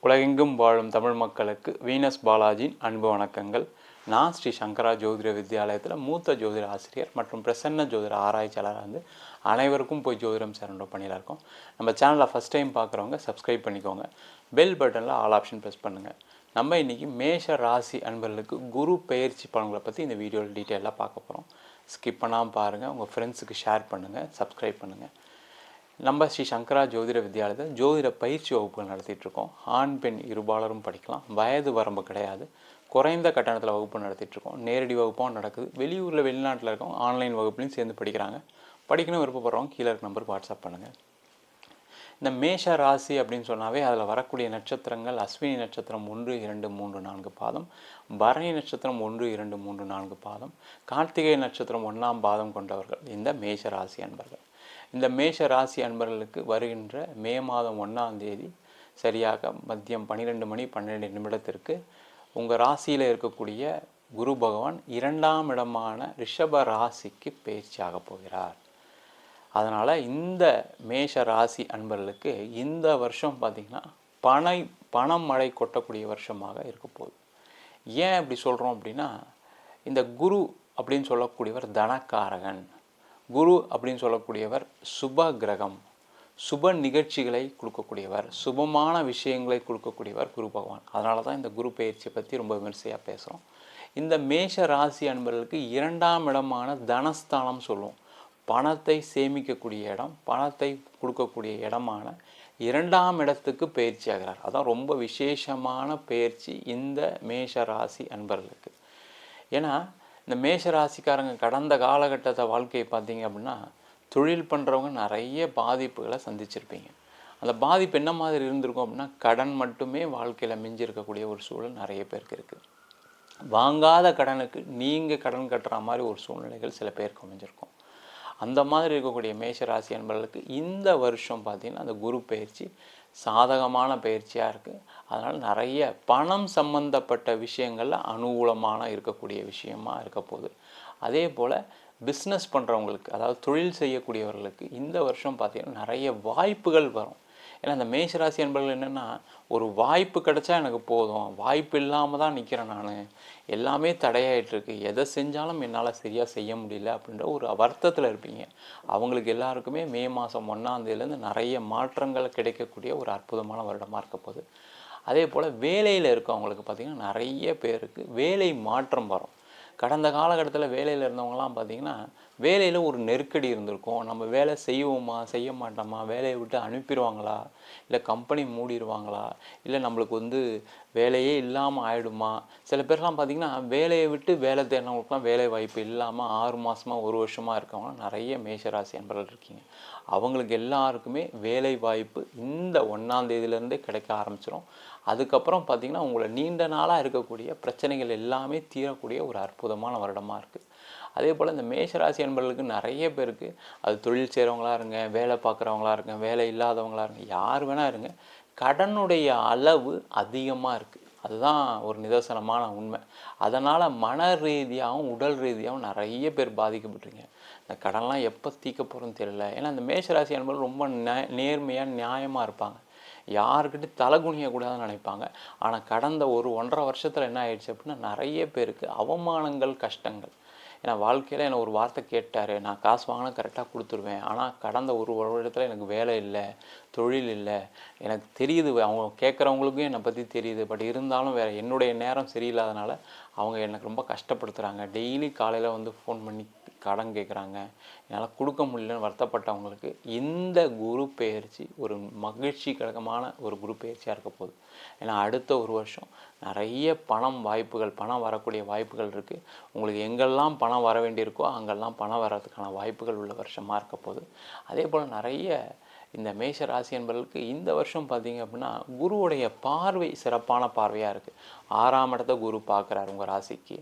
உலகெங்கும் வாழும் தமிழ் மக்களுக்கு வீனஸ் பாலாஜியின் அன்பு வணக்கங்கள். நான் ஸ்ரீ சங்கரா ஜோதிட வித்யாலயத்தில் மூத்த ஜோதிட ஆசிரியர் மற்றும் பிரசன்ன ஜோதிட ஆராய்ச்சியாளராக வந்து அனைவருக்கும் போய் ஜோதிடம் சேரன்ற பணியில் இருக்கோம். நம்ம சேனலை ஃபஸ்ட் டைம் பார்க்குறவங்க சப்ஸ்கிரைப் பண்ணிக்கோங்க. பெல் பட்டனில் ஆல் ஆப்ஷன் ப்ரெஸ் பண்ணுங்கள். நம்ம இன்றைக்கி மேஷ ராசி அன்பர்களுக்கு குரு பெயர்ச்சி பலன்களை பற்றி இந்த வீடியோவில் டீட்டெயிலாக பார்க்க போகிறோம். ஸ்கிப் பண்ணாமல் பாருங்கள், உங்கள் ஃப்ரெண்ட்ஸுக்கு ஷேர் பண்ணுங்கள், சப்ஸ்கிரைப் பண்ணுங்கள். நம்ம ஸ்ரீ சங்கரா ஜோதிட வித்யாலயத்தில் ஜோதிட பயிற்சி வகுப்புகள் நடத்திட்டுருக்கோம். ஆண் பெண் இருபாலரும் படிக்கலாம். வயது வரம்பு கிடையாது. குறைந்த கட்டணத்தில் வகுப்பு நடத்திட்டுருக்கோம். நேரடி வகுப்பும் நடக்குது. வெளியூரில் வெளிநாட்டில் இருக்கவங்க ஆன்லைன் வகுப்புலையும் சேர்ந்து படிக்கிறாங்க. படிக்கணும் விருப்பப்படுறவங்க கீழே இருக்க நம்பருக்கு வாட்ஸ்அப் பண்ணுங்கள். இந்த மேஷ ராசி அப்படின்னு சொன்னாவே அதில் வரக்கூடிய நட்சத்திரங்கள் அஸ்வினி நட்சத்திரம் 1, 2, 3, 4 பாதம், பரணி நட்சத்திரம் 1, 2, 3, 4 பாதம், கார்த்திகை நட்சத்திரம் 1ஆம் பாதம் கொண்டவர்கள் இந்த மேஷ ராசி அன்பர்கள். இந்த மேஷ ராசி அன்பர்களுக்கு வருகின்ற மே மாதம் 1ஆம் தேதி சரியாக மதியம் 12:12 உங்கள் ராசியில் இருக்கக்கூடிய குரு பகவான் 2ஆம் இடமான ரிஷப ராசிக்கு பயிற்சியாக போகிறார். அதனால் இந்த மேஷ ராசி அன்பர்களுக்கு இந்த வருஷம் பார்த்திங்கன்னா பணம் மழை கொட்டக்கூடிய வருஷமாக இருக்க போகுது. ஏன் இப்படி சொல்கிறோம் அப்படின்னா, இந்த குரு அப்படின்னு சொல்லக்கூடியவர் தனக்காரகன். குரு அப்படின்னு சொல்லக்கூடியவர் சுப கிரகம், சுப நிகழ்ச்சிகளை கொடுக்கக்கூடியவர், சுபமான விஷயங்களை கொடுக்கக்கூடியவர் குரு பகவான். அதனால தான் இந்த குரு பயிற்சியை பற்றி ரொம்ப விமர்சையாக பேசுகிறோம். இந்த மேஷ ராசி அன்பர்களுக்கு 2ஆம் இடமான தனஸ்தானம் சொல்லுவோம். பணத்தை சேமிக்கக்கூடிய இடம், பணத்தை கொடுக்கக்கூடிய இடமான 2ஆம் இடத்துக்கு பயிற்சி ஆகிறார். அதான் ரொம்ப விசேஷமான பயிற்சி இந்த மேஷ ராசி அன்பர்களுக்கு. ஏன்னா இந்த மேஷ ராசிக்காரங்க கடந்த காலகட்டத்தை வாழ்க்கையை பார்த்தீங்க அப்படின்னா, தொழில் பண்ணுறவங்க நிறைய பாதிப்புகளை சந்திச்சிருப்பீங்க. அந்த பாதிப்பு என்ன மாதிரி இருந்திருக்கும் அப்படின்னா, கடன் மட்டுமே வாழ்க்கையில் மிஞ்சிருக்கக்கூடிய ஒரு சூழல் நிறைய பேருக்கு இருக்குது. வாங்காத கடனுக்கு நீங்கள் கடன் கட்டுற மாதிரி ஒரு சூழ்நிலைகள் சில பேருக்கு அமைஞ்சிருக்கும். அந்த மாதிரி இருக்கக்கூடிய மேஷராசி அன்பர்களுக்கு இந்த வருஷம் பார்த்திங்கன்னா அந்த குரு பயிற்சி சாதகமான பயிற்சியாக இருக்குது. அதனால் நிறைய பணம் சம்பந்தப்பட்ட விஷயங்களில் அனுகூலமான இருக்கக்கூடிய விஷயமாக இருக்க போகுது. அதே போல் பிஸ்னஸ் பண்ணுறவங்களுக்கு, அதாவது தொழில் செய்யக்கூடியவர்களுக்கு இந்த வருஷம் பார்த்திங்கன்னா நிறைய வாய்ப்புகள் வரும். ஏன்னா இந்த மேஷராசி அன்பர்கள் என்னென்னா, ஒரு வாய்ப்பு கிடைச்சா எனக்கு போதும், வாய்ப்பு இல்லாமல் தான் நிற்கிறேன், நான் எல்லாமே தடையாயிட்டிருக்கு, எதை செஞ்சாலும் என்னால் சரியாக செய்ய முடியல அப்படின்ற ஒரு வருத்தத்தில் இருப்பீங்க. அவங்களுக்கு எல்லாருக்குமே மே மாதம் 1ஆம் தேதியிலேருந்து நிறைய மாற்றங்கள் கிடைக்கக்கூடிய ஒரு அற்புதமான வருடமாக இருக்க போகுது. அதே போல் வேலையில் இருக்கவங்களுக்கு பார்த்திங்கன்னா நிறைய பேருக்கு வேலை மாற்றம் வரும். கடந்த காலகட்டத்தில் வேலையில் இருந்தவங்கலாம் பார்த்திங்கன்னா வேலையில் ஒரு நெருக்கடி இருந்திருக்கும். நம்ம வேலை செய்வோமா செய்ய மாட்டோமா, வேலையை விட்டு அனுப்பிடுவாங்களா, இல்லை கம்பெனி மூடிடுவாங்களா, இல்லை நம்மளுக்கு வேலையே இல்லாமல் ஆகிடுமா. சில பேர்லாம் பார்த்திங்கன்னா வேலையை விட்டு வேலை தேடினவங்களுக்குலாம் வேலை வாய்ப்பு இல்லாமல் 6 மாதமாக 1 வருஷமாக இருக்கவங்க நிறைய மேஷராசி அன்பர்கள் இருக்கீங்க. அவங்களுக்கு எல்லாருக்குமே வேலை வாய்ப்பு இந்த 1ஆம் தேதியிலேருந்தே கிடைக்க ஆரம்பிச்சிடும். அதுக்கப்புறம் பார்த்திங்கன்னா உங்களை நீண்ட நாளாக இருக்கக்கூடிய பிரச்சனைகள் எல்லாமே தீரக்கூடிய ஒரு அற்புதமான வருடமாக இருக்குது. அதே போல் இந்த மேஷராசி அன்பர்களுக்கு நிறைய பேருக்கு, அது தொழில் செய்கிறவங்களா இருங்க, வேலை பார்க்குறவங்களா இருங்க, வேலை இல்லாதவங்களா இருங்க, யார் வேணால் இருங்க, கடனுடைய அளவு அதிகமாக இருக்குது. அதுதான் ஒரு நிதர்சனமான உண்மை. அதனால் மன ரீதியாகவும் உடல் ரீதியாகவும் நிறைய பேர் பாதிக்கப்பட்டிருங்க. இந்த கடன்லாம் எப்போ தீர்க்க போகிறோன்னு தெரியல. ஏன்னா இந்த மேஷராசி அன்பர்கள் ரொம்ப நேர்மையாக நியாயமாக இருப்பாங்க. யாருக்கிட்ட தலைகுனியக்கூடாதுன்னு நினைப்பாங்க. ஆனால் கடந்த 1-1.5 வருஷத்தில் என்ன ஆயிடுச்சு அப்படின்னா, நிறைய பேருக்கு அவமானங்கள், கஷ்டங்கள். ஏன்னா வாழ்க்கையில் என்னை ஒரு வார்த்தை கேட்டார், நான் காசு வாங்கினா கரெக்டாக கொடுத்துருவேன், ஆனால் கடந்த 1 வருடத்தில் எனக்கு வேலை இல்லை, தொழில் இல்லை, எனக்கு தெரியுது, அவங்க கேட்குறவங்களுக்கும் என்னை பற்றி தெரியுது, பட் இருந்தாலும் வேறு என்னுடைய நேரம் சரியில்லாதனால அவங்க எனக்கு ரொம்ப கஷ்டப்படுத்துகிறாங்க. டெய்லி காலையில் ஃபோன் பண்ணி கடன் கேட்குறாங்க, என்னால் கொடுக்க முடியலன்னு வருத்தப்பட்டவங்களுக்கு இந்த குரு பெயர்ச்சி ஒரு மகிழ்ச்சிகரமான ஒரு குரு பெயர்ச்சியாக இருக்க போகுது. ஏன்னா அடுத்த 1 வருஷம் நிறைய பணம் வரக்கூடிய வாய்ப்புகள் இருக்குது. உங்களுக்கு எங்கெல்லாம் பணம் வர வேண்டியிருக்கோ அங்கெல்லாம் பணம் வர்றதுக்கான வாய்ப்புகள் உள்ள வருஷமாக இருக்க போகுது. அதே போல் நிறைய இந்த மேஷ ராசி என்பவர்களுக்கு இந்த வருஷம் பார்த்திங்க அப்படின்னா குருவுடைய பார்வை சிறப்பான பார்வையாக இருக்குது. 6ஆம் இடத்த குரு பார்க்குறாரு உங்கள் ராசிக்கு.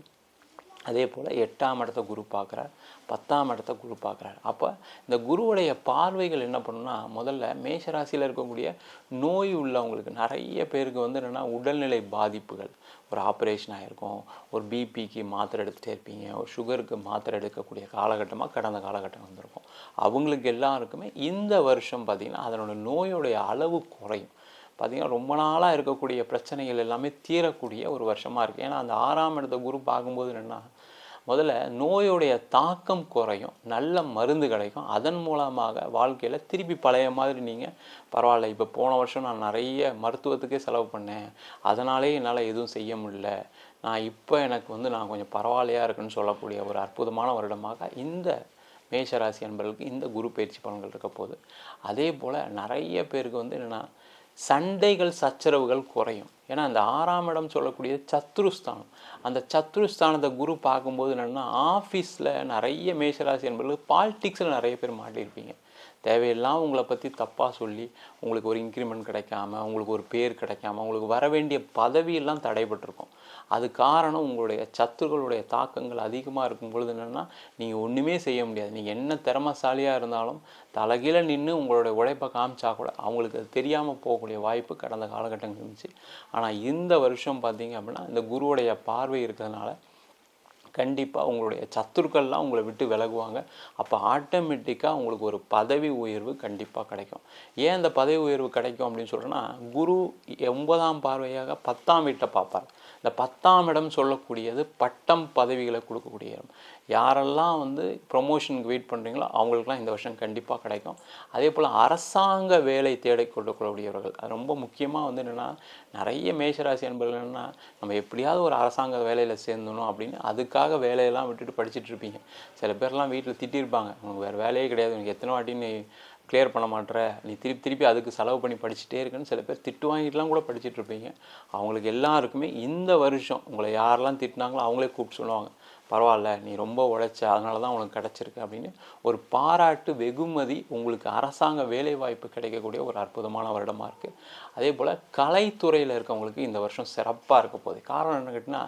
அதே போல் 8ஆம் இடத்த குரு பார்க்குறார், 10ஆம் இடத்த குரு பார்க்குறார். அப்போ இந்த குருவுடைய பார்வைகள் என்ன பண்ணுன்னா, முதல்ல மேஷராசியில் இருக்கக்கூடிய நோய் உள்ளவங்களுக்கு நிறைய பேருக்கு என்னென்னா உடல்நிலை பாதிப்புகள், ஒரு ஆப்ரேஷன் ஆகிருக்கும், ஒரு பிபிக்கு மாத்திரை எடுத்துகிட்டே இருப்பீங்க, ஒரு சுகருக்கு மாத்திரை எடுக்கக்கூடிய காலகட்டமாக கடந்த காலகட்டம் வந்திருக்கும். அவங்களுக்கு எல்லாருக்குமே இந்த வருஷம் பார்த்திங்கன்னா அதனோட நோயோடைய அளவு குறையும். பார்த்திங்கன்னா ரொம்ப நாளாக இருக்கக்கூடிய பிரச்சனைகள் எல்லாமே தீரக்கூடிய ஒரு வருஷமாக இருக்குது. ஏன்னா அந்த 6ஆம் இடத்த குரு பார்க்கும்போது என்னென்னா, முதல்ல நோயுடைய தாக்கம் குறையும், நல்ல மருந்து கிடைக்கும். அதன் மூலமாக வாழ்க்கையில் திருப்பி பழைய மாதிரி நீங்கள் பரவாயில்ல, இப்போ போன வருஷம் நான் நிறைய மருத்துவத்துக்கே செலவு பண்ணேன், அதனாலே என்னால் எதுவும் செய்ய முடியல, நான் இப்போ எனக்கு நான் கொஞ்சம் பரவாயில்லையாக இருக்குன்னு சொல்லக்கூடிய ஒரு அற்புதமான வருடமாக இந்த மேஷராசி அன்பர்களுக்கு இந்த குரு பயிற்சி பலன்கள் இருக்க போகுது. அதே போல் நிறைய பேருக்கு என்னென்னா, சண்டைகள் சச்சரவுகள் குறையும். ஏன்னா அந்த 6ஆம் இடம் சொல்லக்கூடிய சத்ருஸ்தானம், அந்த சத்ருஸ்தானத்தை குரு பார்க்கும்போது என்னென்னா, ஆஃபீஸில் நிறைய மேஷராசி என்பவர்களுக்கு பாலிடிக்ஸில் நிறைய பேர் மாட்டியிருப்பீங்க. தேவையில்லாமல் உங்களை பற்றி தப்பாக சொல்லி உங்களுக்கு ஒரு இன்க்ரிமெண்ட் கிடைக்காம, உங்களுக்கு ஒரு பேர் கிடைக்காம, உங்களுக்கு வர வேண்டிய பதவியெல்லாம் தடைபட்டிருக்கும். அது காரணம் உங்களுடைய சத்துருக்களுடைய தாக்கங்கள் அதிகமாக இருக்கும் பொழுது என்னென்னா, நீங்கள் ஒன்றுமே செய்ய முடியாது. நீங்கள் என்ன திறமைசாலியாக இருந்தாலும் தலைகீழ நின்று உங்களுடைய உழைப்பை காமிச்சா கூட அவங்களுக்கு அது தெரியாமல் போகக்கூடிய வாய்ப்பு கடந்த காலகட்டங்கள் இருந்துச்சு. ஆனால் இந்த வருஷம் பார்த்திங்க அப்படின்னா, இந்த குருவுடைய பார்வை இருக்கிறதுனால கண்டிப்பாக உங்களுடைய சத்துருக்கள்லாம் உங்களை விட்டு விலகுவாங்க. அப்போ ஆட்டோமேட்டிக்காக உங்களுக்கு ஒரு பதவி உயர்வு கண்டிப்பாக கிடைக்கும். ஏன் அந்த பதவி உயர்வு கிடைக்கும் அப்படின்னு சொல்கிறேன்னா, குரு 9ஆம் பார்வையாக 10ஆம் வீட்டை பார்ப்பார். இந்த 10ஆம் இடம் சொல்லக்கூடியது பட்டம் பதவிகளை கொடுக்கக்கூடிய இடம். யாரெல்லாம் ப்ரொமோஷனுக்கு வெயிட் பண்ணுறீங்களோ அவங்களுக்குலாம் இந்த வருஷம் கண்டிப்பாக கிடைக்கும். அதே போல் அரசாங்க வேலை தேடிக்கொள்ளக்கூடியவர்கள், அது ரொம்ப முக்கியமாக என்னென்னா, நிறைய மேஷராசி அன்பர்கள் என்னென்னா, நம்ம எப்படியாவது ஒரு அரசாங்க வேலையில் சேர்ந்தணும் அப்படின்னு அதுக்காக வேலையெல்லாம் விட்டுட்டு படிச்சுட்டு இருப்பீங்க. சில பேர்லாம் வீட்டில் திட்டிருப்பாங்க, உனக்கு வேறு வேலையே கிடையாது, உனக்கு எத்தனை வாட்டி நீ கிளியர் பண்ண மாட்டேற, நீ திருப்பி அதுக்கு செலவு பண்ணி படிச்சுட்டே இருக்குன்னு சில பேர் திட்டு வாங்கிட்டுலாம் கூட படிச்சுட்டு இருப்பீங்க. அவங்களுக்கு எல்லாருக்குமே இந்த வருஷம் உங்களை யாரெல்லாம் திட்டினாங்களோ அவங்களே கூப்பிட்டு சொல்லுவாங்க, பரவாயில்ல, நீ ரொம்ப உழைச்ச, அதனால தான் உனக்கு கிடச்சிருக்கு அப்படின்னு ஒரு பாராட்டு வெகுமதி உங்களுக்கு அரசாங்க வேலைவாய்ப்பு கிடைக்கக்கூடிய ஒரு அற்புதமான வருடமாக இருக்குது. அதே போல் கலைத்துறையில் இருக்கவங்களுக்கு இந்த வருஷம் சிறப்பாக இருக்க போகுது. காரணம் என்ன கேட்டிங்கன்னா,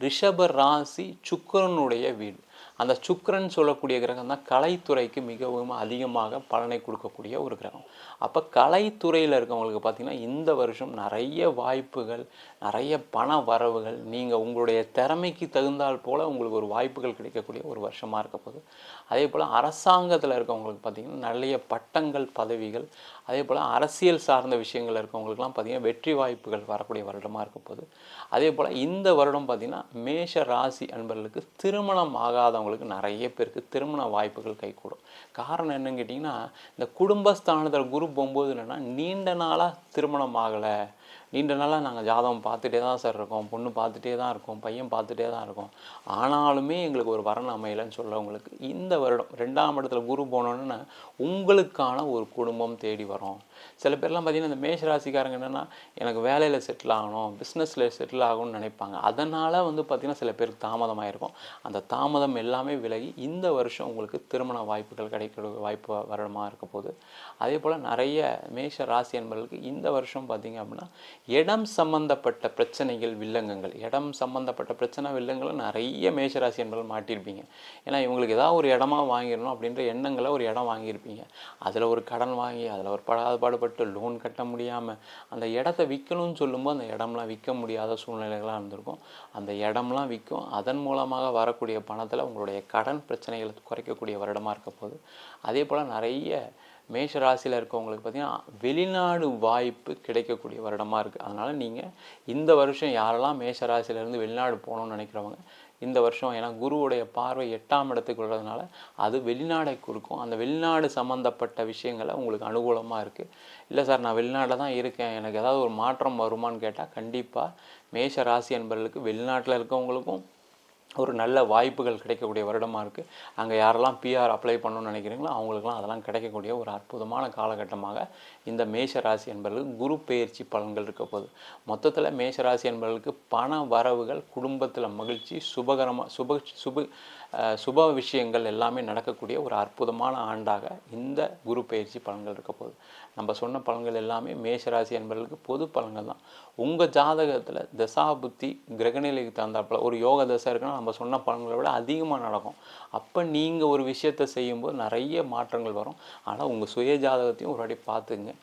ரிஷப ராசி சுக்கிரனுடைய வீடு. அந்த சுக்கிரன் சொல்லக்கூடிய கிரகம் தான் கலைத்துறைக்கு மிகவும் அதிகமாக பலனை கொடுக்கக்கூடிய ஒரு கிரகம். அப்போ கலைத்துறையில் இருக்கவங்களுக்கு பார்த்திங்கன்னா, இந்த வருஷம் நிறைய வாய்ப்புகள், நிறைய பண வரவுகள், நீங்கள் உங்களுடைய திறமைக்கு தகுந்தால் போல் உங்களுக்கு ஒரு வாய்ப்புகள் கிடைக்கக்கூடிய ஒரு வருஷமாக இருக்க போகுது. அதே போல் அரசாங்கத்தில் இருக்கவங்களுக்கு பார்த்திங்கன்னா, நிறைய பட்டங்கள் பதவிகள், அதே போல் அரசியல் சார்ந்த விஷயங்கள் இருக்கவங்களுக்குலாம் பார்த்திங்கன்னா வெற்றி வாய்ப்புகள் வரக்கூடிய வருடமாக இருக்க போகுது. அதே போல் இந்த வருடம் பார்த்திங்கன்னா, மேஷ ராசி அன்பர்களுக்கு திருமணம் ஆகாதவங்களுக்கு நிறைய பேருக்கு திருமண வாய்ப்புகள் கைகூடும். காரணம் என்னன்னு கேட்டிங்கன்னா, இந்த குடும்பஸ்தானத்தில் குரு போகும்போது என்னென்னா, நீண்ட நாளாக திருமணம் ஆகலை, நீண்ட நாளாக நாங்கள் ஜாதகம் பார்த்துட்டே தான் சார் இருக்கோம், பொண்ணு பார்த்துட்டே தான் இருக்கோம், பையன் பார்த்துட்டே தான் இருக்கோம், ஆனாலுமே எங்களுக்கு ஒரு வரன் அமையலைன்னு சொல்கிறவங்களுக்கு இந்த வருடம் 2ஆம் இடத்துல குரு போனோன்னா உங்களுக்கான ஒரு குடும்பம் தேடி வரும். சில பேர்லாம் பார்த்திங்கன்னா, இந்த மேஷராசிக்காரங்க என்னென்னா, எனக்கு வேலையில் செட்டில் ஆகணும், பிஸ்னஸில் செட்டில் ஆகணும்னு நினைப்பாங்க. அதனால் பார்த்திங்கன்னா சில பேருக்கு தாமதமாக இருக்கும். அந்த தாமதம் எல்லாமே விலகி இந்த வருஷம் உங்களுக்கு திருமண வாய்ப்புகள் கிடைக்கிற வாய்ப்பு வருடமாக இருக்க போகுது. அதே போல் நிறைய மேஷ ராசி என்பவர்களுக்கு இந்த வருஷம் பார்த்திங்க அப்படின்னா, இடம் சம்பந்தப்பட்ட பிரச்சனைகள் வில்லங்கங்கள், இடம் சம்பந்தப்பட்ட பிரச்சனை வில்லங்களை நிறைய மேஷராசி என்பவர்கள் மாட்டியிருப்பீங்க. ஏன்னா இவங்களுக்கு ஏதாவது ஒரு இடமா வாங்கிடணும் அப்படின்ற எண்ணங்களை ஒரு இடம் வாங்கியிருப்பீங்க. அதில் ஒரு கடன் வாங்கி அதில் ஒரு பாடுபட்டு லோன் கட்ட முடியாமல் அந்த இடத்த விற்கணும்னு சொல்லும்போது அந்த இடம்லாம் விற்க முடியாத சூழ்நிலைகளாக இருந்திருக்கும். அந்த இடம்லாம் விற்கும். அதன் மூலமாக வரக்கூடிய பணத்தில் உங்களுடைய கடன் பிரச்சனைகளை குறைக்கக்கூடிய வருடமாக இருக்க போகுது. அதே போல் நிறைய மேஷ ராசியில் இருக்கவங்களுக்கு பார்த்திங்கன்னா, வெளிநாடு வாய்ப்பு கிடைக்கக்கூடிய வருடமாக இருக்குது. அதனால் நீங்கள் இந்த வருஷம் யாரெல்லாம் மேஷ ராசியிலேருந்து வெளிநாடு போகணுன்னு நினைக்கிறவங்க இந்த வருஷம், ஏன்னா குருவுடைய பார்வை 8ஆம் இடத்துக்கு விடுறதுனால அது வெளிநாடை கொடுக்கும். அந்த வெளிநாடு சம்மந்தப்பட்ட விஷயங்களை உங்களுக்கு அனுகூலமாக இருக்குது. இல்லை சார், நான் வெளிநாட்டில் தான் இருக்கேன், எனக்கு ஏதாவது ஒரு மாற்றம் வருமானு கேட்டால் கண்டிப்பாக மேஷ ராசி என்பவர்களுக்கு வெளிநாட்டில் இருக்கவங்களுக்கும் ஒரு நல்ல வாய்ப்புகள் கிடைக்கக்கூடிய வருடமாக இருக்குது. அங்கே யாரெல்லாம் பிஆர் அப்ளை பண்ணணும்னு நினைக்கிறீங்களோ அவங்களுக்குலாம் அதெல்லாம் கிடைக்கக்கூடிய ஒரு அற்புதமான காலகட்டமாக இந்த மேஷராசி என்பவர்களுக்கு குரு பெயர்ச்சி பலன்கள் இருக்க போகுது. மொத்தத்தில் மேஷராசி என்பவர்களுக்கு பண வரவுகள், குடும்பத்தில் மகிழ்ச்சி, சுப விஷயங்கள் எல்லாமே நடக்கக்கூடிய ஒரு அற்புதமான ஆண்டாக இந்த குரு பெயர்ச்சி பலன்கள் இருக்க போகுது. நம்ம சொன்ன பலன்கள் எல்லாமே மேஷராசி என்பவர்களுக்கு பொது பலன்கள் தான். உங்கள் ஜாதகத்தில் தசாபுத்தி கிரகநிலைக்கு தகுந்தாப்பில் ஒரு யோக தசை இருக்குன்னா நம்ம சொன்ன பலன்களை விட அதிகமாக நடக்கும். அப்போ நீங்கள் ஒரு விஷயத்தை செய்யும்போது நிறைய மாற்றங்கள் வரும். ஆனால் உங்கள் சுய ஜாதகத்தையும் ஒரு வாட்டி பார்த்துங்க.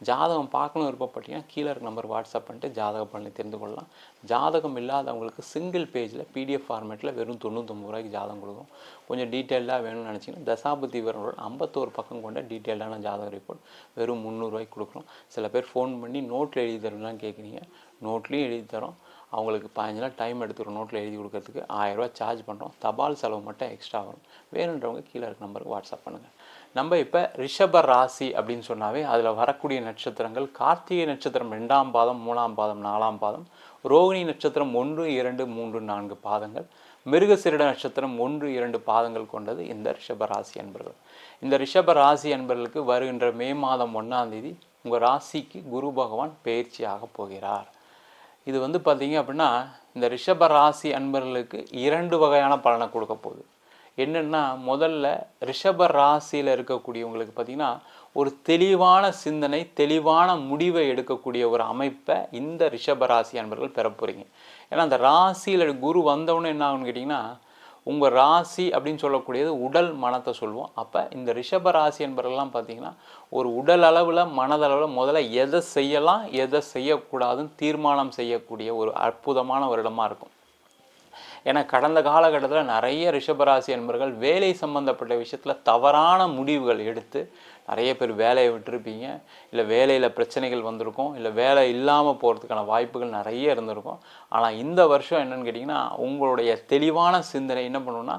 ஜாதகம் பார்க்கணும் விருப்பப்பட்டீங்கன்னா கீழே இருக்க நம்பர் வாட்ஸ்அப் பண்ணிட்டு ஜாதக பலனை தெரிந்து கொள்ளலாம். ஜாதகம் இல்லாதவங்களுக்கு சிங்கிள் பேஜில் பிடிஎஃப் ஃபார்மேட்டில் வெறும் 99 ரூபாய்க்கு ஜாதகம் கொடுக்கும். கொஞ்சம் டீட்டெயில்டாக வேணும்னு நினச்சிங்கன்னா தசாபுத்தி விவரங்களோட 51 பக்கம் கொண்ட டீட்டெயில்டான ஜாதக ரிப்போர்ட் வெறும் 300 ரூபாய்க்கு கொடுக்குறோம். சில பேர் ஃபோன் பண்ணி நோட்டில் எழுதி தரலாம் கேட்குறீங்க. நோட்லேயும் எழுதி தரோம். அவங்களுக்கு 15 நாள் டைம் எடுத்துக்கிறோம் நோட்டில் எழுதி கொடுக்கறதுக்கு. 1000 ரூபா சார்ஜ் பண்ணுறோம். தபால் செலவு மட்டும் எக்ஸ்ட்ரா வரும். வேணுன்றவங்க கீழே இருக்க நம்பருக்கு வாட்ஸ்அப் பண்ணுங்கள். நம்ம இப்போ ரிஷப ராசி அப்படின்னு சொன்னாவே அதில் வரக்கூடிய நட்சத்திரங்கள் கார்த்திகை நட்சத்திரம் 2ஆம் பாதம் 3ஆம் பாதம் 4ஆம் பாதம், ரோகிணி நட்சத்திரம் 1 2 3 4 பாதங்கள், மிருகசீரிட நட்சத்திரம் 1 2 பாதங்கள் கொண்டது இந்த ரிஷப ராசி அன்பர்கள். இந்த ரிஷப ராசி அன்பர்களுக்கு வருகின்ற மே மாதம் 1ஆம் தேதி உங்கள் ராசிக்கு குரு பகவான் பயிற்சியாக போகிறார். இது பார்த்தீங்க அப்படின்னா இந்த ரிஷப ராசி அன்பர்களுக்கு 2 வகையான பலனை கொடுக்க போகுது. என்னென்னா முதல்ல ரிஷப ராசியில் இருக்கக்கூடியவங்களுக்கு பார்த்திங்கன்னா ஒரு தெளிவான சிந்தனை, தெளிவான முடிவை எடுக்கக்கூடிய ஒரு அமைப்பை இந்த ரிஷப ராசி அன்பர்கள் பெற போகிறீங்க. ஏன்னா அந்த ராசியில் குரு வந்தவொன்னே என்ன ஆகுன்னு கேட்டிங்கன்னா உங்கள் ராசி அப்படின்னு சொல்லக்கூடியது உடல் மனத்தை சொல்லுவோம். அப்போ இந்த ரிஷப ராசி என்பவர்கள்லாம் பார்த்திங்கன்னா ஒரு உடல் அளவில் மனதளவில் முதல்ல எதை செய்யலாம் எதை செய்யக்கூடாதுன்னு தீர்மானம் செய்யக்கூடிய ஒரு அற்புதமான வருடமாக இருக்கும். ஏன்னா கடந்த காலகட்டத்தில் நிறைய ரிஷபராசி என்பவர்கள் வேலை சம்பந்தப்பட்ட விஷயத்தில் தவறான முடிவுகள் எடுத்து நிறைய பேர் வேலையை விட்டுருப்பீங்க. இல்லை வேலையில் பிரச்சனைகள் வந்திருக்கும். இல்லை வேலை இல்லாமல் போகிறதுக்கான வாய்ப்புகள் நிறைய இருந்திருக்கும். ஆனால் இந்த வருஷம் என்னென்னு கேட்டிங்கன்னா உங்களுடைய தெளிவான சிந்தனை என்ன பண்ணுன்னா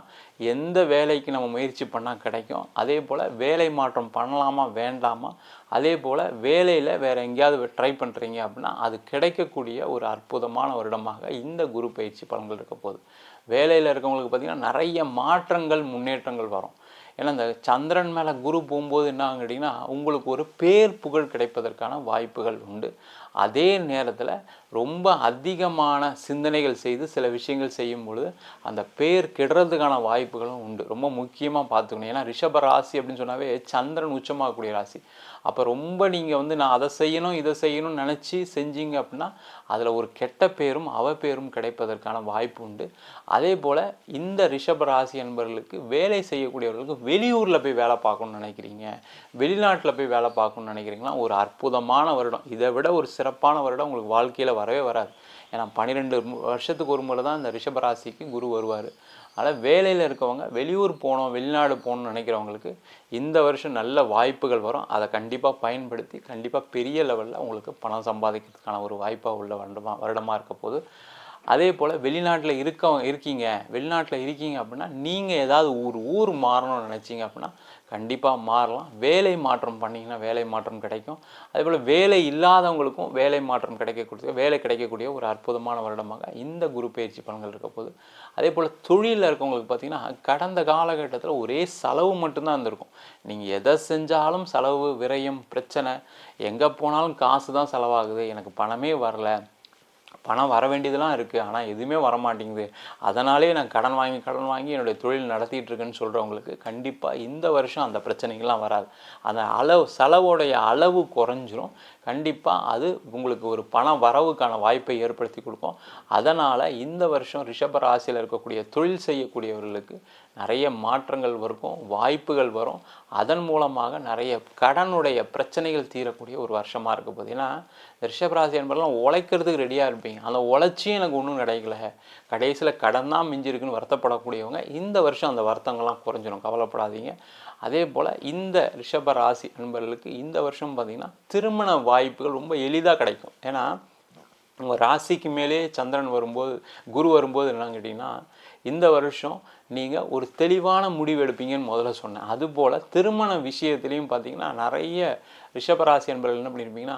எந்த வேலைக்கு நம்ம முயற்சி பண்ணால் கிடைக்கும், அதே போல் வேலை மாற்றம் பண்ணலாமா வேண்டாமா, அதே போல் வேலையில் வேறு எங்கேயாவது ட்ரை பண்ணுறீங்க அப்படின்னா அது கிடைக்கக்கூடிய ஒரு அற்புதமான வருடமாக இந்த குரு பயிற்சி பலன்கள் இருக்க போகுது. வேலையில் இருக்கவங்களுக்கு பார்த்திங்கன்னா நிறைய மாற்றங்கள் முன்னேற்றங்கள் வரும். ஏன்னா இந்த சந்திரன் மேலே குரு போகும்போது என்ன கேட்டிங்கன்னா உங்களுக்கு ஒரு பேர் புகழ் கிடைப்பதற்கான வாய்ப்புகள் உண்டு. அதே நேரத்தில் ரொம்ப அதிகமான சிந்தனைகள் செய்து சில விஷயங்கள் செய்யும் பொழுது அந்த பேர் கெடுறதுக்கான வாய்ப்புகளும் உண்டு. ரொம்ப முக்கியமாக பார்த்துக்கணும். ஏன்னா ரிஷப ராசி அப்படின்னு சொன்னாவே சந்திரன் உச்சமாகக்கூடிய ராசி. அப்போ ரொம்ப நீங்கள் நான் அதை செய்யணும் இதை செய்யணும்னு நினச்சி செஞ்சீங்க அப்படின்னா அதில் ஒரு கெட்ட பேரும் அவப்பேரும் கிடைப்பதற்கான வாய்ப்பு உண்டு. அதே போல் இந்த ரிஷப ராசி என்பவர்களுக்கு வேலை செய்யக்கூடியவர்களுக்கு வெளியூரில் போய் வேலை பார்க்கணும்னு நினைக்கிறீங்க, வெளிநாட்டில் போய் வேலை பார்க்கணும்னு நினைக்கிறீங்கன்னா ஒரு அற்புதமான வருடம். இதை விட ஒரு சிறப்பான வருடம் உங்களுக்கு வாழ்க்கையில் வரவே வராது. ஏன்னா 12 வருஷத்துக்கு ஒரு முறை தான் இந்த ரிஷபராசிக்கு குரு வருவார். அதனால் வேலையில் இருக்கவங்க வெளியூர் போகணும் வெளிநாடு போகணும்னு நினைக்கிறவங்களுக்கு இந்த வருஷம் நல்ல வாய்ப்புகள் வரும். அதை கண்டிப்பாக பயன்படுத்தி கண்டிப்பாக பெரிய லெவலில் உங்களுக்கு பணம் சம்பாதிக்கிறதுக்கான ஒரு வாய்ப்பாக உள்ள வருடமாக இருக்க போது. அதே போல் வெளிநாட்டில் இருக்கீங்க அப்படின்னா நீங்கள் ஏதாவது ஊர் மாறணும்னு நினச்சிங்க அப்படின்னா கண்டிப்பாக மாறலாம். வேலை மாற்றம் பண்ணிங்கன்னா வேலை மாற்றம் கிடைக்கும். அதே போல் வேலை இல்லாதவங்களுக்கும் வேலை மாற்றம் கிடைக்கக்கூடிய ஒரு அற்புதமான வருடமாக இந்த குரு பயிற்சி பலன்கள் இருக்க போது. அதே போல் தொழிலில் இருக்கவங்களுக்கு பார்த்திங்கன்னா கடந்த காலகட்டத்தில் ஒரே செலவு மட்டும்தான் இருந்திருக்கும். நீங்கள் எதை செஞ்சாலும் செலவு, விரயம், பிரச்சனை, எங்கே போனாலும் காசு தான் செலவாகுது, எனக்கு பணமே வரல, பணம் வர வேண்டியதெல்லாம் இருக்குது ஆனால் எதுவுமே வரமாட்டேங்குது, அதனாலே நான் கடன் வாங்கி என்னுடைய தொழில் நடத்திட்டு இருக்கேன்னு சொல்கிறவங்களுக்கு கண்டிப்பாக இந்த வருஷம் அந்த பிரச்சனைகள்லாம் வராது. அந்த செலவோடைய அளவு குறைஞ்சிரும். கண்டிப்பாக அது உங்களுக்கு ஒரு பண வரவுக்கான வாய்ப்பை ஏற்படுத்தி கொடுக்கும். அதனால் இந்த வருஷம் ரிஷப ராசியில் இருக்கக்கூடிய தொழில் செய்யக்கூடியவர்களுக்கு நிறைய மாற்றங்கள் இருக்கும், வாய்ப்புகள் வரும். அதன் மூலமாக நிறைய கடனுடைய பிரச்சனைகள் தீரக்கூடிய ஒரு வருஷமாக இருக்க போகுது. ஏன்னா ரிஷபராசி என்பதெல்லாம் உழைக்கிறதுக்கு ரெடியாக இருப்பீங்க. அந்த உழைச்சியும் எனக்கு ஒன்றும் கிடைக்கல, கடைசியில் கடன் தான் மிஞ்சிருக்குன்னு வருத்தப்படக்கூடியவங்க இந்த வருஷம் அந்த வருத்தங்கள்லாம் குறைஞ்சிடும், கவலைப்படாதீங்க. அதே போல் இந்த ரிஷப ராசி நண்பர்களுக்கு இந்த வருஷம் பார்த்திங்கன்னா திருமண வாய்ப்புகள் ரொம்ப எளிதாக கிடைக்கும். ஏன்னா உங்கள் ராசிக்கு மேலே சந்திரன் குரு வரும்போது என்னன்னு கேட்டிங்கன்னா இந்த வருஷம் நீங்கள் ஒரு தெளிவான முடிவு எடுப்பீங்கன்னு முதல்ல சொன்னேன். அதுபோல் திருமண விஷயத்துலேயும் பார்த்திங்கன்னா நிறைய ரிஷபராசி என்பவர்கள் என்ன பண்ணியிருப்பீங்கன்னா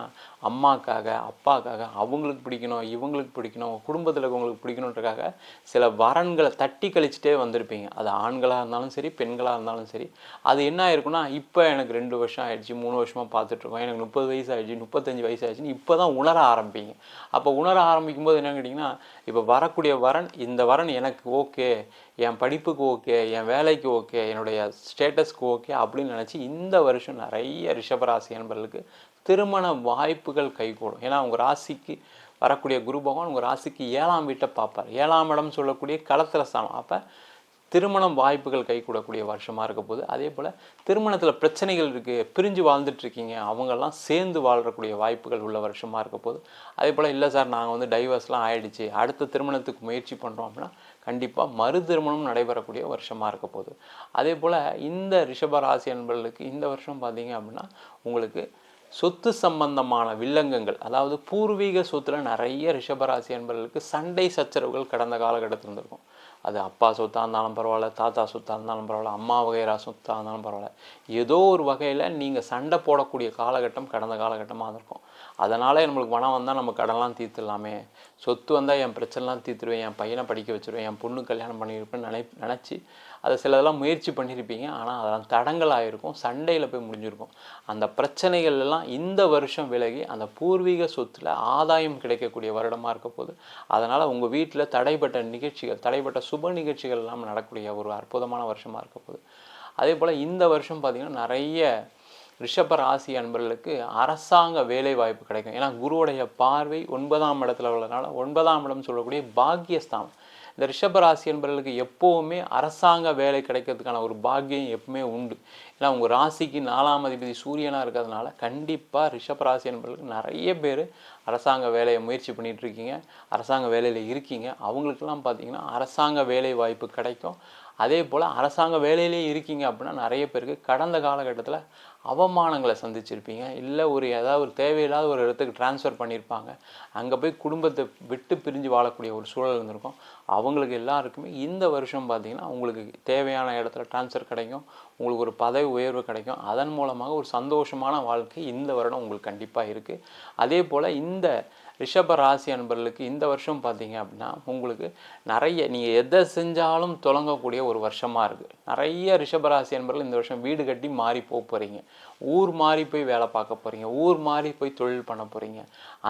அம்மாக்காக அப்பாக்காக அவங்களுக்கு பிடிக்கணும் இவங்களுக்கு பிடிக்கணும் குடும்பத்தில் இருக்கவங்களுக்கு பிடிக்கணுன்றக்காக சில வரன்களை தட்டி கழிச்சிட்டே வந்திருப்பீங்க. அது ஆண்களாக இருந்தாலும் சரி பெண்களாக இருந்தாலும் சரி. அது என்ன ஆயிருக்குன்னா இப்போ எனக்கு 2 வருஷம் ஆயிடுச்சு, 3 வருஷமாக பார்த்துட்ருக்கோம், எனக்கு 30 வயசு ஆயிடுச்சு, 35 வயசு ஆயிடுச்சுன்னு இப்போ தான் உணர ஆரம்பிப்பீங்க. அப்போ உணர ஆரம்பிக்கும் போது என்ன கேட்டிங்கன்னா இப்போ வரக்கூடிய வரன், இந்த வரன் எனக்கு ஓகே, என் படிப்புக்கு ஓகே, என் வேலைக்கு ஓகே, என்னுடைய ஸ்டேட்டஸ்க்கு ஓகே அப்படின்னு நினச்சி இந்த வருஷம் நிறைய ரிஷபராசி என்பவர்களுக்கு திருமண வாய்ப்புகள் கைகூடும். ஏன்னா உங்கள் ராசிக்கு வரக்கூடிய குரு பகவான் உங்கள் ராசிக்கு 7ஆம் வீட்டை பார்ப்பார். 7ஆம் இடம் சொல்லக்கூடிய களத்திர ஸ்தானம். அப்போ திருமணம் வாய்ப்புகள் கைகூடக்கூடிய வருஷமாக இருக்க போது. அதே போல் திருமணத்தில் பிரச்சனைகள் இருக்குது, பிரிஞ்சு வாழ்ந்துட்டுருக்கீங்க, அவங்கெல்லாம் சேர்ந்து வாழ்கிறக்கூடிய வாய்ப்புகள் உள்ள வருஷமாக இருக்க போது. அதே போல் இல்லை சார் நாங்கள் வந்து டைவர்ஸ்லாம் ஆகிடுச்சு, அடுத்த திருமணத்துக்கு முயற்சி பண்ணுறோம் அப்படின்னா கண்டிப்பாக மறு திருமணம் நடைபெறக்கூடிய வருஷமாக இருக்க போகுது. அதே போல் இந்த ரிஷபராசி அன்பர்களுக்கு இந்த வருஷம் பார்த்தீங்க அப்படின்னா உங்களுக்கு சொத்து சம்பந்தமான வில்லங்கங்கள், அதாவது பூர்வீக சொத்தில் நிறைய ரிஷபராசி அன்பர்களுக்கு சண்டை சச்சரவுகள் கடந்த காலகட்டத்தில் இருந்திருக்கும். அது அப்பா சொத்தாக இருந்தாலும் பரவாயில்ல, தாத்தா சொத்தாக இருந்தாலும் பரவாயில்ல, அம்மா வகைரா சொத்தாக இருந்தாலும் பரவாயில்ல, ஏதோ ஒரு வகையில் நீங்கள் சண்டை போடக்கூடிய காலகட்டம் கடந்த காலகட்டமாக இருக்கும். அதனாலே நம்மளுக்கு பணம் வந்தால் நம்ம கடன்லாம் தீர்த்துடலாமே, சொத்து வந்தால் என் பிரச்சனைலாம் தீர்த்துருவேன், என் பையனை படிக்க வச்சுருவேன், என் பொண்ணு கல்யாணம் பண்ணியிருப்பேன்னு நினச்சி அதை சிலதெல்லாம் முயற்சி பண்ணியிருப்பீங்க. ஆனால் அதெல்லாம் தடங்கள் ஆகிருக்கும், சண்டையில் போய் முடிஞ்சிருக்கும். அந்த பிரச்சனைகள் எல்லாம் இந்த வருஷம் விலகி அந்த பூர்வீக சொத்தில் ஆதாயம் கிடைக்கக்கூடிய வருடமாக இருக்க போது. அதனால் உங்கள் வீட்டில் தடைப்பட்ட நிகழ்ச்சிகள், தடைப்பட்ட சுப நிகழ்ச்சிகள் எல்லாம் நடக்கக்கூடிய ஒரு அற்புதமான வருஷமாக இருக்க போகுது. அதே போல் இந்த வருஷம் பார்த்திங்கன்னா நிறைய ரிஷப ராசி அன்பர்களுக்கு அரசாங்க வேலை வாய்ப்பு கிடைக்கும். ஏன்னா குருவுடைய பார்வை 9ஆம் இடத்துல உள்ளதுனால 9ஆம் இடம் சொல்லக்கூடிய பாக்கியஸ்தானம். இந்த ரிஷபராசி என்பவர்களுக்கு எப்போவுமே அரசாங்க வேலை கிடைக்கிறதுக்கான ஒரு பாக்கியம் எப்பவுமே உண்டு. ஏன்னா உங்கள் ராசிக்கு 4ஆம் அதிபதி சூரியனாக இருக்கிறதுனால கண்டிப்பாக ரிஷபராசி என்பவர்களுக்கு நிறைய பேர் அரசாங்க வேலையை முயற்சி பண்ணிகிட்ருக்கீங்க, அரசாங்க வேலையில் இருக்கீங்க. அவங்களுக்கெல்லாம் பார்த்திங்கன்னா அரசாங்க வேலை வாய்ப்பு கிடைக்கும். அதே போல் அரசாங்க வேலையிலே இருக்கீங்க அப்படின்னா நிறைய பேருக்கு கடந்த காலகட்டத்தில் அவமானங்களை சந்திச்சிருப்பீங்க, இல்லை ஏதாவது ஒரு தேவையில்லாத ஒரு இடத்துக்கு டிரான்ஸ்ஃபர் பண்ணியிருப்பாங்க, அங்கே போய் குடும்பத்தை விட்டு பிரிஞ்சு வாழக்கூடிய ஒரு சூழல் இருந்திருக்கும். அவங்களுக்கு எல்லாருக்குமே இந்த வருஷம் பார்த்திங்கன்னா உங்களுக்கு தேவையான இடத்துல டிரான்ஸ்ஃபர் கிடைக்கும், உங்களுக்கு ஒரு பதவி உயர்வு கிடைக்கும். அதன் மூலமாக ஒரு சந்தோஷமான வாழ்க்கை இந்த வருடம் உங்களுக்கு கண்டிப்பாக இருக்குது. அதே போல் இந்த ரிஷப ராசி அன்பர்களுக்கு இந்த வருஷம் பார்த்தீங்க அப்படின்னா உங்களுக்கு நிறைய நீங்கள் எதை செஞ்சாலும் தொடங்கக்கூடிய ஒரு வருஷமாக இருக்குது. நிறைய ரிஷபராசி அன்பர்கள் இந்த வருஷம் வீடு கட்டி மாறி போக போகிறீங்க, ஊர் மாறி போய் வேலை பார்க்க போகிறீங்க, ஊர் மாறி போய் தொழில் பண்ண போகிறீங்க.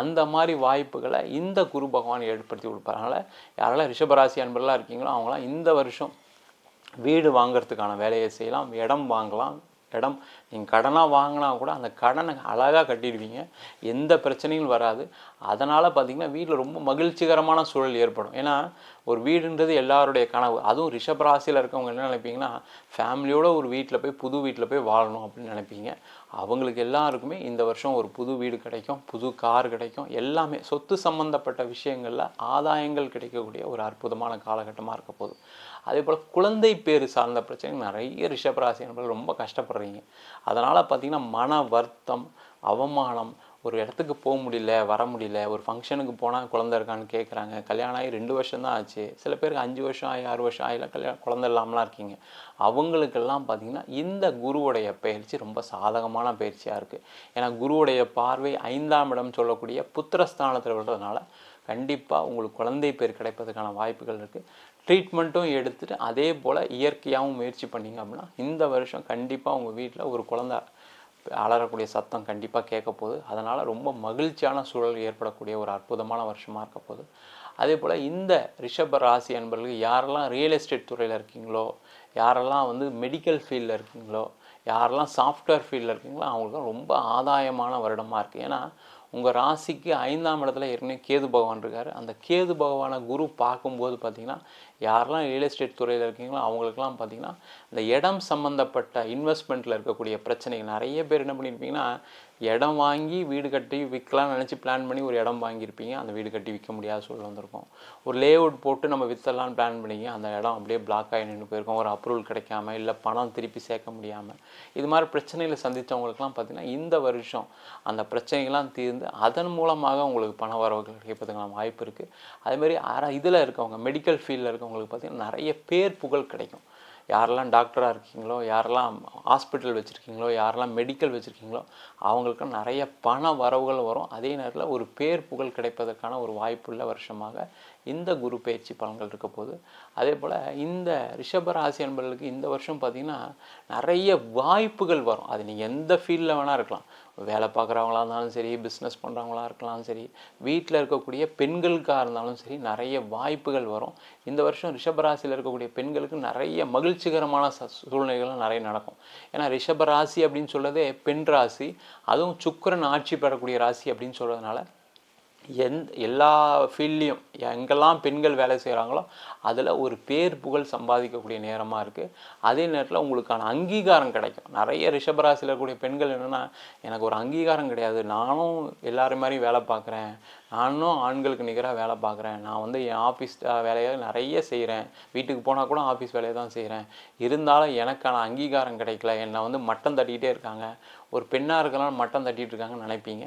அந்த மாதிரி வாய்ப்புகளை இந்த குரு பகவான் ஏற்படுத்தி கொடுப்பார். அதனால் யாரெல்லாம் ரிஷபராசி அன்பர்களாக இருக்கீங்களோ அவங்களாம் இந்த வருஷம் வீடு வாங்கிறதுக்கான வேலையை செய்யலாம், இடம் வாங்கலாம். இடம் நீங்கள் கடனாக வாங்கினா கூட அந்த கடனை அழகாக கட்டிடுவீங்க, எந்த பிரச்சனையும் வராது. அதனால் பார்த்திங்கன்னா வீட்டில் ரொம்ப மகிழ்ச்சிகரமான சூழல் ஏற்படும். ஏன்னா ஒரு வீடுன்றது எல்லாருடைய கனவு. அதுவும் ரிஷபராசியில் இருக்கவங்க என்ன நினைப்பீங்கன்னா ஃபேமிலியோடு ஒரு வீட்டில் போய் புது வீட்டில் போய் வாழணும் அப்படின்னு நினைப்பீங்க. அவங்களுக்கு எல்லாருக்குமே இந்த வருஷம் ஒரு புது வீடு கிடைக்கும், புது கார் கிடைக்கும். எல்லாமே சொத்து சம்மந்தப்பட்ட விஷயங்களில் ஆதாயங்கள் கிடைக்கக்கூடிய ஒரு அற்புதமான காலகட்டமாக இருக்க போகுது. அதே போல் குழந்தை பேர் சார்ந்த பிரச்சனை நிறைய ரிஷபராசி என்பது ரொம்ப கஷ்டப்படுறீங்க. அதனால் பார்த்திங்கன்னா மன வருத்தம், அவமானம், ஒரு இடத்துக்கு போக முடியல, வர முடியல, ஒரு ஃபங்க்ஷனுக்கு போனால் குழந்தை இருக்கான்னு கேட்குறாங்க. கல்யாணம் ஆகி 2 வருஷம் தான் ஆச்சு, சில பேருக்கு 5 வருஷம் ஆகி 6 வருஷம் ஆகி குழந்தை இல்லாமலாம் இருக்கீங்க. அவங்களுக்கெல்லாம் பார்த்திங்கன்னா இந்த குருவுடைய பயிற்சி ரொம்ப சாதகமான பயிற்சியாக இருக்குது. ஏன்னா குருவுடைய பார்வை 5ஆம் இடம் சொல்லக்கூடிய புத்திரஸ்தானத்தில் விடுறதுனால கண்டிப்பாக உங்களுக்கு குழந்தை பேர் கிடைப்பதற்கான வாய்ப்புகள் இருக்குது. ட்ரீட்மெண்ட்டும் எடுத்துகிட்டு அதே போல் இயற்கையாகவும் முயற்சி பண்ணிங்க அப்படின்னா இந்த வருஷம் கண்டிப்பாக உங்கள் வீட்டில் ஒரு குழந்தை அலறக்கூடிய சத்தம் கண்டிப்பாக கேட்க போகுது. அதனால் ரொம்ப மகிழ்ச்சியான சூழல் ஏற்படக்கூடிய ஒரு அற்புதமான வருஷமாக இருக்க போகுது. அதே போல் இந்த ரிஷப ராசி அன்பர்களுக்கு யாரெல்லாம் ரியல் எஸ்டேட் துறையில் இருக்கீங்களோ, யாரெல்லாம் வந்து மெடிக்கல் ஃபீல்டில் இருக்கீங்களோ, யாரெல்லாம் சாஃப்ட்வேர் ஃபீல்டில் இருக்கீங்களோ அவங்களுக்கு ரொம்ப ஆதாயமான வருடமாக இருக்குது. ஏன்னா உங்கள் ராசிக்கு 5ஆம் இடத்துல ஏற்கனவே கேது பகவான் இருக்கார். அந்த கேது பகவானை குரு பார்க்கும்போது பார்த்திங்கன்னா யாரெல்லாம் ரியல் எஸ்டேட் துறையில் இருக்கீங்களோ அவங்களுக்கெல்லாம் பார்த்திங்கன்னா இந்த இடம் சம்மந்தப்பட்ட இன்வெஸ்ட்மெண்ட்டில் இருக்கக்கூடிய பிரச்சனைகள் நிறைய பேர் என்ன பண்ணியிருப்பீங்கன்னா இடம் வாங்கி வீடு கட்டி விற்கலாம்னு நினச்சி பிளான் பண்ணி ஒரு இடம் வாங்கியிருப்பீங்க, அந்த வீடு கட்டி விற்க முடியாத சூழல் வந்திருக்கும். ஒரு லேஅவுட் போட்டு நம்ம விற்றலான்னு பிளான் பண்ணிங்க, அந்த இடம் அப்படியே பிளாக் ஆகி நின்று போயிருக்கும், ஒரு அப்ரூவல் கிடைக்காம, இல்லை பணம் திருப்பி சேர்க்க முடியாமல். இது மாதிரி பிரச்சனைகளை சந்தித்தவங்களுக்குலாம் பார்த்திங்கன்னா இந்த வருஷம் அந்த பிரச்சனைகள்லாம் தீர்ந்து அதன் மூலமாக உங்களுக்கு பண வரவுகள் கிடைப்பதுக்கான வாய்ப்பு இருக்குது. அதேமாதிரி இதில் இருக்கவங்க மெடிக்கல் ஃபீல்டில் இருக்கவங்களுக்கு பார்த்திங்கன்னா நிறைய பேர் புகழ் கிடைக்கும். யாரெல்லாம் டாக்டராக இருக்கீங்களோ, யாரெல்லாம் ஹாஸ்பிட்டல் வச்சுருக்கீங்களோ, யாரெல்லாம் மெடிக்கல் வச்சுருக்கீங்களோ அவங்களுக்கு நிறைய பண வரவுகள் வரும். அதே நேரத்தில் ஒரு பேர் புகழ் கிடைப்பதற்கான ஒரு வாய்ப்புள்ள வருஷமாக இந்த குரு பயிற்சி பலன்கள் இருக்க போது. அதே போல் இந்த ரிஷபராசி அன்பர்களுக்கு இந்த வருஷம் பார்த்திங்கன்னா நிறைய வாய்ப்புகள் வரும். அது நீங்கள் எந்த ஃபீல்டில் வேணால் இருக்கலாம், வேலை பார்க்குறவங்களா இருந்தாலும் சரி, பிஸ்னஸ் பண்ணுறவங்களா இருக்கலாம் சரி, வீட்டில் இருக்கக்கூடிய பெண்களுக்காக இருந்தாலும் சரி, நிறைய வாய்ப்புகள் வரும். இந்த வருஷம் ரிஷபராசியில் இருக்கக்கூடிய பெண்களுக்கு நிறைய மகிழ்ச்சிகரமான சூழ்நிலைகள்லாம் நிறைய நடக்கும். ஏன்னா ரிஷபராசி அப்படின்னு சொல்கிறதே பெண் ராசி, அதுவும் சுக்கிரன் ஆட்சி பெறக்கூடிய ராசி அப்படின்னு சொல்கிறதுனால எல்லா ஃபீல்ட்லேயும் எங்கெல்லாம் பெண்கள் வேலை செய்கிறாங்களோ அதில் ஒரு பேர் புகழ் சம்பாதிக்கக்கூடிய நேரமாக இருக்குது. அதே நேரத்தில் உங்களுக்கான அங்கீகாரம் கிடைக்கும். நிறைய ரிஷபராசியில் இருக்கக்கூடிய பெண்கள் என்னென்னா, எனக்கு ஒரு அங்கீகாரம் கிடையாது, நானும் எல்லாரும் மாதிரி வேலை பார்க்குறேன், நானும் ஆண்களுக்கு நிகராக வேலை பார்க்குறேன், நான் வந்து என் ஆஃபீஸ் வேலையை நிறைய செய்கிறேன், வீட்டுக்கு போனால் கூட ஆஃபீஸ் வேலையை தான் செய்கிறேன், இருந்தாலும் எனக்கான அங்கீகாரம் கிடைக்கல, என்னை வந்து மட்டம் தட்டிகிட்டே இருக்காங்க, ஒரு பெண்ணாக இருக்கலாம் மட்டம் தட்டிகிட்டு இருக்காங்கன்னு நினைப்பீங்க.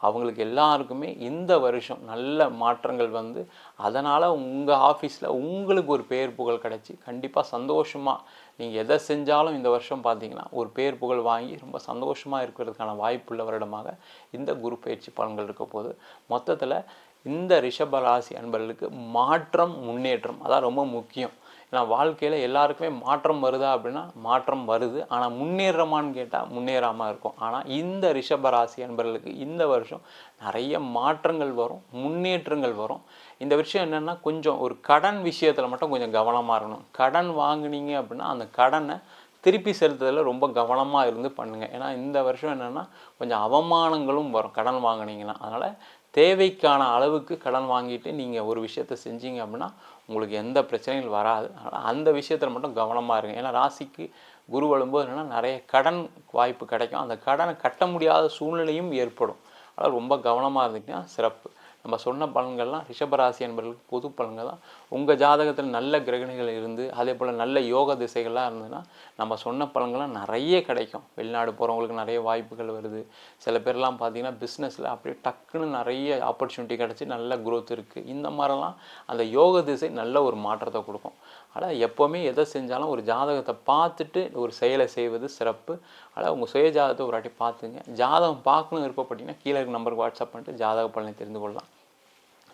அவங்களுக்கு எல்லாருக்குமே இந்த வருஷம் நல்ல மாற்றங்கள் வந்து அதனால் உங்கள் ஆஃபீஸில் உங்களுக்கு ஒரு பேர் புகழ் கிடச்சி கண்டிப்பாக சந்தோஷமாக நீங்கள் எதை செஞ்சாலும் இந்த வருஷம் பார்த்தீங்கன்னா ஒரு பேர் புகழ் வாங்கி ரொம்ப சந்தோஷமாக இருக்கிறதுக்கான வாய்ப்புள்ள வருடமாக இந்த குரு பயிற்சி பலன்கள் இருக்க போது. மொத்தத்தில் இந்த ரிஷப ராசி அன்பர்களுக்கு மாற்றம் முன்னேற்றம் அதான் ரொம்ப முக்கியம். ஏன்னா வாழ்க்கையில் எல்லாருக்குமே மாற்றம் வருதா அப்படின்னா மாற்றம் வருது, ஆனால் முன்னேறமான்னு கேட்டால் முன்னேறாமல் இருக்கும். ஆனால் இந்த ரிஷப ராசி அன்பர்களுக்கு இந்த வருஷம் நிறைய மாற்றங்கள் வரும், முன்னேற்றங்கள் வரும். இந்த விஷயம் என்னென்னா, கொஞ்சம் ஒரு கடன் விஷயத்தில் மட்டும் கொஞ்சம் கவனமாக இருக்கணும். கடன் வாங்கினீங்க அப்படின்னா அந்த கடனை திருப்பி செலுத்துறதில் ரொம்ப கவனமாக இருந்து பண்ணுங்கள். ஏன்னா இந்த வருஷம் என்னென்னா கொஞ்சம் அவமானங்களும் வரும் கடன் வாங்கினீங்கன்னா. அதனால் தேவைக்கான அளவுக்கு கடன் வாங்கிட்டு நீங்கள் ஒரு விஷயத்தை செஞ்சீங்க அப்படின்னா உங்களுக்கு எந்த பிரச்சனைகள் வராது. அதனால் அந்த விஷயத்தில் மட்டும் கவனமாக இருங்க. ஏன்னா ராசிக்கு குரு வரும்போது என்னென்னா நிறைய கடன் வாய்ப்பு கிடைக்கும், அந்த கடனை கட்ட முடியாத சூழ்நிலையும் ஏற்படும். அதனால் ரொம்ப கவனமாக இருந்தீங்கன்னா சிறப்பு. நம்ம சொன்ன பலன்கள்லாம் ரிஷபராசி என்பவர்களுக்கு பொது பலன்கள் தான். உங்கள் ஜாதகத்தில் நல்ல கிரகணிகள் இருந்து அதே போல் நல்ல யோக திசைகள்லாம் இருந்ததுன்னா நம்ம சொன்ன பலன்கள்லாம் நிறைய கிடைக்கும். வெளிநாடு போகிறவங்களுக்கு நிறைய வாய்ப்புகள் வருது. சில பேர்லாம் பார்த்திங்கன்னா பிஸ்னஸில் அப்படியே டக்குன்னு நிறைய ஆப்பர்ச்சுனிட்டி கிடச்சி நல்ல குரோத் இருக்குது. இந்த மாதிரிலாம் அந்த யோக திசை நல்ல ஒரு மாற்றத்தை கொடுக்கும். ஆனால் எப்போவுமே எதை செஞ்சாலும் ஒரு ஜாதகத்தை பார்த்துட்டு ஒரு செயலை செய்வது சிறப்பு. ஆனால் உங்கள் சுய ஜாதகத்தை ஒரு வாட்டி பார்த்துங்க. ஜாதகம் பார்க்கணும் விருப்பப்பட்டீங்கன்னா கீழே இருக்க நம்பருக்கு வாட்ஸ்அப் பண்ணிட்டு ஜாதக பலனை தெரிந்து கொள்ளலாம்.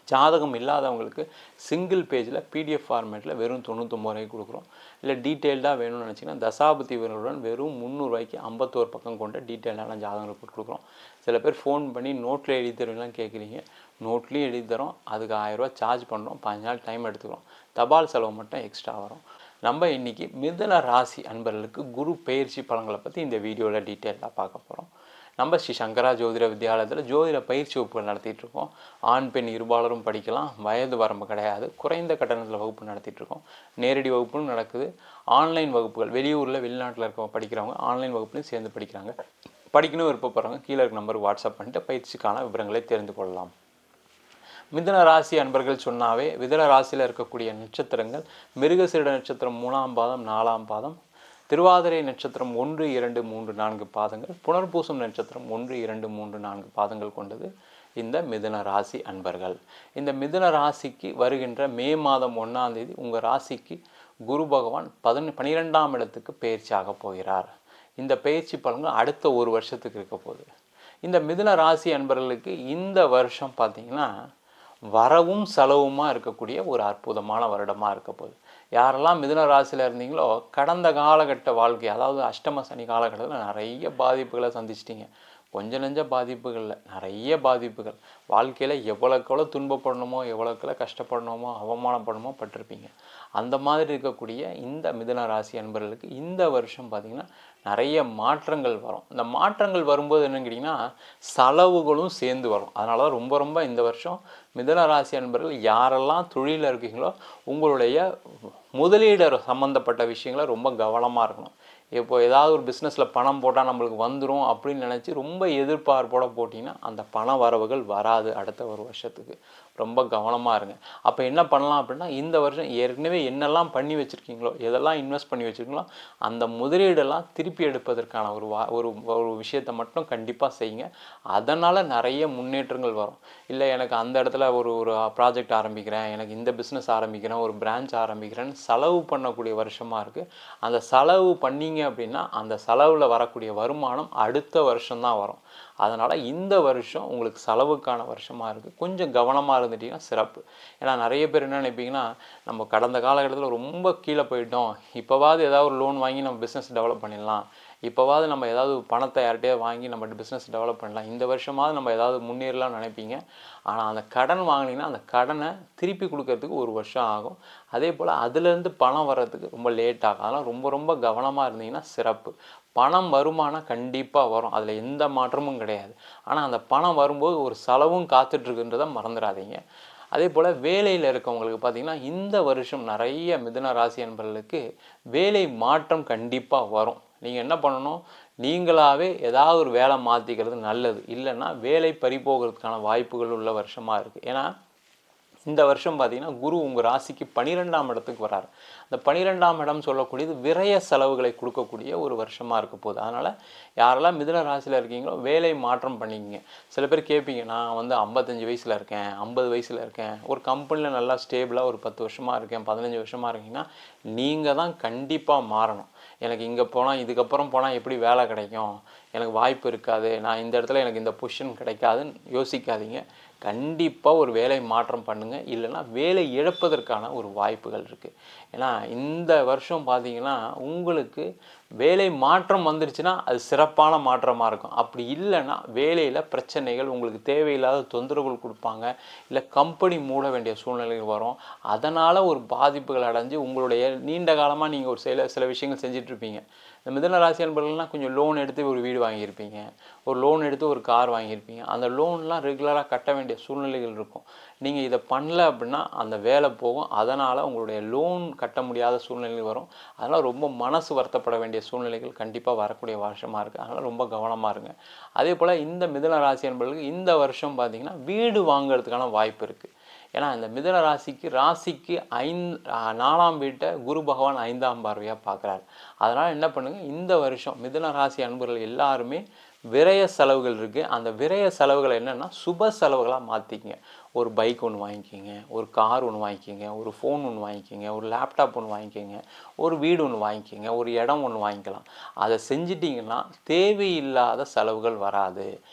ஜாதகம் இல்லாதவங்களுக்கு சிங்கிள் பேஜில் பிடிஎஃப் ஃபார்மேட்டில் வெறும் 99 ரூபாய்க்கு கொடுக்குறோம். இல்லை டீட்டெயில்டாக வேணும்னு நினச்சிங்கன்னா தசாபதி விவரங்களுடன் வெறும் 300 ரூபாய்க்கு 51 பக்கம் கொண்ட டீட்டெயில்டான ஜாதகங்கள் போட்டு கொடுக்குறோம். சில பேர் ஃபோன் பண்ணி நோட்டில் எழுதி தருவீங்களாம் கேட்குறீங்க. நோட்லேயும் எழுதி தரோம், அதுக்கு 1000 ரூபா சார்ஜ் பண்ணுறோம், 15 நாள் டைம் எடுத்துக்கிறோம். தபால் செலவு மட்டும் எக்ஸ்ட்ரா வரும். நம்ம இன்றைக்கி மிதுன ராசி அன்பர்களுக்கு குரு பயிற்சி பலன்களை பற்றி இந்த வீடியோவில் டீட்டெயிலாக பார்க்க போகிறோம். நம்ம ஸ்ரீ சங்கரா ஜோதிட வித்யாலயத்தில் ஜோதிட பயிற்சி வகுப்புகள் நடத்திட்டுருக்கோம். ஆண் பெண் இருபாலரும் படிக்கலாம், வயது வரம்பு கிடையாது, குறைந்த கட்டணத்தில் வகுப்பு நடத்திட்டுருக்கோம். நேரடி வகுப்பும் நடக்குது, ஆன்லைன் வகுப்புகள் வெளியூரில் வெளிநாட்டில் இருக்க படிக்கிறவங்க ஆன்லைன் வகுப்புலையும் சேர்ந்து படிக்கிறாங்க. படிக்கணும் விருப்பப்படுறவங்க கீழே இருக்க நம்பருக்கு வாட்ஸ்அப் பண்ணிட்டு பயிற்சிக்கான விவரங்களை தெரிந்து கொள்ளலாம். மிதுன ராசி அன்பர்கள் சொன்னாவே மிதுன ராசியில் இருக்கக்கூடிய நட்சத்திரங்கள் மிருகசீரிட நட்சத்திரம் 3ஆம் பாதம் 4ஆம் பாதம், திருவாதிரை நட்சத்திரம் 1, 2, 3, 4 பாதங்கள், புனர்பூசம் நட்சத்திரம் 1, 2, 3, 4 பாதங்கள் கொண்டது இந்த மிதுன ராசி அன்பர்கள். இந்த மிதுன ராசிக்கு வருகின்ற மே மாதம் 1ஆம் தேதி உங்கள் ராசிக்கு குரு பகவான் 12ஆம் இடத்துக்கு பயிற்சியாக போகிறார். இந்த பயிற்சி பலன்கள் அடுத்த ஒரு வருஷத்துக்கு இருக்க போகுது. இந்த மிதுன ராசி அன்பர்களுக்கு இந்த வருஷம் பார்த்திங்கன்னா வரவும் செலவுமாக இருக்கக்கூடிய ஒரு அற்புதமான வருடமாக இருக்க போகுது. யாரெல்லாம் மிதுன ராசியில் இருந்தீங்களோ கடந்த காலகட்ட வாழ்க்கை, அதாவது அஷ்டம சனி காலகட்டத்தில் நிறைய பாதிப்புகளை சந்திச்சிட்டிங்க. கொஞ்சம் நெஞ்ச பாதிப்புகள் இல்லை, நிறைய பாதிப்புகள். வாழ்க்கையில் எவ்வளோக்கெவ்வளோ துன்பப்படணுமோ எவ்வளோக்கெவ்வளோ கஷ்டப்படணுமோ அவமானப்படணுமோ பட்டிருப்பீங்க. அந்த மாதிரி இருக்கக்கூடிய இந்த மிதுன ராசி அன்பர்களுக்கு இந்த வருஷம் பார்த்திங்கன்னா நிறைய மாற்றங்கள் வரும். இந்த மாற்றங்கள் வரும்போது என்னன்னு கேட்டிங்கன்னா செலவுகளும் சேர்ந்து வரும். அதனால தான் ரொம்ப இந்த வருஷம் மிதுன ராசி அன்பர்கள் யாரெல்லாம் தொழிலில் இருக்கீங்களோ உங்களுடைய முதலீடு சம்மந்தப்பட்ட விஷயங்களை ரொம்ப கவனமாக இருக்கணும். இப்போ ஏதாவது ஒரு பிஸ்னஸில் பணம் போட்டால் நம்மளுக்கு வந்துடும் அப்படின்னு நினச்சி ரொம்ப எதிர்பார்ப்போட போட்டிங்கன்னா அந்த பண வரவுகள் வராது அடுத்த ஒரு வருஷத்துக்கு. ரொம்ப கவனமாக இருங்க. அப்போ என்ன பண்ணலாம் அப்படின்னா இந்த வருஷம் ஏற்கனவே என்னெல்லாம் பண்ணி வச்சுருக்கீங்களோ எதெல்லாம் இன்வெஸ்ட் பண்ணி வச்சுருக்கீங்களோ அந்த முதலீடெல்லாம் திருப்பி எடுப்பதற்கான ஒரு விஷயத்தை மட்டும் கண்டிப்பாக செய்யுங்க. அதனால் நிறைய முன்னேற்றங்கள் வரும். இல்லை எனக்கு அந்த இடத்துல ஒரு ப்ராஜெக்ட் ஆரம்பிக்கிறேன், எனக்கு இந்த பிஸ்னஸ் ஆரம்பிக்கிறேன், ஒரு பிரான்ச் ஆரம்பிக்கிறேன்னு செலவு பண்ணக்கூடிய வருஷமாக இருக்குது. அந்த செலவு பண்ணிங்க அப்படின்னா அந்த செலவில் வரக்கூடிய வருமானம் அடுத்த வருஷம்தான் வரும். அதனால் இந்த வருஷம் உங்களுக்கு செலவுக்கான வருஷமாக இருக்குது. கொஞ்சம் கவனமாக இருந்துட்டிங்கன்னா சிறப்பு. ஏன்னா நிறைய பேர் என்ன நினைப்பீங்கன்னா நம்ம கடந்த காலகட்டத்தில் ரொம்ப கீழே போயிட்டோம், இப்போவாது ஏதாவது ஒரு லோன் வாங்கி நம்ம பிஸ்னஸ் டெவலப் பண்ணிடலாம், இப்போவாவது நம்ம ஏதாவது பணத்தை யார்கிட்டயே வாங்கி நம்ம பிஸ்னஸ் டெவலப் பண்ணலாம், இந்த வருஷமாவது நம்ம ஏதாவது முன்னேறலாம்னு நினைப்பீங்க. ஆனால் அந்த கடன் வாங்கினீங்கன்னா அந்த கடனை திருப்பி கொடுக்கறதுக்கு 1 வருஷம் ஆகும். அதே போல் அதுலேருந்து பணம் வர்றதுக்கு ரொம்ப லேட் ஆகும். அதனால் ரொம்ப ரொம்ப கவனமாக இருந்தீங்கன்னா சிறப்பு. பணம் வருமானம் கண்டிப்பாக வரும், அதில் எந்த மாற்றமும் கிடையாது. ஆனால் அந்த பணம் வரும்போது ஒரு செலவும் காத்துட்ருக்குன்றதை மறந்துடாதீங்க. அதே போல் வேலையில் இருக்கவங்களுக்கு பார்த்திங்கன்னா இந்த வருஷம் நிறைய மிதுன ராசி அன்பர்களுக்கு வேலை மாற்றம் கண்டிப்பாக வரும். நீங்கள் என்ன பண்ணணும், நீங்களாகவே ஏதாவது ஒரு வேலை மாற்றிக்கிறது நல்லது. இல்லைன்னா வேலை பறிபோகிறதுக்கான வாய்ப்புகள் உள்ள வருஷமாக இருக்குது. ஏன்னா இந்த வருஷம் பார்த்திங்கன்னா குரு உங்கள் ராசிக்கு 12ஆம் இடத்துக்கு வராரு. அந்த 12ஆம் இடம் சொல்லக்கூடியது விரய செலவுகளை கொடுக்கக்கூடிய ஒரு வருஷமாக இருக்க போகுது. அதனால் யாரெல்லாம் மிதுன ராசியில் இருக்கீங்களோ வேலை மாற்றம் பண்ணிக்கிங்க. சில பேர் கேட்பீங்க, நான் வந்து 55 வயசில் இருக்கேன், 50 வயசில் இருக்கேன், ஒரு கம்பெனியில் நல்லா ஸ்டேபிளாக ஒரு 10 வருஷமாக இருக்கேன், 15 வருஷமாக இருக்கீங்கன்னா நீங்கள் தான் கண்டிப்பாக மாறணும். எனக்கு இங்கே போனால் இதுக்கப்புறம் போனால் எப்படி வேலை கிடைக்கும், எனக்கு வாய்ப்பு இருக்காது, நான் இந்த இடத்துல எனக்கு இந்த பொசிஷன் கிடைக்காதுன்னு யோசிக்காதீங்க. கண்டிப்பாக ஒரு வேலை மாற்றம் பண்ணுங்கள். இல்லைன்னா வேலை இழப்பதற்கான ஒரு வாய்ப்புகள் இருக்குது. ஏன்னா இந்த வருஷம் பார்த்திங்கன்னா உங்களுக்கு வேலை மாற்றம் வந்துருச்சுன்னா அது சிறப்பான மாற்றமாக இருக்கும். அப்படி இல்லைன்னா வேலையில் பிரச்சனைகள், உங்களுக்கு தேவையில்லாத தொந்தரவுகள் கொடுப்பாங்க, இல்லை கம்பெனி மூட வேண்டிய சூழ்நிலைகள் வரும். அதனால் ஒரு பாதிப்புகள் அடைஞ்சு உங்களுடைய நீண்ட காலமாக நீங்கள் ஒரு சில விஷயங்கள் செஞ்சிட்ருப்பீங்க. இந்த மிதுன ராசி அன்பர்கள்லாம் கொஞ்சம் லோன் எடுத்து ஒரு வீடு வாங்கியிருப்பீங்க, ஒரு லோன் எடுத்து ஒரு கார் வாங்கியிருப்பீங்க. அந்த லோன்லாம் ரெகுலராக கட்ட வேண்டிய சூழ்நிலைகள் இருக்கும். நீங்கள் இதை பண்ணல அப்படின்னா அந்த வேலை போகும். அதனால் உங்களுடைய லோன் கட்ட முடியாத சூழ்நிலைகள் வரும். அதனால் ரொம்ப மனசு வருத்தப்பட வேண்டிய சூழ்நிலைகள் கண்டிப்பாக வரக்கூடிய வருஷமாக இருக்குது. அதனால் ரொம்ப கவனமாக இருங்க. அதே போல் இந்த மிதுன ராசி அன்பர்களுக்கு இந்த வருஷம் பார்த்திங்கன்னா வீடு வாங்கிறதுக்கான வாய்ப்பு இருக்குது. ஏன்னா இந்த மிதுன ராசிக்கு 4ஆம் வீட்டை குரு பகவான் 5ஆம் பார்வையாக பார்க்குறாரு. அதனால் என்ன பண்ணுங்கள், இந்த வருஷம் மிதுன ராசி அன்பர்கள் எல்லாருமே விரய செலவுகள் இருக்குது. அந்த விரய செலவுகள் என்னென்னா சுப செலவுகளாக மாற்றிக்கிங்க. ஒரு பைக் ஒன்று வாங்கிக்கிங்க, ஒரு கார் ஒன்று வாங்கிக்கிங்க, ஒரு ஃபோன் ஒன்று வாங்கிக்கிங்க, ஒரு லேப்டாப் ஒன்று வாங்கிக்கிங்க, ஒரு வீடு ஒன்று வாங்கிக்கிங்க, ஒரு இடம் ஒன்று வாங்கிக்கலாம். அதை செஞ்சிட்டிங்கன்னா தேவையில்லாத செலவுகள் வராது.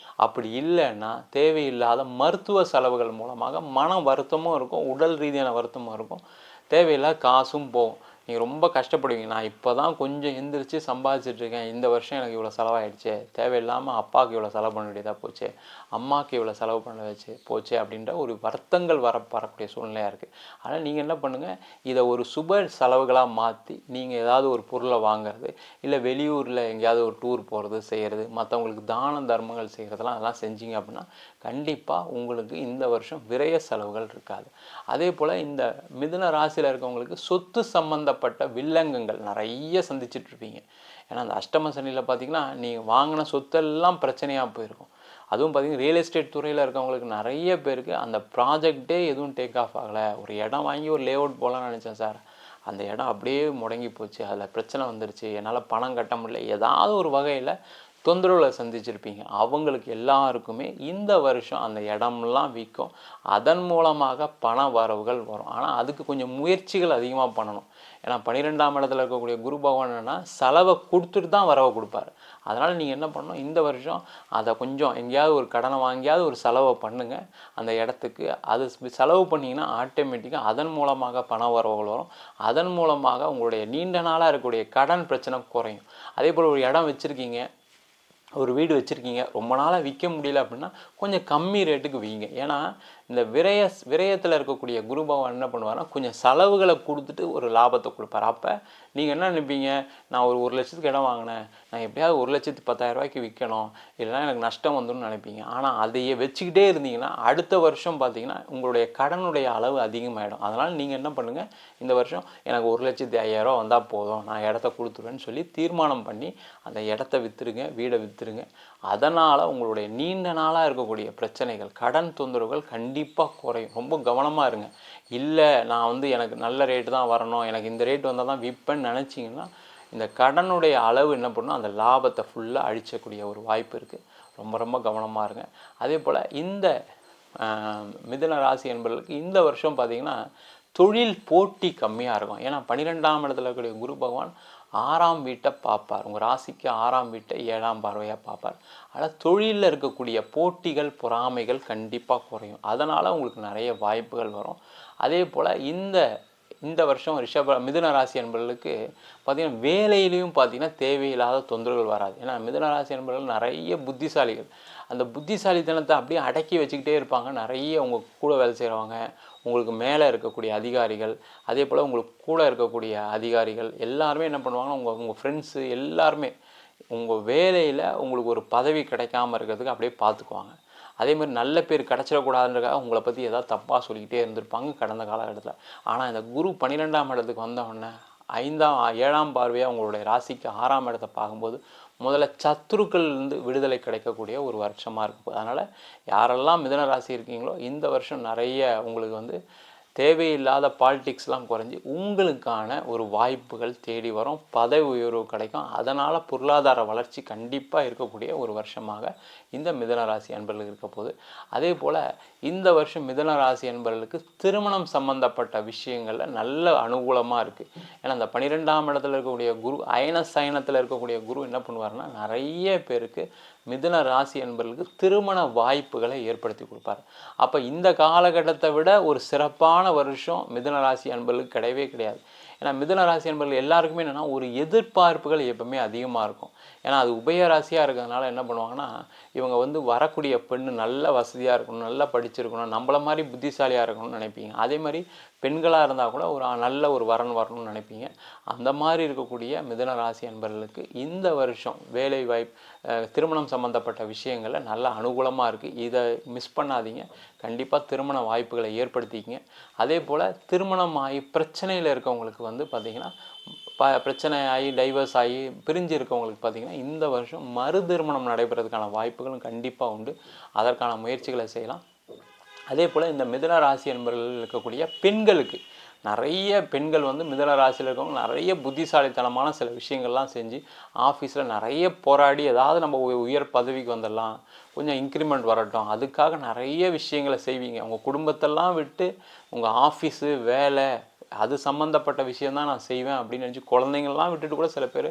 அப்படி இல்லைன்னா தேவையில்லாத மருத்துவ செலவுகள் மூலமாக மன வருத்தமும் இருக்கும், உடல் ரீதியான வருத்தமும் இருக்கும், தேவையில்லாத காசும் போகும். நீங்கள் ரொம்ப கஷ்டப்படுவீங்க. நான் இப்போ தான் கொஞ்சம் எந்திரிச்சு சம்பாதிச்சிட்ருக்கேன், இந்த வருஷம் எனக்கு இவ்வளோ செலவாயிடுச்சு, தேவையில்லாமல் அப்பாவுக்கு இவ்வளோ செலவு பண்ண வேண்டியதாக போச்சு, அம்மாவுக்கு இவ்வளோ செலவு பண்ண போச்சு அப்படின்ற ஒரு வருத்தங்கள் வரக்கூடிய சூழ்நிலையாக இருக்குது. ஆனால் நீங்கள் என்ன பண்ணுங்கள், இதை ஒரு சுப செலவுகளாக மாற்றி நீங்கள் ஏதாவது ஒரு பொருளை வாங்குறது, இல்லை வெளியூரில் எங்கேயாவது ஒரு டூர் போகிறது செய்கிறது, மற்றவங்களுக்கு தான தர்மங்கள் செய்கிறதெல்லாம் அதெல்லாம் செஞ்சீங்க அப்படின்னா கண்டிப்பாக உங்களுக்கு இந்த வருஷம் விரய செலவுகள் இருக்காது. அதே போல் இந்த மிதுன ராசியில் இருக்கவங்களுக்கு சொத்து சம்பந்தப்பட்ட வில்லங்கங்கள் நிறைய சந்திச்சிட்ருப்பீங்க. ஏன்னா அந்த அஷ்டம சனியில் பார்த்திங்கன்னா நீங்கள் வாங்கின சொத்தெல்லாம் பிரச்சனையாக போயிருக்கும். அதுவும் பார்த்திங்கன்னா ரியல் எஸ்டேட் துறையில் இருக்கவங்களுக்கு நிறைய பேருக்கு அந்த ப்ராஜெக்டே எதுவும் டேக் ஆஃப் ஆகலை. ஒரு இடம் வாங்கி ஒரு லே அவுட் போகலான்னு நினச்சேன் சார், அந்த இடம் அப்படியே முடங்கி போச்சு, அதில் பிரச்சனை வந்துருச்சு, என்னால் பணம் கட்ட முடியல, ஏதாவது ஒரு வகையில் தொந்தரவுகளை சந்திச்சிருப்பீங்க. அவங்களுக்கு எல்லாருக்குமே இந்த வருஷம் அந்த இடம்லாம் விற்கும். அதன் மூலமாக பண வரவுகள் வரும். ஆனால் அதுக்கு கொஞ்சம் முயற்சிகள் அதிகமாக பண்ணணும். ஏன்னா 12ஆம் இடத்துல இருக்கக்கூடிய குரு பகவான் என்னன்னா செலவை கொடுத்துட்டு தான் வரவை கொடுப்பார். அதனால் நீங்கள் என்ன பண்ணணும், இந்த வருஷம் அதை கொஞ்சம் எங்கேயாவது ஒரு கடனை வாங்கியாவது ஒரு செலவை பண்ணுங்கள் அந்த இடத்துக்கு. அது செலவு பண்ணிங்கன்னா ஆட்டோமேட்டிக்காக அதன் மூலமாக பண வரவுகள் வரும். அதன் மூலமாக உங்களுடைய நீண்ட நாளாக இருக்கக்கூடிய கடன் பிரச்சனை குறையும். அதே போல் ஒரு இடம் வச்சுருக்கீங்க, ஒரு வீடு வச்சுருக்கீங்க, ரொம்ப நாளாக விற்க முடியல அப்படின்னா கொஞ்சம் கம்மி ரேட்டுக்கு விற்க. ஏன்னா இந்த விரயத்தில் இருக்கக்கூடிய குரு பகவான் என்ன பண்ணுவார்னா கொஞ்சம் செலவுகளை கொடுத்துட்டு ஒரு லாபத்தை கொடுப்பார். அப்போ நீங்கள் என்ன நினைப்பீங்க, நான் ஒரு 1 லட்சத்துக்கு இடம் வாங்கினேன், நான் எப்படியாவது 1,10,000 விற்கணும், இல்லைனா எனக்கு நஷ்டம் வந்துடும் நினைப்பீங்க. ஆனால் அதையே வச்சுக்கிட்டே இருந்தீங்கன்னா அடுத்த வருஷம் பார்த்தீங்கன்னா உங்களுடைய கடனுடைய அளவு அதிகமாகிடும். அதனால் நீங்கள் என்ன பண்ணுங்கள், இந்த வருஷம் எனக்கு 1,05,000 வந்தால் போதும், நான் இடத்த கொடுத்துருவேன்னு சொல்லி தீர்மானம் பண்ணி அந்த இடத்த விற்றுருங்க, வீடை விற்றுருங்க. அதனால் உங்களுடைய நீண்ட நாளாக இருக்கக்கூடிய பிரச்சனைகள், கடன் தொந்தரவுகள் கண்டிப்பாக குறையும். ரொம்ப கவனமாக இருங்க. இல்லை நான் எனக்கு நல்ல ரேட்டு தான் வரணும், எனக்கு இந்த ரேட் வந்தால் தான் விற்பேன்னு நினச்சிங்கன்னா இந்த கடனுடைய அளவு என்ன பண்ணணும், அந்த லாபத்தை ஃபுல்லாக அழிச்சக்கூடிய ஒரு வாய்ப்பு இருக்குது. ரொம்ப ரொம்ப கவனமாக இருங்க. அதே போல் இந்த மிதுன ராசி என்பவர்களுக்கு இந்த வருஷம் பார்த்திங்கன்னா தொழில் போட்டி கம்மியாக இருக்கும். ஏன்னா 12ஆம் இடத்துல இருக்கக்கூடிய குரு பகவான் 6ஆம் வீட்டை பார்ப்பார். உங்கள் ராசிக்கு 6ஆம் வீட்டை 7ஆம் பார்வையாக பார்ப்பார். ஆனால் தொழிலில் இருக்கக்கூடிய போட்டிகள் பொறாமைகள் கண்டிப்பாக குறையும். அதனால் உங்களுக்கு நிறைய வாய்ப்புகள் வரும். அதே போல் இந்த இந்த வருஷம் மிதுன ராசி அன்பர்களுக்கு பார்த்திங்கன்னா வேலையிலையும் பார்த்திங்கன்னா தேவையில்லாத தொந்தரவுகள் வராது. ஏன்னா மிதுன ராசி அன்பர்கள் நிறைய புத்திசாலிகள். அந்த புத்திசாலித்தனத்தை அப்படியே அடக்கி வச்சுக்கிட்டே இருப்பாங்க. நிறைய உங்கள் கூட வேலை செய்கிறவங்க, உங்களுக்கு மேலே இருக்கக்கூடிய அதிகாரிகள், அதே போல் உங்களுக்கு கூட இருக்கக்கூடிய அதிகாரிகள் எல்லாருமே என்ன பண்ணுவாங்கன்னா உங்கள் ஃப்ரெண்ட்ஸு எல்லாருமே உங்கள் வேலையில் உங்களுக்கு ஒரு பதவி கிடைக்காமல் இருக்கிறதுக்கு அப்படியே பார்த்துக்குவாங்க. அதேமாதிரி நல்ல பேர் கிடச்சிடக்கூடாதுன்றக்காக உங்களை பற்றி ஏதாவது தப்பாக சொல்லிக்கிட்டே இருந்திருப்பாங்க கடந்த காலகட்டத்தில். ஆனால் இந்த குரு 12ஆம் இடத்துக்கு வந்தவுடனே 7ஆம் பார்வையாக உங்களுடைய ராசிக்கு 6ஆம் இடத்தை பார்க்கும்போது முதல்ல சத்துருக்கள்லேருந்து விடுதலை கிடைக்கக்கூடிய ஒரு வருஷமாக இருக்கும். அதனால் யாரெல்லாம் மிதுன ராசி இருக்கீங்களோ இந்த வருஷம் நிறைய உங்களுக்கு தேவையில்லாத பாலிடிக்ஸ்லாம் குறைஞ்சி உங்களுக்கான ஒரு வாய்ப்புகள் தேடி வரும், பதவி உயர்வு கிடைக்கும். அதனால் பொருளாதார வளர்ச்சி கண்டிப்பாக இருக்கக்கூடிய ஒரு வருஷமாக இந்த மிதுன ராசி அன்பர்களுக்கு இருக்க போகுது. அதே போல் இந்த வருஷம் மிதுன ராசி அன்பர்களுக்கு திருமணம் சம்பந்தப்பட்ட விஷயங்களில் நல்ல அனுகூலமாக இருக்குது. ஏன்னா அந்த 12ஆம் இடத்துல இருக்கக்கூடிய குரு அயனசயனத்தில் இருக்கக்கூடிய குரு என்ன பண்ணுவார்னா நிறைய பேருக்கு மிதுன ராசி அன்பர்களுக்கு திருமண வாய்ப்புகளை ஏற்படுத்தி கொடுப்பார். அப்போ இந்த காலகட்டத்தை விட ஒரு சிறப்பான வருஷம் மிதுன ராசி அன்பர்களுக்கு கிடையவே கிடையாது. ஏன்னா மிதுன ராசி அன்பர்கள் எல்லாருக்குமே என்னென்னா ஒரு எதிர்பார்ப்புகள் எப்பவுமே அதிகமாக இருக்கும். ஏன்னா அது உபயராசியாக இருக்கிறதுனால என்ன பண்ணுவாங்கன்னா இவங்க வரக்கூடிய பெண்ணு நல்ல வசதியாக இருக்கணும், நல்லா படிச்சிருக்கணும், நம்மள மாதிரி புத்திசாலியாக இருக்கணும்னு நினைப்பீங்க. அதே மாதிரி பெண்களாக இருந்தால் கூட நல்ல ஒரு வரன் வரணும்னு நினைப்பீங்க. அந்த மாதிரி இருக்கக்கூடிய மிதுன ராசி அன்பர்களுக்கு இந்த வருஷம் வேலை வாய்ப்பு, திருமணம் சம்மந்தப்பட்ட விஷயங்களில் நல்ல அனுகூலமாக இருக்குது. இதை மிஸ் பண்ணாதீங்க. கண்டிப்பாக திருமண வாய்ப்புகளை ஏற்படுத்திக்கிங்க. அதே போல் திருமணம் ஆகி பிரச்சனையில் இருக்கவங்களுக்கு பார்த்திங்கன்னா பிரச்சனை ஆகி டைவர்ஸ் ஆகி பிரிஞ்சு இருக்கவங்களுக்கு பார்த்திங்கன்னா இந்த வருஷம் மறு திருமணம் நடைபெறதுக்கான வாய்ப்புகளும் கண்டிப்பாக உண்டு. அதற்கான முயற்சிகளை செய்யலாம். அதே போல் இந்த மிதுன ராசி என்பவர்கள் இருக்கக்கூடிய பெண்களுக்கு நிறைய பெண்கள் மிதுன ராசியில் இருக்கவங்க நிறைய புத்திசாலித்தனமான சில விஷயங்கள்லாம் செஞ்சு ஆஃபீஸில் நிறைய போராடி ஏதாவது நம்ம உயர் பதவிக்கு வந்துடலாம், கொஞ்சம் இன்க்ரிமெண்ட் வரட்டும், அதுக்காக நிறைய விஷயங்களை செய்வீங்க. உங்கள் குடும்பத்தெல்லாம் விட்டு உங்கள் ஆஃபீஸு வேலை அது சம்மந்தப்பட்ட விஷயந்தான் நான் செய்வேன் அப்படின்னு நினச்சி குழந்தைங்கள்லாம் விட்டுட்டு கூட சில பேர்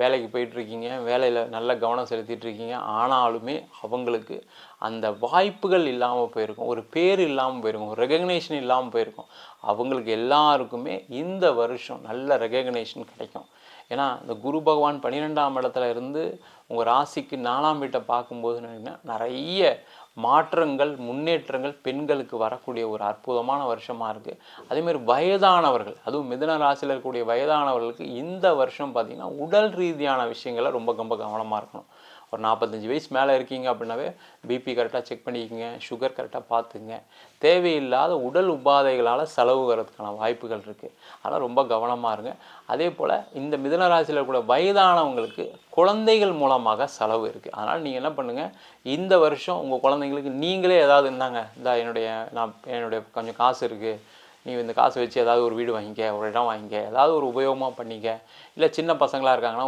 வேலைக்கு போயிட்டுருக்கீங்க, வேலையில் நல்ல கவனம் செலுத்திட்டுருக்கீங்க. ஆனாலுமே அவங்களுக்கு அந்த வாய்ப்புகள் இல்லாமல் போயிருக்கும், ஒரு பேர் இல்லாமல் போயிருக்கும், ஒரு ரெகக்னேஷன் இல்லாமல் போயிருக்கும். அவங்களுக்கு எல்லாருக்குமே இந்த வருஷம் நல்ல ரெகக்னேஷன் கிடைக்கும். ஏன்னா இந்த குரு பகவான் 12ஆம் இடத்துல இருந்து உங்கள் ராசிக்கு 4ஆம் வீட்டை பார்க்கும்போது நிறைய மாற்றங்கள், முன்னேற்றங்கள் பெண்களுக்கு வரக்கூடிய ஒரு அற்புதமான வருஷமாக இருக்குது. அதேமாதிரி வயதானவர்கள், அதுவும் மிதுன ராசியில் இருக்கக்கூடிய வயதானவர்களுக்கு இந்த வருஷம் பார்த்திங்கன்னா உடல் ரீதியான விஷயங்களை ரொம்ப கவனமாக இருக்கணும். ஒரு 45 வயசு மேலே இருக்கீங்க அப்படின்னாவே பிபி கரெக்டாக செக் பண்ணிக்கோங்க, சுகர் கரெக்டாக பார்த்துங்க. தேவையில்லாத உடல் உபாதைகளால் செலவு வரதுக்கான வாய்ப்புகள் இருக்குது. அதனால் ரொம்ப கவனமாக இருங்க. அதே போல் இந்த மிதுன ராசியில் கூட வயதானவங்களுக்கு குழந்தைகள் மூலமாக செலவு இருக்குது. அதனால் நீங்கள் என்ன பண்ணுங்கள், இந்த வருஷம் உங்கள் குழந்தைங்களுக்கு நீங்களே ஏதாவது இருந்தாங்க, என்னுடைய கொஞ்சம் காசு இருக்குது, நீ இந்த காசை வச்சு ஏதாவது ஒரு வீடு வாங்கிக்க, ஒரு இடம் வாங்கிக்க, ஏதாவது ஒரு உபயோகமாக பண்ணிக்க. இல்லை சின்ன பசங்களாக இருக்காங்கன்னா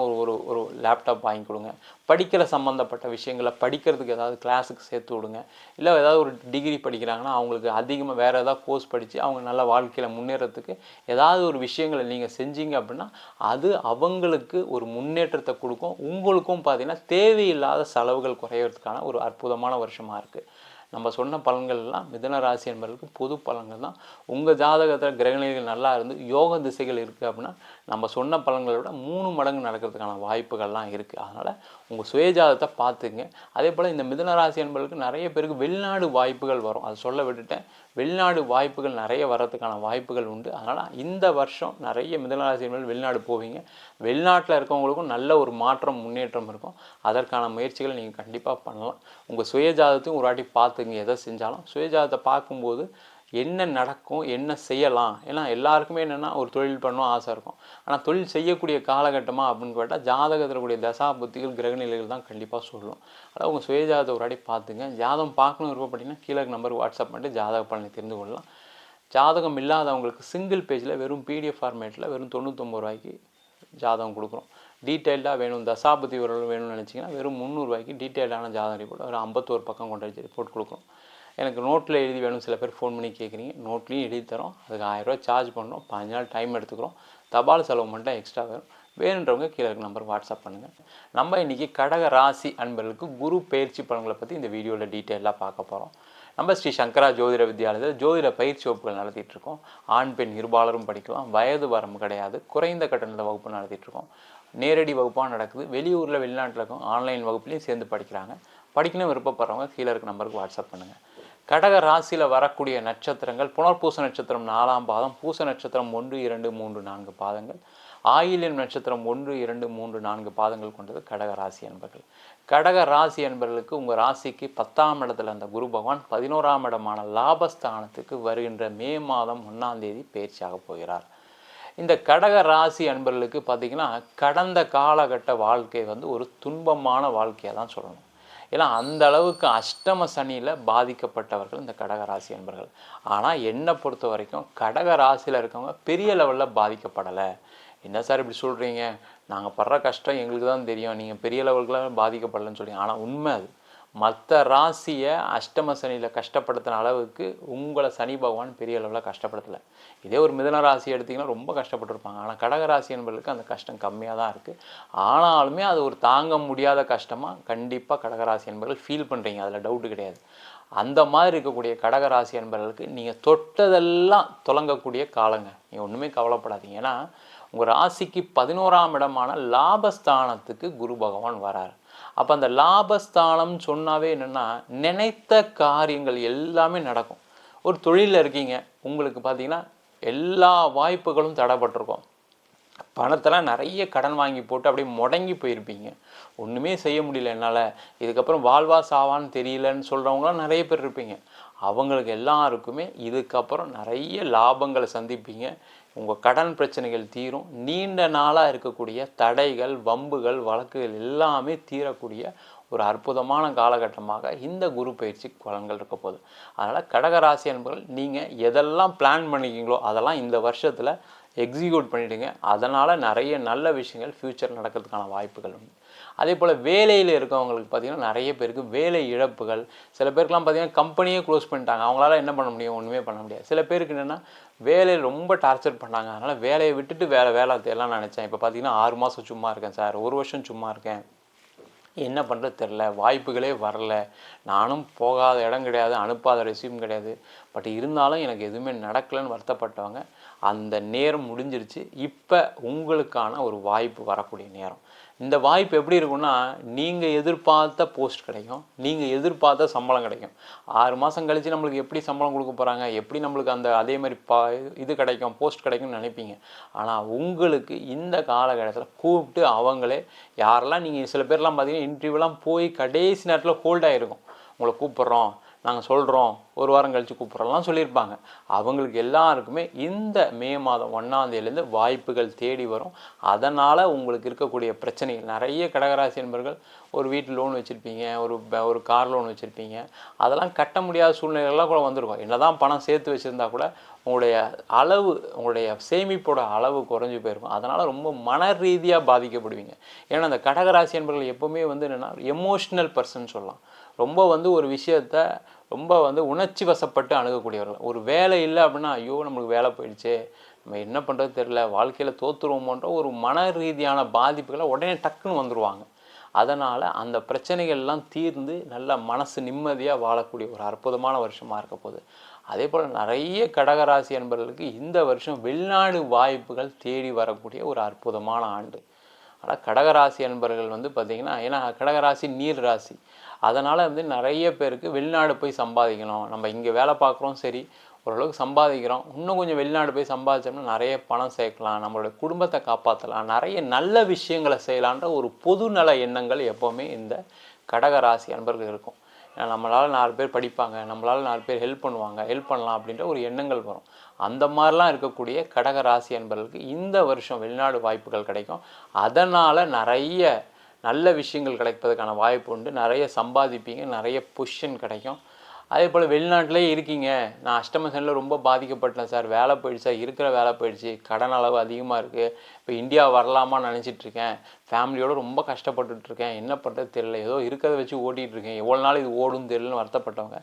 ஒரு லேப்டாப் வாங்கி கொடுங்க. படிக்கிற சம்மந்தப்பட்ட விஷயங்களை படிக்கிறதுக்கு ஏதாவது கிளாஸுக்கு சேர்த்து விடுங்க. இல்லை ஏதாவது ஒரு டிகிரி படிக்கிறாங்கன்னா அவங்களுக்கு அதிகமாக வேறு ஏதாவது கோர்ஸ் படித்து அவங்க நல்ல வாழ்க்கையில் முன்னேறத்துக்கு ஏதாவது ஒரு விஷயங்களை நீங்கள் செஞ்சீங்க அப்படின்னா அது அவங்களுக்கு ஒரு முன்னேற்றத்தை கொடுக்கும். உங்களுக்கும் பார்த்திங்கன்னா தேவையில்லாத செலவுகள் குறையிறதுக்கான ஒரு அற்புதமான வருஷமாக இருக்குது. நம்ம சொன்ன பலன்கள்லாம் மிதுன ராசி என்பவர்களுக்கு பொது பலன்கள் தான். உங்கள் ஜாதகத்தில் கிரகநிலைகள் நல்லா இருந்து யோக திசைகள் இருக்குது அப்படின்னா நம்ம சொன்ன பலன்களை விட 3 மடங்கு நடக்கிறதுக்கான வாய்ப்புகள்லாம் இருக்குது. அதனால் உங்கள் சுயஜாதத்தை பார்த்துங்க. அதே போல் இந்த மிதுன ராசி என்பவர்களுக்கு நிறைய பேருக்கு வெளிநாடு வாய்ப்புகள் வரும், அதை சொல்ல விட்டுட்டேன். வெளிநாடு வாய்ப்புகள் நிறைய வர்றதுக்கான வாய்ப்புகள் உண்டு. அதனால் இந்த வருஷம் நிறைய மிதுன ராசி என்பவர்கள் வெளிநாடு போவீங்க. வெளிநாட்டில் இருக்கவங்களுக்கும் நல்ல ஒரு மாற்றம், முன்னேற்றம் இருக்கும். அதற்கான முயற்சிகளை நீங்கள் கண்டிப்பாக பண்ணலாம். உங்கள் சுயஜாதத்தையும் ஒரு வாட்டி பார்த்துங்க. எதை செஞ்சாலும் சுயஜாதத்தை பார்க்கும்போது என்ன நடக்கும், என்ன செய்யலாம். ஏன்னா எல்லாருக்குமே என்னென்னா ஒரு தொழில் பண்ணணும் ஆசை இருக்கும். ஆனால் தொழில் செய்யக்கூடிய காலகட்டமாக அப்படின்னு கேட்டால் ஜாதகத்தில் கூடிய தசா புத்திகள் கிரகநிலைகள் தான் கண்டிப்பாக சொல்லும். அதாவது உங்கள் சுயஜாதத்தை ஒரு வாட்டி பார்த்துங்க. ஜாதகம் பார்க்கணும் விருப்பப்பட்டீங்கன்னா கீழே நம்பருக்கு வாட்ஸ்அப் பண்ணிட்டு ஜாதக பலனை தெரிந்து கொள்ளலாம். ஜாதகம் இல்லாதவங்களுக்கு சிங்கிள் பேஜில் வெறும் பிடிஎஃப் ஃபார்மேட்டில் வெறும் 99 ரூபாய்க்கு ஜாதகம் கொடுக்குறோம். டீட்டெயில்டாக வேணும், தசாபதி விவரங்கள் வேணும்னு நினச்சிங்கன்னா வெறும் 300 ரூபாய்க்கு டீட்டெயில்டான ஜாதகம் ரிப்போர்ட் ஒரு 51 பக்கம் கொண்டு ரிப்போர்ட் கொடுக்குறோம். எனக்கு நோட்டில் எழுதி வேணும், சில பேர் ஃபோன் பண்ணி கேட்குறீங்க. நோட்லேயும் எழுதி தரோம். அதுக்கு 1000 ரூபா சார்ஜ் பண்ணுறோம். 15 நாள் டைம் எடுத்துக்கிறோம். தபால் செலவு மட்டும் எக்ஸ்ட்ரா வரும். வேணுன்றவங்க கீழே இருக்க நம்பர் வாட்ஸ்அப் பண்ணுங்கள். நம்ம இன்றைக்கி கடக ராசி அன்பர்களுக்கு குரு பயிற்சி பலன்களை பற்றி இந்த வீடியோவில் டீட்டெயிலாக பார்க்க போகிறோம். நம்ம ஸ்ரீ சங்கரா ஜோதிட வித்யாலயத்தில் ஜோதிட பயிற்சி வகுப்புகள் நடத்திட்டுருக்கோம். ஆண் பெண் இருபாலரும் படிக்கலாம். வயது வரம்பு கிடையாது. குறைந்த கட்டணத்தில் வகுப்பு நடத்திட்டுருக்கோம். நேரடி வகுப்பாக நடக்குது. வெளியூரில் வெளிநாட்டில் இருக்கும் ஆன்லைன் வகுப்புலையும் சேர்ந்து படிக்கிறாங்க. படிக்கணும் விருப்பப்படுறவங்க கீழே இருக்க நம்பருக்கு வாட்ஸ்அப் பண்ணுங்கள். கடக ராசியில் வரக்கூடிய நட்சத்திரங்கள் புனர்பூச நட்சத்திரம் 4ஆம் பாதம், பூச நட்சத்திரம் 1, 2, 3, 4 பாதங்கள், ஆயில்யம் நட்சத்திரம் 1, 2, 3, 4 பாதங்கள் கொண்டது கடக ராசி என்பர்கள். கடக ராசி என்பர்களுக்கு உங்கள் ராசிக்கு 10ஆம் இடத்துல அந்த குரு பகவான் 11ஆம் இடமான லாபஸ்தானத்துக்கு வருகின்ற மே மாதம் 1ஆம் தேதி பயிற்சியாக போகிறார். இந்த கடக ராசி அன்பர்களுக்கு பார்த்திங்கன்னா கடந்த காலகட்ட வாழ்க்கை ஒரு துன்பமான வாழ்க்கையாக தான் சொல்லணும். ஏன்னா அந்த அளவுக்கு அஷ்டம சனியில் பாதிக்கப்பட்டவர்கள் இந்த கடக ராசி அன்பர்கள். ஆனால் என்னை பொறுத்த வரைக்கும் கடக ராசியில் இருக்கவங்க பெரிய லெவலில் பாதிக்கப்படலை. என்ன சார் இப்படி சொல்கிறீங்க, நாங்கள் படுற கஷ்டம் எங்களுக்கு தான் தெரியும், நீங்கள் பெரிய லெவலுக்குலாம் பாதிக்கப்படலைன்னு சொல்கிறீங்க. ஆனால் உண்மை அது. மற்ற ராசியை அஷ்டம சனியில் கஷ்டப்படுத்தின அளவுக்கு உங்களை சனி பகவான் பெரிய அளவில் கஷ்டப்படுத்தலை. இதே ஒரு மிதன ராசி எடுத்திங்கன்னா ரொம்ப கஷ்டப்பட்டுருப்பாங்க. ஆனால் கடக ராசி என்பதற்கு அந்த கஷ்டம் கம்மியாக தான் இருக்குது. ஆனாலுமே அது ஒரு தாங்க முடியாத கஷ்டமாக கண்டிப்பாக கடகராசி என்பவர்கள் ஃபீல் பண்ணுறீங்க, அதில் டவுட்டு கிடையாது. அந்த மாதிரி இருக்கக்கூடிய கடகராசி என்பவர்களுக்கு நீங்கள் தொட்டதெல்லாம் தொடங்கக்கூடிய காலங்க. நீங்கள் ஒன்றுமே கவலைப்படாதீங்க. ஏன்னா உங்கள் ராசிக்கு 11ஆம் இடமான லாபஸ்தானத்துக்கு குரு பகவான் வரார். அப்போ அந்த லாபஸ்தானம் சொன்னாவே என்னென்னா நினைத்த காரியங்கள் எல்லாமே நடக்கும். ஒரு தொழிலில் இருக்கீங்க, உங்களுக்கு பார்த்தீங்கன்னா எல்லா வாய்ப்புகளும் தடைப்பட்டிருக்கும். பணத்தெல்லாம் நிறைய கடன் வாங்கி போட்டு அப்படியே முடங்கி போயிருப்பீங்க. ஒன்றுமே செய்ய முடியல என்னால், இதுக்கப்புறம் வாழ்வா சாவான்னு தெரியலன்னு சொல்கிறவங்களாம் நிறைய பேர் இருப்பீங்க. அவங்களுக்கு எல்லாருக்குமே இதுக்கப்புறம் நிறைய லாபங்களை சந்திப்பீங்க. உங்கள் கடன் பிரச்சனைகள் தீரும். நீண்ட நாளாக இருக்கக்கூடிய தடைகள், வம்புகள், வழக்குகள் எல்லாமே தீரக்கூடிய ஒரு அற்புதமான காலகட்டமாக இந்த குரு பயிற்சி பலன்கள் இருக்க போகுது. அதனால் கடகராசி என்பவர்கள் நீங்கள் எதெல்லாம் பிளான் பண்ணிக்கிங்களோ அதெல்லாம் இந்த வருஷத்தில் எக்ஸிக்யூட் பண்ணிவிடுங்க. அதனால் நிறைய நல்ல விஷயங்கள் ஃப்யூச்சர் நடக்கிறதுக்கான வாய்ப்புகள் உண்டு. அதே போல் வேலையில் இருக்கவங்களுக்கு பார்த்திங்கன்னா நிறைய பேருக்கு வேலை இழப்புகள், சில பேருக்குலாம் பார்த்திங்கன்னா கம்பெனியே க்ளோஸ் பண்ணிட்டாங்க, அவங்களால என்ன பண்ண முடியும், ஒன்றுமே பண்ண முடியாது. சில பேருக்கு என்னென்னா வேலையை ரொம்ப டார்ச்சர் பண்ணாங்க, அதனால் வேலையை விட்டுட்டு வேலை தேடலாம் நினச்சேன். இப்போ பார்த்திங்கன்னா 6 மாதம் சும்மா இருக்கேன் சார், 1 வருஷம் சும்மா இருக்கேன், என்ன பண்ணுறது தெரில, வாய்ப்புகளே வரல, நானும் போகாத இடம் கிடையாது, அனுப்பாத ரெசியூம் கிடையாது, பட் இருந்தாலும் எனக்கு எதுவுமே நடக்கலைன்னு வருத்தப்பட்டவங்க அந்த நேரம் முடிஞ்சிருச்சு. இப்போ உங்களுக்கான ஒரு வாய்ப்பு வரக்கூடிய நேரம். இந்த வாய்ப்பு எப்படி இருக்குன்னா, நீங்கள் எதிர்பார்த்த போஸ்ட் கிடைக்கும், நீங்கள் எதிர்பார்த்த சம்பளம் கிடைக்கும். 6 மாதம் கழித்து நம்மளுக்கு எப்படி சம்பளம் கொடுக்க போகிறாங்க, எப்படி நம்மளுக்கு அந்த அதே மாதிரி இது கிடைக்கும், போஸ்ட் கிடைக்கும்னு நினைப்பீங்க. ஆனால் உங்களுக்கு இந்த காலகட்டத்தில் கூப்பிட்டு அவங்களே யாரெல்லாம் நீங்கள் சில பேர்லாம் பார்த்தீங்கன்னா இன்டர்வியூலாம் போய் கடைசி நேரத்தில் ஹோல்ட் ஆகிருக்கும், உங்களை கூப்பிட்றோம், நாங்கள் சொல்கிறோம், 1 வாரம் கழித்து கூப்பிட்றலாம் சொல்லியிருப்பாங்க. அவங்களுக்கு எல்லாருக்குமே இந்த மே மாதம் 1ஆம் தேதியிலேருந்து வாய்ப்புகள் தேடி வரும். அதனால் உங்களுக்கு இருக்கக்கூடிய பிரச்சனைகள் நிறைய கடகராசி என்பர்கள் ஒரு வீட்டு லோன் வச்சுருப்பீங்க, ஒரு கார் லோன் வச்சுருப்பீங்க, அதெல்லாம் கட்ட முடியாத சூழ்நிலைகள்லாம் கூட வந்திருக்கும். என்ன தான் பணம் சேர்த்து வச்சுருந்தா கூட உங்களுடைய சேமிப்போட அளவு குறைஞ்சி போயிருக்கும். அதனால் ரொம்ப மன ரீதியாக பாதிக்கப்படுவீங்க. ஏன்னா அந்த கடகராசி என்பர்கள் எப்போவுமே என்னென்னா எமோஷ்னல் பர்சன் சொல்லலாம். ரொம்ப ஒரு விஷயத்தை ரொம்ப உணர்ச்சி வசப்பட்டு அணுகக்கூடியவர்கள். ஒரு வேலை இல்லை அப்படின்னா ஐயோ நம்மளுக்கு வேலை போயிடுச்சு, நம்ம என்ன பண்ணுறது தெரில, வாழ்க்கையில் தோற்றுருவோமோன்ற ஒரு மன ரீதியான பாதிப்புகளை உடனே டக்குன்னு வந்துடுவாங்க. அதனால் அந்த பிரச்சனைகள்லாம் தீர்ந்து நல்ல மனசு நிம்மதியாக வாழக்கூடிய ஒரு அற்புதமான வருஷமாக இருக்க போகுது. அதே போல் நிறைய கடகராசி என்பவர்களுக்கு இந்த வருஷம் வெளிநாடு வாய்ப்புகள் தேடி வரக்கூடிய ஒரு அற்புதமான ஆண்டு. ஆனால் கடகராசி என்பவர்கள் பார்த்திங்கன்னா, ஏன்னா கடகராசி நீர் ராசி, அதனால் நிறைய பேருக்கு வெளிநாடு போய் சம்பாதிக்கணும், நம்ம இங்கே வேலை பார்க்குறோம் சரி ஓரளவுக்கு சம்பாதிக்கிறோம், இன்னும் கொஞ்சம் வெளிநாடு போய் சம்பாதிச்சோம்னா நிறைய பணம் சேர்க்கலாம், நம்மளுடைய குடும்பத்தை காப்பாற்றலாம், நிறைய நல்ல விஷயங்களை செய்யலான்ற ஒரு பொதுநல எண்ணங்கள் எப்போவுமே இந்த கடகராசி அன்பர்கள் இருக்கும். நம்மளால் 4 பேர் படிப்பாங்க, நம்மளால் 4 பேர் ஹெல்ப் பண்ணலாம் அப்படின்ற ஒரு எண்ணங்கள் வரும். அந்த மாதிரிலாம் இருக்கக்கூடிய கடகராசி அன்பர்களுக்கு இந்த வருஷம் வெளிநாடு வாய்ப்புகள் கிடைக்கும். அதனால் நிறைய நல்ல விஷயங்கள் கிடைப்பதற்கான வாய்ப்பு உண்டு. நிறைய சம்பாதிப்பீங்க, நிறைய பொசிஷன் கிடைக்கும். அதே போல் வெளிநாட்டிலே இருக்கீங்க, நான் அஷ்டம சனியில் ரொம்ப பாதிக்கப்பட்டேன் சார், வேலை போயிடுச்சா, இருக்கிற வேலை போயிடுச்சு, கடன் அளவு அதிகமாக இருக்குது, இப்போ இந்தியா வரலாமான்னு நினச்சிட்ருக்கேன், ஃபேமிலியோடு ரொம்ப கஷ்டப்பட்டுட்ருக்கேன், என்ன பண்ணுறது தெரியல, ஏதோ இருக்கிறத வச்சு ஓட்டிகிட்ருக்கேன், எவ்வளோ நாள் இது ஓடும் தெரியலன்னு வருத்தப்பட்டவங்க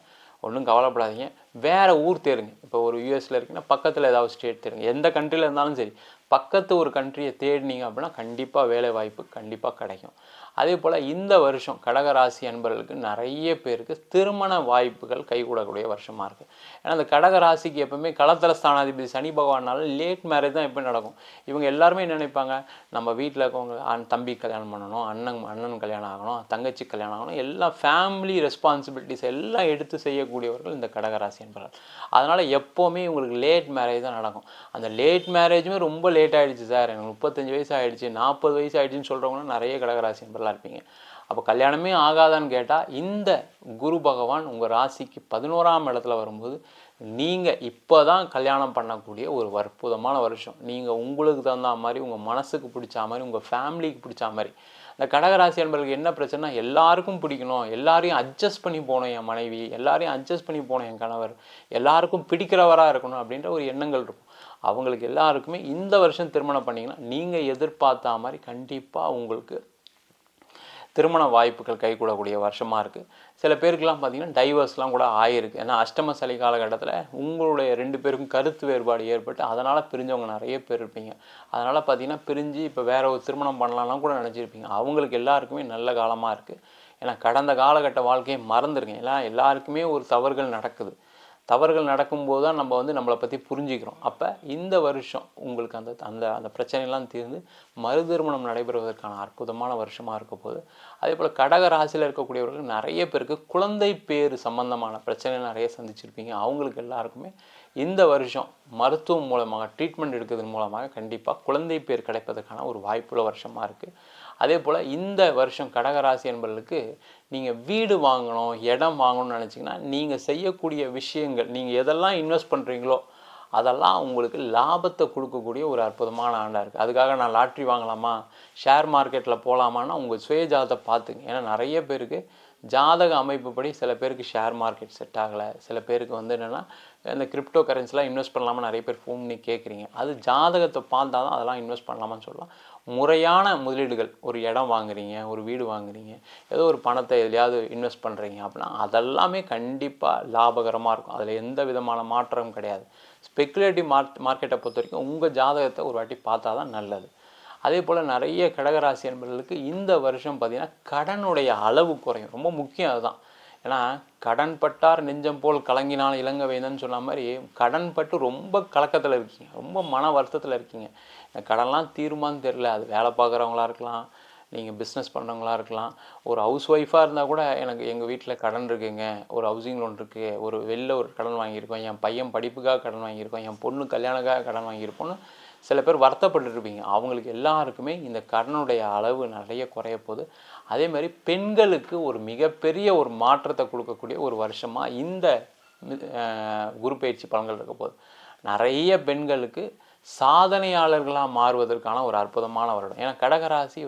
ஒன்றும் கவலைப்படாதீங்க. வேறு ஊர் தேருங்க. இப்போ ஒரு யூஎஸில் இருக்கீங்கன்னா பக்கத்தில் ஏதாவது ஸ்டேட் தேருங்க. எந்த கண்ட்ரியில் இருந்தாலும் சரி, பக்கத்து ஒரு கண்ட்ரியை தேடினீங்க அப்படின்னா கண்டிப்பாக வேலை வாய்ப்பு கண்டிப்பாக கிடைக்கும். அதே போல் இந்த வருஷம் கடகராசி அன்பர்களுக்கு நிறைய பேருக்கு திருமண வாய்ப்புகள் கைகூடக்கூடிய வருஷமாக இருக்குது. ஏன்னா அந்த கடகராசிக்கு எப்பவுமே களத்திர ஸ்தானாதிபதி சனி பகவானால லேட் மேரேஜ் தான் எப்போ நடக்கும். இவங்க எல்லாருமே என்ன நினைப்பாங்க, நம்ம வீட்டில் இருக்கவங்க தம்பி கல்யாணம் பண்ணணும், அண்ணன் கல்யாணம் ஆகணும், தங்கச்சி கல்யாணம் ஆகணும், எல்லாம் ஃபேமிலி ரெஸ்பான்சிபிலிட்டிஸ் எல்லாம் எடுத்து செய்யக்கூடியவர்கள் இந்த கடகராசி என்பவர்கள். அதனால் எப்போவுமே இவங்களுக்கு லேட் மேரேஜ் தான் நடக்கும். அந்த லேட் மேரேஜுமே ரொம்ப லேட் ஆகிடுச்சு சார், எனக்கு 35 வயசு ஆகிடுச்சு, 40 வயசு ஆகிடுச்சின்னு சொல்கிறவங்களும் நிறைய கடகராசி என்பவர்களாக இருப்பீங்க. அப்போ கல்யாணமே ஆகாதான்னு கேட்டால் இந்த குரு பகவான் உங்கள் ராசிக்கு 11ஆம் இடத்துல வரும்போது நீங்கள் இப்போ தான் கல்யாணம் பண்ணக்கூடிய ஒரு அற்புதமான வருஷம். நீங்கள் உங்களுக்கு தகுந்த மாதிரி, உங்கள் மனசுக்கு பிடிச்ச மாதிரி, உங்கள் ஃபேமிலிக்கு பிடிச்ச மாதிரி. இந்த கடகராசி என்பவர்களுக்கு என்ன பிரச்சனை, எல்லாருக்கும் பிடிக்கணும், எல்லாரையும் அட்ஜஸ்ட் பண்ணி போகணும், என் மனைவி எல்லாரையும் அட்ஜஸ்ட் பண்ணி போகணும், என் கணவர் எல்லாருக்கும் பிடிக்கிறவராக இருக்கணும் அப்படின்ற ஒரு எண்ணங்கள் இருக்கும். அவங்களுக்கு எல்லாருக்குமே இந்த வருஷம் திருமணம் பண்ணிங்கன்னா நீங்கள் எதிர்பார்த்த மாதிரி கண்டிப்பாக உங்களுக்கு திருமண வாய்ப்புகள் கைகூடக்கூடிய வருஷமாக இருக்குது. சில பேருக்குலாம் பார்த்திங்கன்னா டைவர்ஸ்லாம் கூட ஆகிருக்கு. ஏன்னா அஷ்டம சனி காலகட்டத்தில் உங்களுடைய 2 பேருக்கும் கருத்து வேறுபாடு ஏற்பட்டு அதனால் பிரிஞ்சவங்க நிறைய பேர் இருப்பீங்க. அதனால் பார்த்திங்கன்னா பிரிஞ்சு இப்போ வேறு ஒரு திருமணம் பண்ணலாம்லாம் கூட நினச்சிருப்பீங்க. அவங்களுக்கு எல்லாருக்குமே நல்ல காலமாக இருக்குது. ஏன்னா கடந்த காலகட்ட வாழ்க்கையை மறந்துருங்க. ஏன்னா எல்லாருக்குமே ஒரு தவறுகள் நடக்குது. தவறுகள் நடக்கும்போது தான் நம்ம நம்மளை பற்றி புரிஞ்சுக்கிறோம். அப்போ இந்த வருஷம் உங்களுக்கு அந்த அந்த அந்த பிரச்சனைலாம் தீர்ந்து மறுதிருமணம் நடைபெறுவதற்கான அற்புதமான வருஷமாக இருக்க போது. அதே போல் கடக ராசியில் இருக்கக்கூடியவர்கள் நிறைய பேருக்கு குழந்தை பேர் சம்பந்தமான பிரச்சனைகள் நிறைய சந்திச்சிருப்பீங்க. அவங்களுக்கு எல்லாருக்குமே இந்த வருஷம் மருத்துவம் மூலமாக ட்ரீட்மெண்ட் எடுக்கிறதன் மூலமாக கண்டிப்பாக குழந்தை பேர் கிடைப்பதற்கான ஒரு வாய்ப்புள்ள வருஷமாக இருக்குது. அதே போல் இந்த வருஷம் கடகராசி என்பவர்களுக்கு நீங்கள் வீடு வாங்கணும், இடம் வாங்கணும்னு நினச்சிங்கன்னா நீங்கள் செய்யக்கூடிய விஷயங்கள், நீங்கள் எதெல்லாம் இன்வெஸ்ட் பண்ணுறீங்களோ அதெல்லாம் உங்களுக்கு லாபத்தை கொடுக்கக்கூடிய ஒரு அற்புதமான ஆண்டாக இருக்குது. அதுக்காக நான் லாட்ரி வாங்கலாமா, ஷேர் மார்க்கெட்டில் போகலாமான்னா உங்கள் சுய ஜாதகத்தை பார்த்துங்க. ஏன்னா நிறைய பேருக்கு ஜாதக அமைப்புப்படி சில பேருக்கு ஷேர் மார்க்கெட் செட் ஆகலை, சில பேருக்கு என்னென்னா இந்த கிரிப்டோ கரன்சிலாம் இன்வெஸ்ட் பண்ணலாமா நிறைய பேர் ஃபோன் பண்ணி கேட்குறீங்க. அது ஜாதகத்தை பார்த்தா தான் அதெல்லாம் இன்வெஸ்ட் பண்ணலாமான்னு சொல்லலாம். முறையான முதலீடுகள், ஒரு இடம் வாங்குறீங்க, ஒரு வீடு வாங்குறீங்க, ஏதோ ஒரு பணத்தை எதுலையாவது இன்வெஸ்ட் பண்ணுறீங்க அப்படின்னா அதெல்லாமே கண்டிப்பாக லாபகரமாக இருக்கும். அதில் எந்த விதமான மாற்றமும் கிடையாது. ஸ்பெக்குலேட்டிவ் மார்க்கெட்டை பொறுத்த வரைக்கும் உங்கள் ஜாதகத்தை ஒரு வாட்டி பார்த்தா தான் நல்லது. அதே போல் நிறைய கடகராசி என்பவர்களுக்கு இந்த வருஷம் பார்த்திங்கன்னா கடனுடைய அளவு குறையும். ரொம்ப முக்கியம் அதுதான். ஏன்னா கடன் பட்டார் நெஞ்சம் போல் கலங்கினால் இலங்கை வேந்தன்னு சொன்ன மாதிரி கடன் பட்டு ரொம்ப கலக்கத்தில் இருக்கீங்க, ரொம்ப மன வருத்தத்தில் இருக்கீங்க. இந்த கடன்லாம் தீருமான்னு தெரில. அது வேலை பார்க்குறவங்களா இருக்கலாம், நீங்கள் பிஸ்னஸ் பண்ணுறவங்களா இருக்கலாம். ஒரு ஹவுஸ் ஒய்ஃபாக இருந்தால் கூட எனக்கு எங்கள் வீட்டில் கடன் இருக்குங்க, ஒரு ஹவுசிங் லோன் இருக்குது, ஒரு வெளில ஒரு கடன் வாங்கியிருக்கோம், என் பையன் படிப்புக்காக கடன் வாங்கியிருக்கோம், என் பொண்ணு கல்யாணக்காக கடன் வாங்கியிருப்போன்னு சில பேர் வருத்தப்பட்டுருப்பீங்க. அவங்களுக்கு எல்லாருக்குமே இந்த கடனுடைய அளவு நிறைய குறைய போகுது. அதே மாதிரி பெண்களுக்கு ஒரு மிகப்பெரிய ஒரு மாற்றத்தை கொடுக்கக்கூடிய ஒரு வருஷமாக இந்த குரு பயிற்சி பலன்கள் இருக்க போகுது. நிறைய பெண்களுக்கு சாதனையாளர்களாக மாறுவதற்கான ஒரு அற்புதமான வருடம். ஏன்னா கடகராசி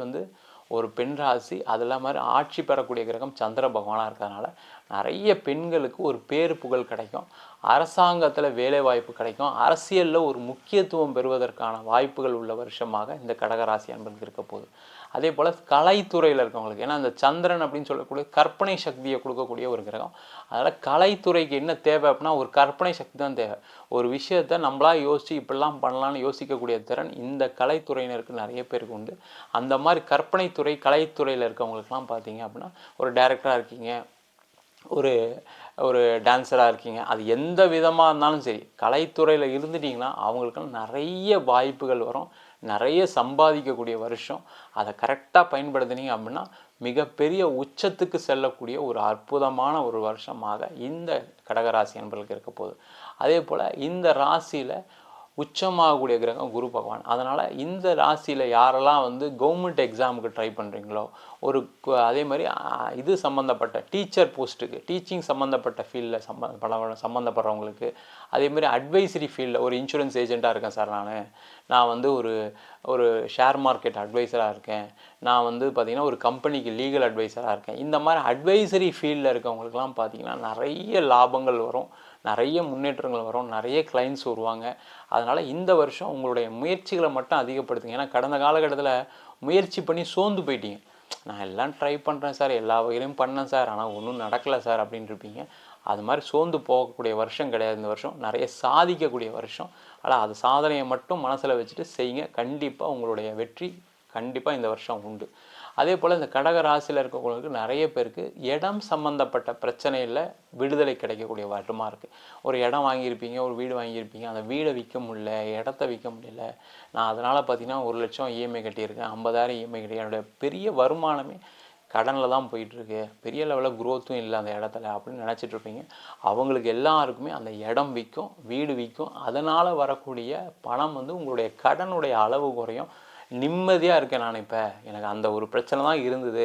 ஒரு பெண் ராசி, அதெல்லாம் மாதிரி ஆட்சி பெறக்கூடிய கிரகம் சந்திர பகவானாக இருக்கிறதுனால நிறைய பெண்களுக்கு ஒரு பேரு புகழ் கிடைக்கும், அரசாங்கத்தில் வேலை வாய்ப்பு கிடைக்கும், அரசியலில் ஒரு முக்கியத்துவம் பெறுவதற்கான வாய்ப்புகள் உள்ள வருஷமாக இந்த கடகராசி என்பது இருக்க போகுது. அதே போல் கலைத்துறையில் இருக்கவங்களுக்கு, ஏன்னா அந்த சந்திரன் அப்படின்னு சொல்லக்கூடிய கற்பனை சக்தியை கொடுக்கக்கூடிய ஒரு கிரகம். அதனால் கலைத்துறைக்கு என்ன தேவை அப்படின்னா ஒரு கற்பனை சக்தி தான் தேவை. ஒரு விஷயத்தை நம்மளாக யோசித்து இப்படிலாம் பண்ணலான்னு யோசிக்கக்கூடிய திறன் இந்த கலைத்துறையினருக்கு நிறைய பேருக்கு உண்டு. அந்த மாதிரி கற்பனை துறை கலைத்துறையில் இருக்கவங்களுக்குலாம் பார்த்தீங்க அப்படின்னா ஒரு டைரக்டராக இருக்கீங்க, ஒரு ஒரு டான்ஸராக இருக்கீங்க, அது எந்த விதமாக இருந்தாலும் சரி கலைத்துறையில் இருந்துட்டிங்கன்னா அவங்களுக்கெல்லாம் நிறைய வாய்ப்புகள் வரும், நிறைய சம்பாதிக்கக்கூடிய வருஷம். அதை கரெக்டாக பயன்படுத்தினீங்க அப்படின்னா மிகப்பெரிய உச்சத்துக்கு செல்லக்கூடிய ஒரு அற்புதமான ஒரு வருஷமாக இந்த கடகராசி என்பவர்களுக்கு இருக்க போகுது. அதே போல் இந்த ராசியில் உச்சமாகக்கூடிய கிரகம் குரு பகவான். அதனால் இந்த ராசியில் யாரெல்லாம் கவர்மெண்ட் எக்ஸாமுக்கு ட்ரை பண்ணுறீங்களோ, அதே மாதிரி இது சம்மந்தப்பட்ட டீச்சர் போஸ்ட்டுக்கு, டீச்சிங் சம்மந்தப்பட்ட ஃபீல்டில் சம்மந்தப்படுறவங்களுக்கு, அதேமாதிரி அட்வைசரி ஃபீல்டில் ஒரு இன்சூரன்ஸ் ஏஜெண்ட்டாக இருக்கேன் சார், நான் ஒரு ஷேர் மார்க்கெட் அட்வைசராக இருக்கேன், நான் பார்த்திங்கன்னா ஒரு கம்பெனிக்கு லீகல் அட்வைசராக இருக்கேன், இந்த மாதிரி அட்வைசரி ஃபீல்டில் இருக்கவங்களுக்கெல்லாம் பார்த்திங்கன்னா நிறைய லாபங்கள் வரும், நிறைய முன்னேற்றங்கள் வரும், நிறைய கிளைண்ட்ஸ் வருவாங்க. அதனால் இந்த வருஷம் உங்களுடைய முயற்சிகளை மட்டும் அதிகப்படுத்துங்க. ஏன்னா கடந்த காலகட்டத்தில் முயற்சி பண்ணி சோர்ந்து போயிட்டீங்க. நான் எல்லாம் ட்ரை பண்ணுறேன் சார், எல்லா வகையிலையும் பண்ணேன் சார், ஆனால் ஒன்றும் நடக்கலை சார் அப்படின்னு இருப்பீங்க. அது மாதிரி சோர்ந்து போகக்கூடிய வருஷம் கிடையாது இந்த வருஷம், நிறைய சாதிக்கக்கூடிய வருஷம். ஆனால் அது சாதனையை மட்டும் மனசில் வச்சுட்டு செய்யுங்க, கண்டிப்பாக உங்களுடைய வெற்றி கண்டிப்பாக இந்த வருஷம் உண்டு. அதே போல் இந்த கடக ராசியில் இருக்கவங்களுக்கு நிறைய பேருக்கு இடம் சம்மந்தப்பட்ட பிரச்சனையில் விடுதலை கிடைக்கக்கூடிய வருடமாக இருக்குது. ஒரு இடம் வாங்கியிருப்பீங்க, ஒரு வீடு வாங்கியிருப்பீங்க, அந்த வீடை விற்க முடியல, இடத்த விற்க முடியல. நான் அதனால் பார்த்தீங்கன்னா 1,00,000 இஎம்ஐ கட்டியிருக்கேன், 50,000 இஎம்ஐ கட்டி என்னுடைய பெரிய வருமானமே கடனில் தான் போயிட்டுருக்கு, பெரிய லெவலில் குரோத்தும் இல்லை அந்த இடத்துல அப்படின்னு நினச்சிட்ருப்பீங்க. அவங்களுக்கு எல்லாருக்குமே அந்த இடம் விற்கும், வீடு விற்கும். அதனால் வரக்கூடிய பணம் வந்து உங்களுடைய கடனுடைய அளவு குறையும். நிம்மதியாக இருக்கேன் நான். இப்போ எனக்கு அந்த ஒரு பிரச்சனை தான் இருந்தது,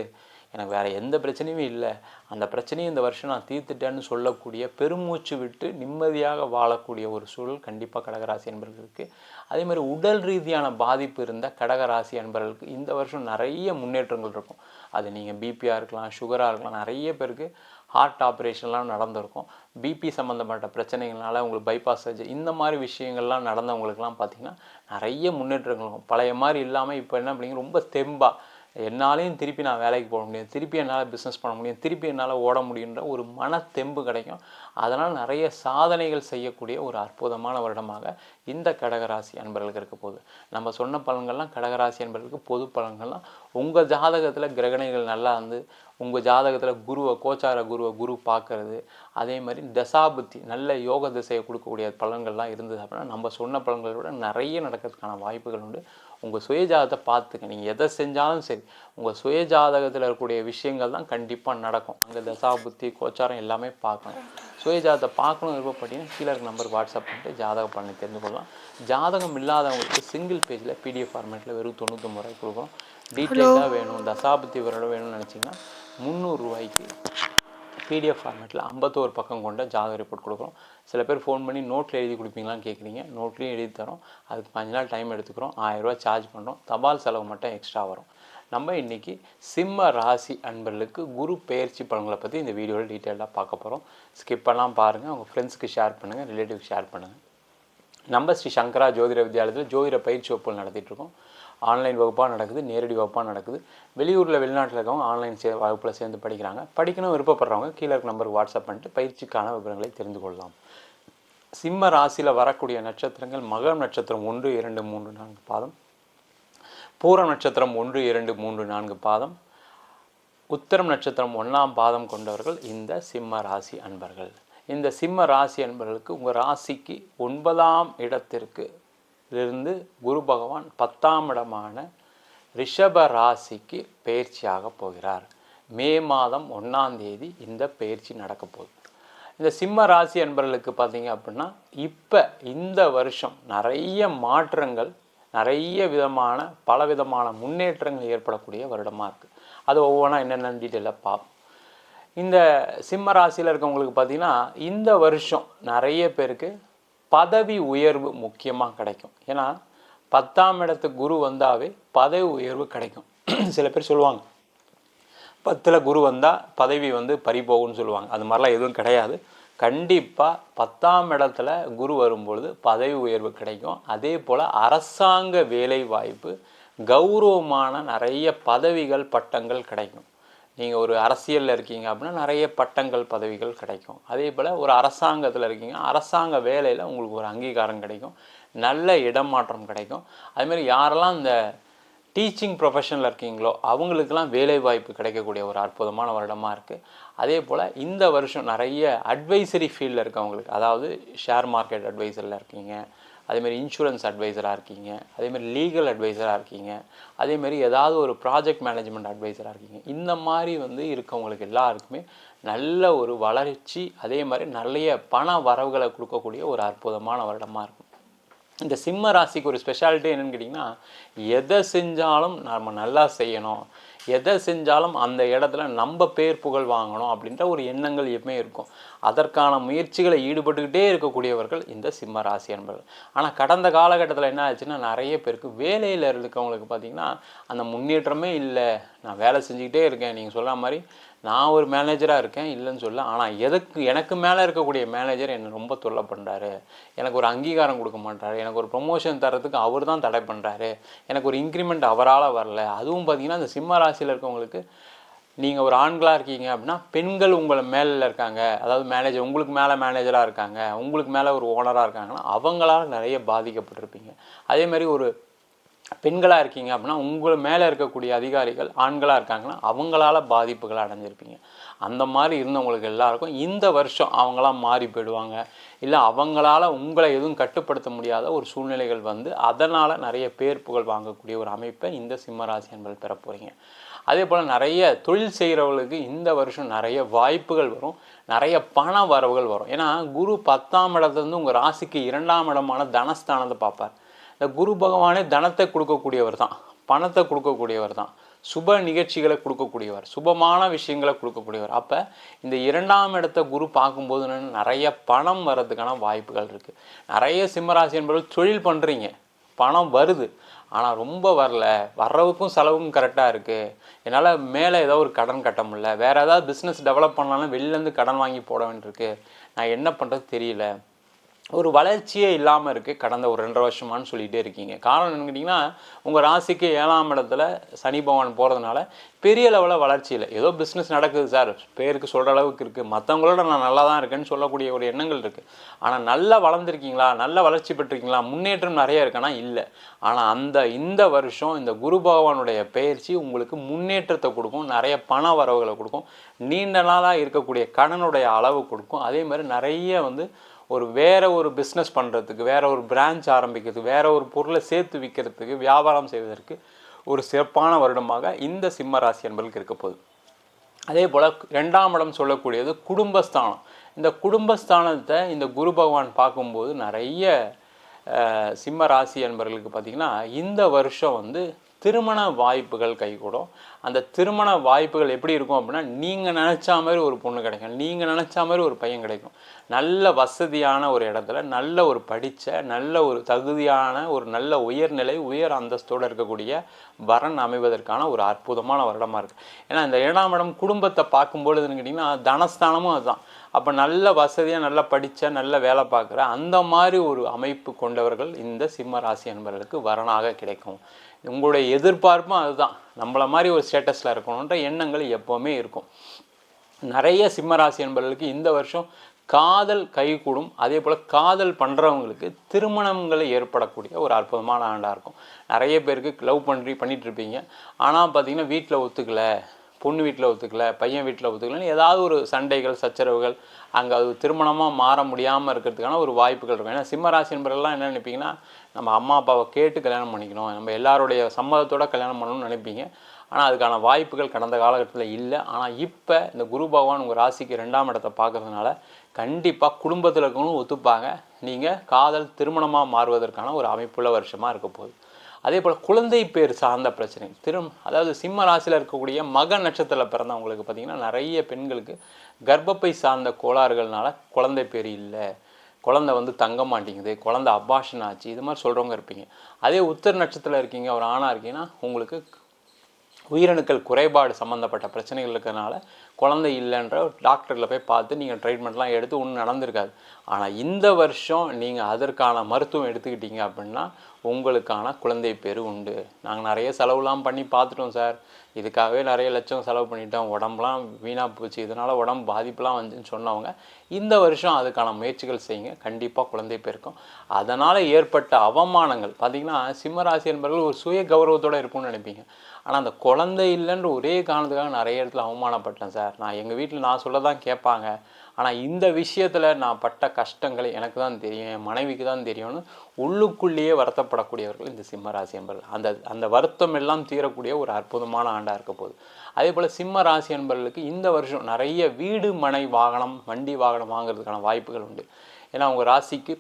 எனக்கு வேறு எந்த பிரச்சனையுமே இல்லை, அந்த பிரச்சனையும் இந்த வருஷம் நான் தீர்த்துட்டேன்னு சொல்லக்கூடிய பெருமூச்சு விட்டு நிம்மதியாக வாழக்கூடிய ஒரு சூழல் கண்டிப்பாக கடகராசி என்பவர்களுக்கு. அதே மாதிரி உடல் ரீதியான பாதிப்பு இருந்த கடகராசி என்பவர்களுக்கு இந்த வருஷம் நிறைய முன்னேற்றங்கள் இருக்கும். அது நீங்கள் பிபியாக இருக்கலாம், சுகராக இருக்கலாம். நிறைய பேருக்கு ஹார்ட் ஆப்ரேஷன்லாம் நடந்திருக்கும். பிபி சம்மந்தப்பட்ட பிரச்சனைகள்னால உங்களுக்கு பைபாஸ் சர்ஜரி இந்த மாதிரி விஷயங்கள்லாம் நடந்தவங்களுக்குலாம் பார்த்திங்கன்னா நிறைய முன்னேற்றங்கள் இருக்கும். பழைய மாதிரி இல்லாமல் இப்போ என்ன பண்ணிங்க, ரொம்ப தெம்பாக என்னாலையும் திருப்பி நான் வேலைக்கு போக முடியும், திருப்பி என்னால் பிஸ்னஸ் பண்ண முடியும், திருப்பி என்னால் ஓட முடியுன்ற ஒரு மனத்தெம்பு கிடைக்கும். அதனால் நிறைய சாதனைகள் செய்யக்கூடிய ஒரு அற்புதமான வருடமாக இந்த கடகராசி அன்பர்களுக்கு இருக்க போகுது. நம்ம சொன்ன பலன்கள்லாம் கடகராசி அன்பர்களுக்கு பொது பலன்கள்லாம். உங்கள் ஜாதகத்தில் கிரகணைகள் நல்லா இருந்து உங்கள் ஜாதகத்தில் கோச்சார குரு பார்க்கறது, அதே மாதிரி தசாபுத்தி நல்ல யோக திசையை கொடுக்கக்கூடிய பலன்கள்லாம் இருந்தது அப்படின்னா நம்ம சொன்ன பலன்களை விட நிறைய நடக்கிறதுக்கான வாய்ப்புகள் உண்டு. உங்கள் சுயஜாதகத்தை பார்த்துக்க. நீங்கள் எதை செஞ்சாலும் சரி உங்கள் சுயஜாதகத்தில் இருக்கக்கூடிய விஷயங்கள் தான் கண்டிப்பாக நடக்கும். அங்கே தசாபுத்தி கோச்சாரம் எல்லாமே பார்க்கணும். சுயஜாதத்தை பார்க்கணும் விருப்பப்பட்டீங்கன்னா கீழே இருக்க நம்பருக்கு வாட்ஸ்அப் பண்ணிட்டு ஜாதக பலனை தெரிந்து கொள்ளலாம். ஜாதகம் இல்லாதவங்களுக்கு சிங்கிள் பேஜில் பிடிஎஃப் ஃபார்மேட்டில் வெறும் 99 ரூபாய் கொடுக்குறோம். டீட்டெயிலாக வேணும், தசாபுத்தி விவரம் வேணும்னு நினச்சிங்கன்னா 300 ரூபாய்க்கு பிடிஎஃப் ஃபார்மேட்டில் 51 பக்கம் கொண்ட ஜாதக ரிப்போர்ட் கொடுக்குறோம். சில பேர் ஃபோன் பண்ணி நோட்டில் எழுதி கொடுப்பீங்களான்னு கேட்குறீங்க. நோட்லேயும் எழுதி தரோம். அதுக்கு 5 நாள் டைம் எடுத்துக்கிறோம். 1000 ரூபா சார்ஜ் பண்ணுறோம். தபால் செலவு மட்டும் எக்ஸ்ட்ரா வரும். நம்ம இன்றைக்கி சிம்ம ராசி அன்பர்களுக்கு குரு பெயர்ச்சி பலன்களை பற்றி இந்த வீடியோவில் டீட்டெயிலாக பார்க்க போகிறோம். ஸ்கிப் பண்ணலாம் பாருங்கள், உங்கள் ஃப்ரெண்ட்ஸுக்கு ஷேர் பண்ணுங்கள், ரிலேட்டிவ்க்கு ஷேர் பண்ணுங்கள். நம்ம ஸ்ரீ சங்கரா ஜோதிட வித்யாலயத்தில் ஜோதிட பயிற்சி வகுப்புகள் நடத்திட்டுருக்கோம். ஆன்லைன் வகுப்பாக நடக்குது, நேரடி வகுப்பாக நடக்குது. வெளியூரில் வெளிநாட்டில் இருக்கவங்க ஆன்லைன் வகுப்பில் சேர்ந்து படிக்கிறாங்க. படிக்கணும் விருப்பப்படுறவங்க கீழே இருக்க நம்பருக்கு வாட்ஸ்அப் பண்ணிட்டு பயிற்சிக்கான விவரங்களை தெரிந்து கொள்ளலாம். சிம்ம ராசியில் வரக்கூடிய நட்சத்திரங்கள் மகம் நட்சத்திரம் 1, 2, 3, 4 பாதம், பூரம் நட்சத்திரம் 1, 2, 3, 4 பாதம், உத்திரம் நட்சத்திரம் 1ஆம் பாதம் கொண்டவர்கள் இந்த சிம்ம ராசி அன்பர்கள். இந்த சிம்ம ராசி அன்பர்களுக்கு உங்கள் ராசிக்கு 9ஆம் இடத்திற்கு இருந்து குரு பகவான் 10ஆம் இடமான ரிஷப ராசிக்கு பயிற்சியாக போகிறார். மே மாதம் 1ஆம் தேதி இந்த பயிற்சி நடக்க போகுது. இந்த சிம்ம ராசி அன்பர்களுக்கு பார்த்தீங்க அப்படின்னா இப்போ இந்த வருஷம் நிறைய மாற்றங்கள், நிறைய பலவிதமான முன்னேற்றங்கள் ஏற்படக்கூடிய வருடமாக இருக்குது. அது ஒவ்வொன்றா என்னென்ன டீட்டெயிலாக பார்ப்போம். இந்த சிம்ம ராசியில் இருக்கவங்களுக்கு பார்த்திங்கன்னா இந்த வருஷம் நிறைய பேருக்கு பதவி உயர்வு முக்கியமாக கிடைக்கும். ஏன்னா 10ஆம் இடத்துக்கு குரு வந்தாவே பதவி உயர்வு கிடைக்கும். சில பேர் சொல்லுவாங்க 10ல் குரு வந்தால் பதவி பறி போகும்னு சொல்லுவாங்க. அது மாதிரிலாம் எதுவும் கிடையாது. கண்டிப்பாக 10ஆம் இடத்துல குரு வரும்பொழுது பதவி உயர்வு கிடைக்கும். அதே போல் அரசாங்க வேலை வாய்ப்பு, கௌரவமான நிறைய பதவிகள் பட்டங்கள் கிடைக்கும். நீங்கள் ஒரு அரசியலில் இருக்கீங்க அப்படின்னா நிறைய பட்டங்கள் பதவிகள் கிடைக்கும். அதே போல் ஒரு அரசாங்கத்தில் இருக்கீங்க, அரசாங்க வேலையில் உங்களுக்கு ஒரு அங்கீகாரம் கிடைக்கும், நல்ல இடமாற்றம் கிடைக்கும். அதுமாதிரி யாரெல்லாம் இந்த டீச்சிங் ப்ரொஃபஷனில் இருக்கீங்களோ அவங்களுக்கெல்லாம் வேலை வாய்ப்பு கிடைக்கக்கூடிய ஒரு அற்புதமான வருடமாக இருக்குது. அதே போல் இந்த வருஷம் நிறைய அட்வைசரி ஃபீல்டில் இருக்கவங்களுக்கு, அதாவது ஷேர் மார்க்கெட் அட்வைசரில் இருக்கீங்க, அதேமாதிரி இன்சூரன்ஸ் அட்வைசராக இருக்கீங்க, அதேமாதிரி லீகல் அட்வைசராக இருக்கீங்க, அதேமாதிரி ஏதாவது ஒரு ப்ராஜெக்ட் மேனேஜ்மெண்ட் அட்வைசராக இருக்கீங்க. இந்த மாதிரி இருக்கவங்களுக்கு எல்லாருக்குமே நல்ல ஒரு வளர்ச்சி, அதே மாதிரி நிறைய பண வரவுகளை கொடுக்கக்கூடிய ஒரு அற்புதமான வருடமாக இருக்கும். இந்த சிம்ம ராசிக்கு ஒரு ஸ்பெஷாலிட்டி என்னென்னு கேட்டிங்கன்னா, எதை செஞ்சாலும் நம்ம நல்லா செய்யணும், எதை செஞ்சாலும் அந்த இடத்துல நம்ம பேர் புகழ் வாங்கணும் அப்படின்ற ஒரு எண்ணங்கள் எப்பவுமே இருக்கும். அதற்கான முயற்சிகளை ஈடுபட்டுக்கிட்டே இருக்கக்கூடியவர்கள் இந்த சிம்ம ராசி என்பவர்கள். ஆனால் கடந்த காலகட்டத்தில் என்ன ஆச்சுன்னா, நிறைய பேருக்கு வேலையில் இருக்கவங்களுக்கு பார்த்திங்கன்னா அந்த முன்னேற்றமே இல்லை. நான் வேலை செஞ்சுக்கிட்டே இருக்கேன், நீங்கள் சொல்கிற மாதிரி நான் ஒரு மேனேஜராக இருக்கேன் இல்லைன்னு சொல்ல, ஆனால் எனக்கு மேலே இருக்கக்கூடிய மேனேஜர் என்னை ரொம்ப தொல்லை பண்ணுறாரு, எனக்கு ஒரு அங்கீகாரம் கொடுக்க மாட்டாரு, எனக்கு ஒரு ப்ரொமோஷன் தரத்துக்கு அவர் தான் தடை பண்ணுறாரு, எனக்கு ஒரு இன்க்ரிமெண்ட் அவரால் வரல. அதுவும் பார்த்திங்கன்னா இந்த சிம்ம ராசியில் இருக்கவங்களுக்கு, நீங்கள் ஒரு ஆண்களாக இருக்கீங்க அப்படின்னா பெண்கள் உங்களை மேலே இருக்காங்க, அதாவது மேனேஜர் உங்களுக்கு மேலே மேனேஜராக இருக்காங்க, உங்களுக்கு மேலே ஒரு ஓனராக இருக்காங்கன்னா அவங்களால நிறைய பாதிக்கப்பட்டிருப்பீங்க. அதே மாதிரி ஒரு பெண்களாக இருக்கீங்க அப்படின்னா உங்கள் மேலே இருக்கக்கூடிய அதிகாரிகள் ஆண்களாக இருக்காங்கன்னா அவங்களால பாதிப்புகளை அடைஞ்சிருப்பீங்க. அந்த மாதிரி இருந்தவங்களுக்கு எல்லாருக்கும் இந்த வருஷம் அவங்களாம் மாறி போயிடுவாங்க. இல்லை அவங்களால உங்களை எதுவும் கட்டுப்படுத்த முடியாத ஒரு சூழ்நிலைகள் வந்து அதனால் நிறைய பேர் புகழ் வாங்கக்கூடிய ஒரு அமைப்பை இந்த சிம்மராசி என்பது பெற போகிறீங்க. அதே போல் நிறைய தொழில் செய்கிறவங்களுக்கு இந்த வருஷம் நிறைய வாய்ப்புகள் வரும், நிறைய பண வரவுகள் வரும். ஏன்னா குரு 10ஆம் இடத்துலேருந்து உங்கள் ராசிக்கு 2ஆம் இடமான தனஸ்தானத்தை பார்ப்பார். இந்த குரு பகவானே தனத்தை கொடுக்கக்கூடியவர் தான், பணத்தை கொடுக்கக்கூடியவர் தான், சுப நிகழ்ச்சிகளை கொடுக்கக்கூடியவர், சுபமான விஷயங்களை கொடுக்கக்கூடியவர். அப்போ இந்த 2ஆம் இடத்தை குரு பார்க்கும்போது நிறைய பணம் வர்றதுக்கான வாய்ப்புகள் இருக்குது. நிறைய சிம்மராசி என்பவர்கள் தொழில் பண்ணுறீங்க, பணம் வருது, ஆனால் ரொம்ப வரல, வர்றவுக்கும் செலவுக்கும் கரெக்டாக இருக்குது, என்னால் மேலே ஏதோ ஒரு கடன் கட்ட முடியல, வேறு ஏதாவது பிஸ்னஸ் டெவலப் பண்ணலாம்னு வெளிலேருந்து கடன் வாங்கி போட வேண்டியிருக்கு, நான் என்ன பண்ணுறது தெரியல, ஒரு வளர்ச்சியே இல்லாமல் இருக்குது கடந்த ஒரு 2.5 வருஷமானு சொல்லிகிட்டே இருக்கீங்க. காரணம் என்னன்னு கேட்டிங்கன்னா உங்கள் ராசிக்கு 7ஆம் இடத்துல சனி பகவான் போகிறதுனால பெரிய லெவலில் வளர்ச்சி இல்லை. ஏதோ பிஸ்னஸ் நடக்குது சார், பேருக்கு சொல்கிற அளவுக்கு இருக்குது, மற்றவங்களோட நான் நல்லா தான் இருக்கேன்னு சொல்லக்கூடிய ஒரு எண்ணங்கள் இருக்குது. ஆனால் நல்லா வளர்ந்துருக்கீங்களா, நல்ல வளர்ச்சி பெற்றிருக்கீங்களா, முன்னேற்றம் நிறைய இருக்குன்னா இல்லை. ஆனால் இந்த வருஷம் இந்த குரு பகவானுடைய பயிற்சி உங்களுக்கு முன்னேற்றத்தை கொடுக்கும், நிறைய பண வரவுகளை கொடுக்கும், நீண்ட நாளாக இருக்கக்கூடிய கடனுடைய அளவு கொடுக்கும். அதே மாதிரி நிறைய வேறு ஒரு பிஸ்னஸ் பண்ணுறதுக்கு, வேறு ஒரு பிரான்ச் ஆரம்பிக்கிறதுக்கு, வேறு ஒரு பொருளை சேர்த்து விற்கிறதுக்கு, வியாபாரம் செய்வதற்கு ஒரு சிறப்பான வருடமாக இந்த சிம்ம ராசி என்பதற்கு இருக்க போகுது. அதே போல் 2ஆம் இடம் சொல்லக்கூடியது குடும்பஸ்தானம். இந்த குடும்பஸ்தானத்தை இந்த குரு பகவான் பார்க்கும்போது நிறைய சிம்ம ராசி என்பவர்களுக்கு பார்த்திங்கன்னா இந்த வருஷம் திருமண வாய்ப்புகள் கைகூடும். அந்த திருமண வாய்ப்புகள் எப்படி இருக்கும் அப்படின்னா, நீங்கள் நினச்சா மாதிரி ஒரு பொண்ணு கிடைக்கும், நீங்கள் நினச்சா மாதிரி ஒரு பையன் கிடைக்கும், நல்ல வசதியான ஒரு இடத்துல, நல்ல ஒரு படித்த, நல்ல ஒரு தகுதியான ஒரு நல்ல உயர்நிலை உயர் அந்தஸ்தோடு இருக்கக்கூடிய வரன் அமைவதற்கான ஒரு அற்புதமான வருடமாக இருக்குது. ஏன்னா இந்த 7ஆம் இடம் குடும்பத்தை பார்க்கும்பொழுதுன்னு கேட்டிங்கன்னா தனஸ்தானமும் அதுதான். அப்போ நல்ல வசதியாக, நல்லா படித்த, நல்ல வேலை பார்க்குற அந்த மாதிரி ஒரு அமைப்பு கொண்டவர்கள் இந்த சிம்ம ராசி என்பவர்களுக்கு வரனாக கிடைக்கும். உங்களுடைய எதிர்பார்ப்பும் அதுதான், நம்மளை மாதிரி ஒரு ஸ்டேட்டஸில் இருக்கணுன்ற எண்ணங்கள் எப்போவுமே இருக்கும். நிறைய சிம்மராசி என்பவர்களுக்கு இந்த வருஷம் காதல் கைகூடும். அதே போல் காதல் பண்ணுறவங்களுக்கு திருமணங்களை ஏற்படக்கூடிய ஒரு அற்புதமான ஆண்டாக இருக்கும். நிறைய பேருக்கு லவ் பண்ணிகிட்ருப்பீங்க, ஆனால் பார்த்திங்கன்னா வீட்டில் ஒத்துக்கலை, பொண்ணு வீட்டில் ஒத்துக்கலை, பையன் வீட்டில் ஒத்துக்கலைன்னு ஏதாவது ஒரு சண்டைகள் சச்சரவுகள் அங்கே அது திருமணமாக மாற முடியாமல் இருக்கிறதுக்கான ஒரு வாய்ப்புகள் இருக்கும். ஏன்னா சிம்மராசி என்பவர்கள்லாம் என்ன நினைப்பீங்கன்னா, நம்ம அம்மா அப்பாவை கேட்டு கல்யாணம் பண்ணிக்கணும், நம்ம எல்லாருடைய சம்மதத்தோடு கல்யாணம் பண்ணணும்னு நினைப்பீங்க. ஆனால் அதுக்கான வாய்ப்புகள் கடந்த காலகட்டத்தில் இல்லை. ஆனால் இப்போ இந்த குரு பகவான் உங்கள் ராசிக்கு 2ஆம் இடத்தை பார்க்கறதுனால கண்டிப்பாக குடும்பத்தில் இருக்கணும் ஒத்துப்பாங்க, நீங்கள் காதல் திருமணமாக மாறுவதற்கான ஒரு அமைப்புள்ள வருஷமாக இருக்க போகுது. அதே போல் குழந்தை பேர் சார்ந்த பிரச்சனை அதாவது சிம்ம ராசியில் இருக்கக்கூடிய மக நட்சத்திரத்தில் பிறந்தவங்களுக்கு பார்த்திங்கன்னா நிறைய பெண்களுக்கு கர்ப்பப்பை சார்ந்த கோளாறுகள்னால குழந்தை பேர் இல்லை, குழந்தை தங்க மாட்டேங்குது, குழந்தை அபாஷன் ஆச்சு, இது மாதிரி சொல்கிறவங்க இருப்பீங்க. அதே உத்தர நட்சத்திரத்தில் இருக்கீங்க, ஒரு ஆணாக இருக்கீங்கன்னா உங்களுக்கு உயிரணுக்கள் குறைபாடு சம்மந்தப்பட்ட பிரச்சனைகள் இருக்கிறதுனால குழந்தை இல்லைன்ற டாக்டரில் போய் பார்த்து நீங்கள் ட்ரீட்மெண்ட்லாம் எடுத்து ஒன்றும் நடந்திருக்காது. ஆனால் இந்த வருஷம் நீங்கள் அதற்கான மருத்துவம் எடுத்துக்கிட்டீங்க அப்படின்னா உங்களுக்கான குழந்தை பேர் உண்டு. நாங்கள் நிறைய செலவுலாம் பண்ணி பார்த்துட்டோம் சார், இதுக்காகவே நிறைய லட்சம் செலவு பண்ணிட்டோம், உடம்புலாம் வீணாக போச்சு, இதனால் உடம்பு பாதிப்புலாம் வந்துன்னு சொன்னவங்க இந்த வருஷம் அதுக்கான முயற்சிகள் செய்யுங்க, கண்டிப்பாக குழந்தை பேருக்கும். அதனால் ஏற்பட்ட அவமானங்கள் பார்த்திங்கன்னா சிம்மராசி என்பவர்கள் ஒரு சுய கௌரவத்தோடு இருக்கும்னு நினைப்பீங்க. ஆனால் அந்த குழந்தை இல்லைன்ற ஒரே காரணத்துக்காக நிறைய இடத்துல அவமானப்பட்டேன் சார், நான் எங்கள் வீட்டில் நான் சொல்ல தான் கேட்பாங்க, ஆனால் இந்த விஷயத்தில் நான் பட்ட கஷ்டங்கள் எனக்கு தான் தெரியும், என் மனைவிக்கு தான் தெரியும்னு உள்ளுக்குள்ளேயே வருத்தப்படக்கூடியவர்கள் இந்த சிம்மராசி என்பவர்கள். அந்த வருத்தம் எல்லாம் தீரக்கூடிய ஒரு அற்புதமான ஆண்டாக இருக்க போகுது. அதே போல் சிம்ம ராசி என்பவர்களுக்கு இந்த வருஷம் நிறைய வீடு மனை வாகனம் வண்டி வாகனம் வாங்குறதுக்கான வாய்ப்புகள் உண்டு. ஏன்னா உங்கள் ராசிக்கு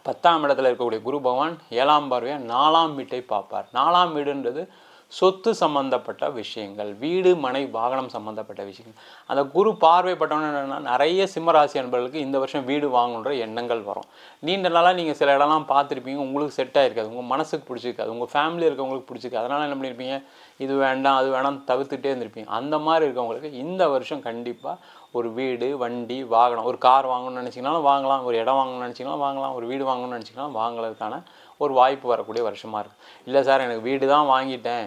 10ஆம் இடத்துல இருக்கக்கூடிய குரு பகவான் 7ஆம் பார்வையாக 4ஆம் வீட்டை பார்ப்பார். 4ஆம் வீடுன்றது சொத்து சம்மந்தப்பட்ட விஷயங்கள், வீடு மனை வாகனம் சம்மந்தப்பட்ட விஷயங்கள். அந்த குரு பார்வைப்பட்டவன என்னென்னா நிறைய சிம்மராசி அன்பர்களுக்கு இந்த வருஷம் வீடு வாங்கணுன்ற எண்ணங்கள் வரும். நீண்ட நாளாக நீங்கள் சில இடம்லாம் பார்த்துருப்பீங்க, உங்களுக்கு செட் ஆகிருக்காது, உங்கள் மனசுக்கு பிடிச்சிருக்காது, உங்கள் ஃபேமிலி இருக்கவங்களுக்கு பிடிச்சிருக்காது, அதனால் என்ன பண்ணியிருப்பீங்க, இது வேண்டாம் அது வேணாம் தவிர்த்துட்டே இருந்திருப்பீங்க. அந்த மாதிரி இருக்கவங்களுக்கு இந்த வருஷம் கண்டிப்பாக ஒரு வீடு, வண்டி, வாகனம், ஒரு கார் வாங்கணும்னு நினச்சிங்கனாலும் வாங்கலாம், ஒரு இடம் வாங்கணும்னு நினச்சிங்கனாலும் வாங்கலாம், ஒரு வீடு வாங்கணும்னு நினச்சிங்கனாலும் வாங்குறதுக்கான ஒரு வாய்ப்பு வரக்கூடிய வருஷமாக இருக்குது. இல்லை சார் எனக்கு வீடு தான் வாங்கிட்டேன்,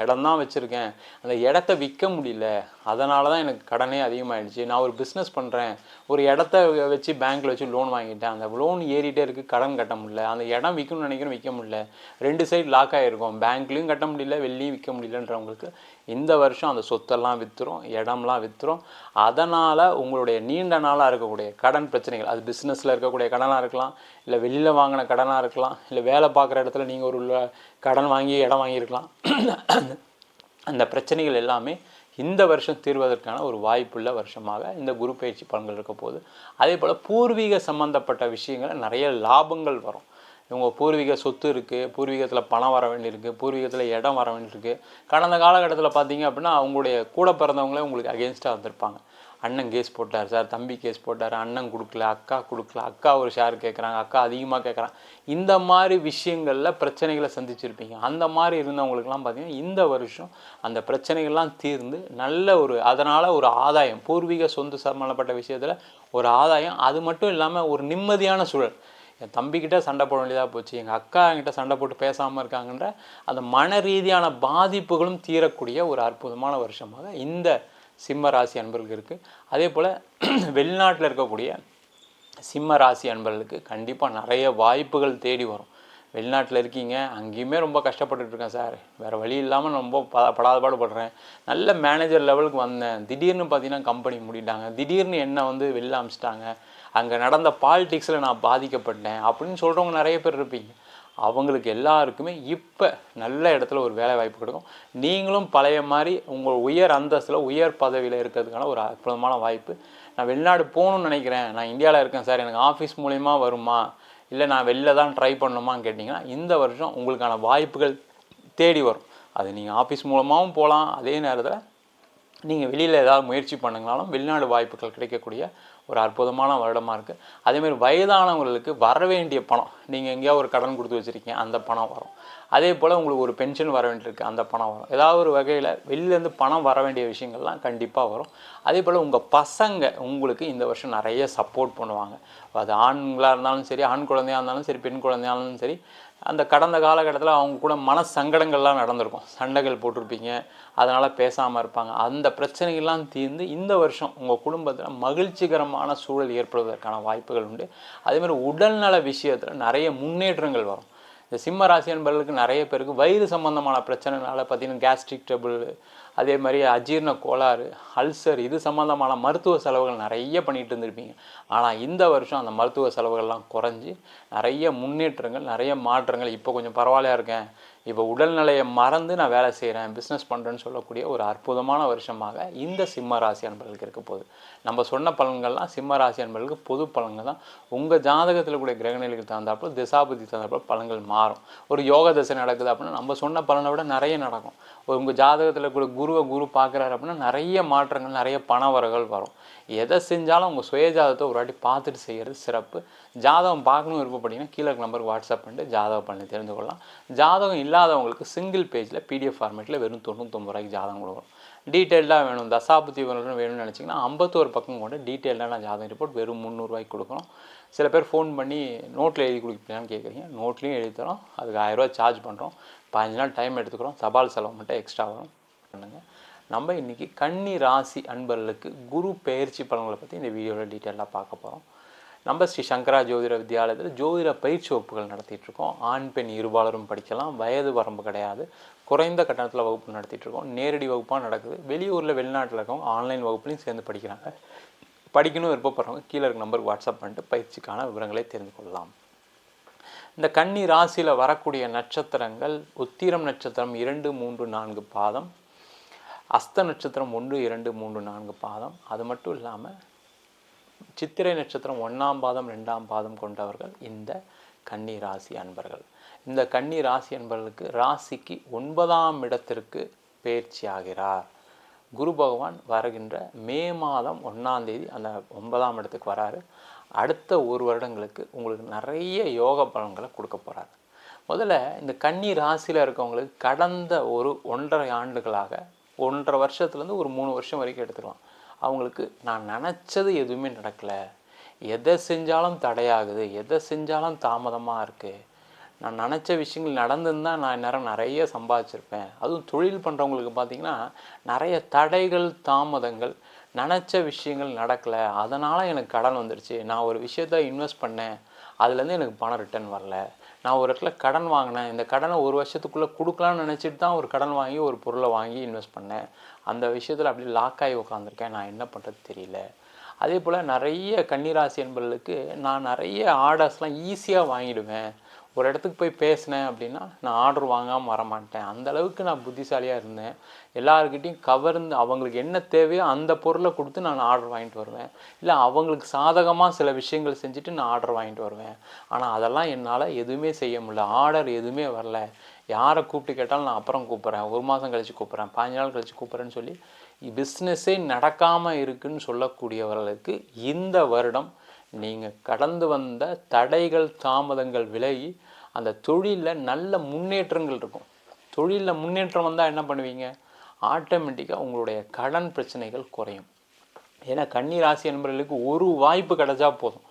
இடம் தான் வச்சுருக்கேன், அந்த இடத்த விற்க முடியல, அதனால தான் எனக்கு கடனே அதிகமாகிடுச்சு, நான் ஒரு பிஸ்னஸ் பண்ணுறேன், ஒரு இடத்த வச்சு பேங்க்கில் வச்சு லோன் வாங்கிட்டேன், அந்த லோன் ஏறிட்டே இருக்குது, கடன் கட்ட முடியல, அந்த இடம் விற்கணும்னு நினைக்கிறேன் விற்க முடியல, 2 சைடு லாக் ஆகிருக்கும், பேங்க்லேயும் கட்ட முடியல, வெளியும் விற்க முடியலன்றவங்களுக்கு இந்த வருஷம் அந்த சொத்தெல்லாம் விற்றுரும், இடம்லாம் விற்றுரும். அதனால் உங்களுடைய நீண்ட நாளாக இருக்கக்கூடிய கடன் பிரச்சனைகள், அது பிஸ்னஸில் இருக்கக்கூடிய கடனாக இருக்கலாம், இல்லை வெளியில் வாங்கின கடனாக இருக்கலாம், இல்லை வேலை பார்க்குற இடத்துல நீங்கள் ஒரு கடன் வாங்கி இடம் வாங்கியிருக்கலாம். அந்த பிரச்சனைகள் எல்லாமே இந்த வருஷம் தீர்வதற்கான ஒரு வாய்ப்புள்ள வருஷமாக இந்த குரு பயிற்சி பலன்கள் இருக்க போகுது. அதே போல் பூர்வீக சம்மந்தப்பட்ட விஷயங்கள் நிறைய லாபங்கள் வரும். இவங்க பூர்வீக சொத்து இருக்குது, பூர்வீகத்தில் பணம் வர வேண்டியிருக்கு, பூர்வீகத்தில் இடம் வர வேண்டியிருக்கு. கடந்த காலகட்டத்தில் பார்த்தீங்க அப்படின்னா அவங்களுடைய கூட பிறந்தவங்களே உங்களுக்கு அகெயின்ஸ்டாக வந்திருப்பாங்க. அண்ணன் கேஸ் போட்டார் சார், தம்பி கேஸ் போட்டார், அண்ணன் கொடுக்கல, அக்கா கொடுக்கல, அக்கா ஒரு ஷேர் கேட்குறாங்க, அக்கா அதிகமாக கேட்குறாங்க. இந்த மாதிரி விஷயங்களில் பிரச்சனைகளை சந்திச்சிருப்பீங்க. அந்த மாதிரி இருந்தவங்களுக்கெல்லாம் பார்த்தீங்கன்னா இந்த வருஷம் அந்த பிரச்சனைகள்லாம் தீர்ந்து நல்ல ஒரு அதனால் ஒரு ஆதாயம், பூர்வீக சொந்த சம்பந்தப்பட்ட விஷயத்தில் ஒரு ஆதாயம். அது மட்டும் இல்லாமல் ஒரு நிம்மதியான சூழல். என் தம்பிக்கிட்ட சண்டை போட வேண்டியதாக போச்சு, எங்கள் அக்கா என்கிட்ட சண்டை போட்டு பேசாமல் இருக்காங்கன்ற அந்த மன ரீதியான பாதிப்புகளும் தீரக்கூடிய ஒரு அற்புதமான வருஷமாக இந்த சிம்ம ராசி அன்பர்களுக்கு இருக்குது. அதே போல் வெளிநாட்டில் இருக்கக்கூடிய சிம்ம ராசி அன்பர்களுக்கு கண்டிப்பாக நிறைய வாய்ப்புகள் தேடி வரும். வெளிநாட்டில் இருக்கீங்க, அங்கேயுமே ரொம்ப கஷ்டப்பட்டுருக்கேன் சார், வேறு வழி இல்லாமல் ரொம்ப படாத பாடுபடுறேன், நல்ல மேனேஜர் லெவலுக்கு வந்தேன், திடீர்னு பார்த்தீங்கன்னா கம்பெனி மூடிட்டாங்க, திடீர்னு என்னை வந்து வெளில அமிச்சிட்டாங்க, அங்கே நடந்த பாலிடிக்ஸில் நான் பாதிக்கப்பட்டேன் அப்படின்னு சொல்கிறவங்க நிறைய பேர் இருப்பீங்க. அவங்களுக்கு எல்லாருக்குமே இப்போ நல்ல இடத்துல ஒரு வேலை வாய்ப்பு கிடைக்கும். நீங்களும் பழைய மாதிரி உங்கள் உயர் அந்தஸ்தில் உயர் பதவியில் இருக்கிறதுக்கான ஒரு அற்புதமான வாய்ப்பு. நான் வெளிநாடு போகணுன்னு நினைக்கிறேன், நான் இந்தியாவில் இருக்கேன் சார், எனக்கு ஆஃபீஸ் மூலிமா வருமா, இல்லை நான் வெளில தான் ட்ரை பண்ணணுமான்னு கேட்டிங்கன்னா இந்த வருஷம் உங்களுக்கான வாய்ப்புகள் தேடி வரும். அது நீங்கள் ஆஃபீஸ் மூலமாகவும் போகலாம், அதே நேரத்தில் நீங்கள் வெளியில் ஏதாவது முயற்சி பண்ணுங்கனாலும் வெளிநாடு வாய்ப்புகள் கிடைக்கக்கூடிய ஒரு அற்புதமான வருடமாக இருக்குது. அதேமாதிரி வயதானவங்களுக்கு வர வேண்டிய பணம், நீங்கள் எங்கேயாவது ஒரு கடன் கொடுத்து வச்சுருக்கீங்க, அந்த பணம் வரும். அதே போல் உங்களுக்கு ஒரு பென்ஷன் வர வேண்டியிருக்கு, அந்த பணம் வரும். ஏதாவது ஒரு வகையில் வெளியிலேருந்து பணம் வர வேண்டிய விஷயங்கள்லாம் கண்டிப்பாக வரும். அதே போல் உங்கள் பசங்க உங்களுக்கு இந்த வருஷம் நிறைய சப்போர்ட் பண்ணுவாங்க. அது ஆண்களாக இருந்தாலும் சரி, ஆண் குழந்தையாக இருந்தாலும் சரி, பெண் குழந்தையாக இருந்தாலும் சரி, அந்த கடந்த காலகட்டத்தில் அவங்க கூட மன சங்கடங்கள்லாம் நடந்திருக்கும், சண்டைகள் போட்டிருப்பீங்க, அதனால் பேசாமல் இருப்பாங்க. அந்த பிரச்சனைகள்லாம் தீர்ந்து இந்த வருஷம் உங்கள் குடும்பத்தில் மகிழ்ச்சிகரமான சூழல் ஏற்படுவதற்கான வாய்ப்புகள் உண்டு. அதேமாதிரி உடல்நல விஷயத்தில் நிறைய முன்னேற்றங்கள் வரும். இந்த சிம்ம ராசி என்பவர்களுக்கு நிறைய பேருக்கு வயிறு சம்பந்தமான பிரச்சனைனால பார்த்தீங்கன்னா கேஸ்ட்ரிக் ட்ரபிள், அதே மாதிரி அஜீரண கோளாறு, அல்சர், இது சம்மந்தமான மருத்துவ செலவுகள் நிறைய பண்ணிகிட்டு இருந்திருப்பீங்க. ஆனால் இந்த வருஷம் அந்த மருத்துவ செலவுகள்லாம் குறைஞ்சி நிறைய முன்னேற்றங்கள், நிறைய மாற்றங்கள், இப்போ கொஞ்சம் பரவாயில்லையா இருக்கேன், இப்போ உடல்நிலையை மறந்து நான் வேலை செய்கிறேன், பிஸ்னஸ் பண்ணுறேன்னு சொல்லக்கூடிய ஒரு அற்புதமான வருஷமாக இந்த சிம்ம ராசி அன்பர்களுக்கு இருக்க போகுது. நம்ம சொன்ன பலன்கள்லாம் சிம்ம ராசி அன்பர்களுக்கு பொது பலன்கள் தான். உங்கள் ஜாதகத்தில் கூடிய கிரகநிலைக்கு தகுந்தாப்புல, திசாபுத்தி தகுந்தாப்புல பலன்கள் மாறும். ஒரு யோக தசை நடக்குது அப்படின்னா நம்ம சொன்ன பலனை விட நிறைய நடக்கும். உங்கள் ஜாதகத்தில் கூட குரு பார்க்குறாரு அப்படின்னா நிறைய மாற்றங்கள், நிறைய பண வரவுகள் வரும். எதை செஞ்சாலும் உங்கள் சுயஜாதகத்தை ஒரு வாட்டி பார்த்துட்டு செய்கிறது சிறப்பு. ஜாதகம் பார்க்கணும் விருப்பப்பட்டீங்கன்னா கீழே நம்பருக்கு வாட்ஸ்அப் பண்ணிட்டு ஜாதகம் பண்ணி தெரிந்து கொள்ளலாம். ஜாதகம் இல்லாதவங்களுக்கு சிங்கிள் பேஜில் PDF ஃபார்மேட்டில் வெறும் 99 ரூபாய்க்கு ஜாதகம் கொடுக்குறோம். டீட்டெயில்டாக வேணும், தசாபுத்தி வேணும்னு நினச்சிங்கன்னா 51 பக்கம் கொண்டு டீட்டெயில்டான ஜாதகம் ரிப்போர்ட் வெறும் 300 ரூபாய்க்கு கொடுக்குறோம். சில பேர் ஃபோன் பண்ணி நோட்டில் எழுதி கொடுப்பீங்களான்னு கேட்குறீங்க, நோட்லேயும் எழுதி தரோம், அதுக்கு 1000 ரூபா சார்ஜ் பண்ணுறோம். 15 நாள் டைம் எடுத்துக்கிறோம், தபால் செலவு மட்டும் எக்ஸ்ட்ரா வரும். பண்ணுங்கள். நம்ம இன்றைக்கி கன்னி ராசி அன்பர்களுக்கு குரு பெயர்ச்சி பலன்களை பற்றி இந்த வீடியோவில் டீட்டெயிலாக பார்க்க போகிறோம். நம்ம ஸ்ரீ சங்கரா ஜோதிட வித்யாலயத்தில் ஜோதிட பயிற்சி வகுப்புகள் நடத்திட்டுருக்கோம். ஆண் பெண் இருபாலரும் படிக்கலாம், வயது வரம்பு கிடையாது, குறைந்த கட்டணத்தில் வகுப்பு நடத்திட்டுருக்கோம். நேரடி வகுப்பாக நடக்குது. வெளியூரில் வெளிநாட்டில் இருக்கவங்க ஆன்லைன் வகுப்புலையும் சேர்ந்து படிக்கிறாங்க. படிக்கணும் விருப்பப்படுறவங்க கீழே இருக்க நம்பருக்கு வாட்ஸ்அப் பண்ணிட்டு பயிற்சிக்கான விவரங்களை தெரிந்து கொள்ளலாம். இந்த கன்னி ராசியில் வரக்கூடிய நட்சத்திரங்கள் உத்திரம் நட்சத்திரம் 2, 3, 4 பாதம், அஸ்த நட்சத்திரம் 1, 2, 3, 4 பாதம், அது மட்டும் இல்லாமல் சித்திரை நட்சத்திரம் 1ஆம் பாதம் 2ஆம் பாதம் கொண்டவர்கள் இந்த கன்னி ராசி அன்பர்கள். இந்த கன்னி ராசி அன்பர்களுக்கு ராசிக்கு 9ஆம் இடத்திற்கு பயிற்சி ஆகிறார் குரு பகவான். வருகின்ற மே மாதம் 1ஆம் தேதி அந்த 9ஆம் இடத்துக்கு வராரு. அடுத்த ஒரு வருடங்களுக்கு உங்களுக்கு நிறைய யோக பலன்களை கொடுக்க போகிறார். முதல்ல இந்த கன்னி ராசியில் இருக்கவங்களுக்கு கடந்த ஒரு 1.5 ஆண்டுகளாக 1.5 வருஷத்துலேருந்து ஒரு 3 வருஷம் வரைக்கும் எடுத்துக்கலாம், அவங்களுக்கு நான் நினச்சது எதுவுமே நடக்கலை, எதை செஞ்சாலும் தடையாகுது, எதை செஞ்சாலும் தாமதமாக இருக்குது, நான் நினச்ச விஷயங்கள் நடந்துருந்தால் நான் இந்நேரம் நிறைய சம்பாதிச்சிருப்பேன். அதுவும் தொழில் பண்ணுறவங்களுக்கு பார்த்திங்கன்னா நிறைய தடைகள் தாமதங்கள், நினச்ச விஷயங்கள் நடக்கலை, அதனால் எனக்கு கடன் வந்துடுச்சு, நான் ஒரு விஷயத்த இன்வெஸ்ட் பண்ணேன் அதுலேருந்து எனக்கு பணம் ரிட்டர்ன் வரல, நான் ஒரு இடத்துல கடன் வாங்கினேன், இந்த கடனை ஒரு வருஷத்துக்குள்ளே கொடுக்கலான்னு நினச்சிட்டு தான் ஒரு கடன் வாங்கி ஒரு பொருளை வாங்கி இன்வெஸ்ட் பண்ணேன், அந்த விஷயத்தில் அப்படியே லாக் ஆகி உட்காந்துருக்கேன், நான் என்ன பண்ணுறது தெரியல. அதே போல் நிறைய கன்னிராசி என்பவர்களுக்கு நான் நிறைய ஆர்டர்ஸ்லாம் ஈஸியாக வாங்கிடுவேன், ஒரு இடத்துக்கு போய் பேசினேன் அப்படின்னா நான் ஆர்டர் வாங்காமல் வரமாட்டேன், அந்தளவுக்கு நான் புத்திசாலியாக இருந்தேன், எல்லாருக்கிட்டையும் கவர்ந்து அவங்களுக்கு என்ன தேவையோ அந்த பொருளை கொடுத்து நான் ஆர்டர் வாங்கிட்டு வருவேன், இல்லை அவங்களுக்கு சாதகமாக சில விஷயங்கள் செஞ்சுட்டு நான் ஆர்டர் வாங்கிட்டு வருவேன். ஆனால் அதெல்லாம் என்னால் எதுவுமே செய்ய முடியல, ஆர்டர் எதுவுமே வரல, யாரை கூப்பிட்டு கேட்டாலும் நான் அப்புறம் கூப்பிட்றேன், ஒரு மாதம் கழித்து கூப்பிட்றேன், 15 நாள் கழித்து கூப்பிட்றேன்னு சொல்லி பிஸ்னஸே நடக்காமல் இருக்குன்னு சொல்லக்கூடியவர்களுக்கு இந்த வருடம் நீங்கள் கடந்து வந்த தடைகள் தாமதங்கள் விலகி அந்த தொழிலில் நல்ல முன்னேற்றங்கள் இருக்கும். தொழிலில் முன்னேற்றம் வந்தால் என்ன பண்ணுவீங்க, ஆட்டோமேட்டிக்காக உங்களுடைய கடன் பிரச்சனைகள் குறையும். ஏன்னா கன்னிராசி என்பவர்களுக்கு ஒரு வாய்ப்பு கிடைச்சா போதும்,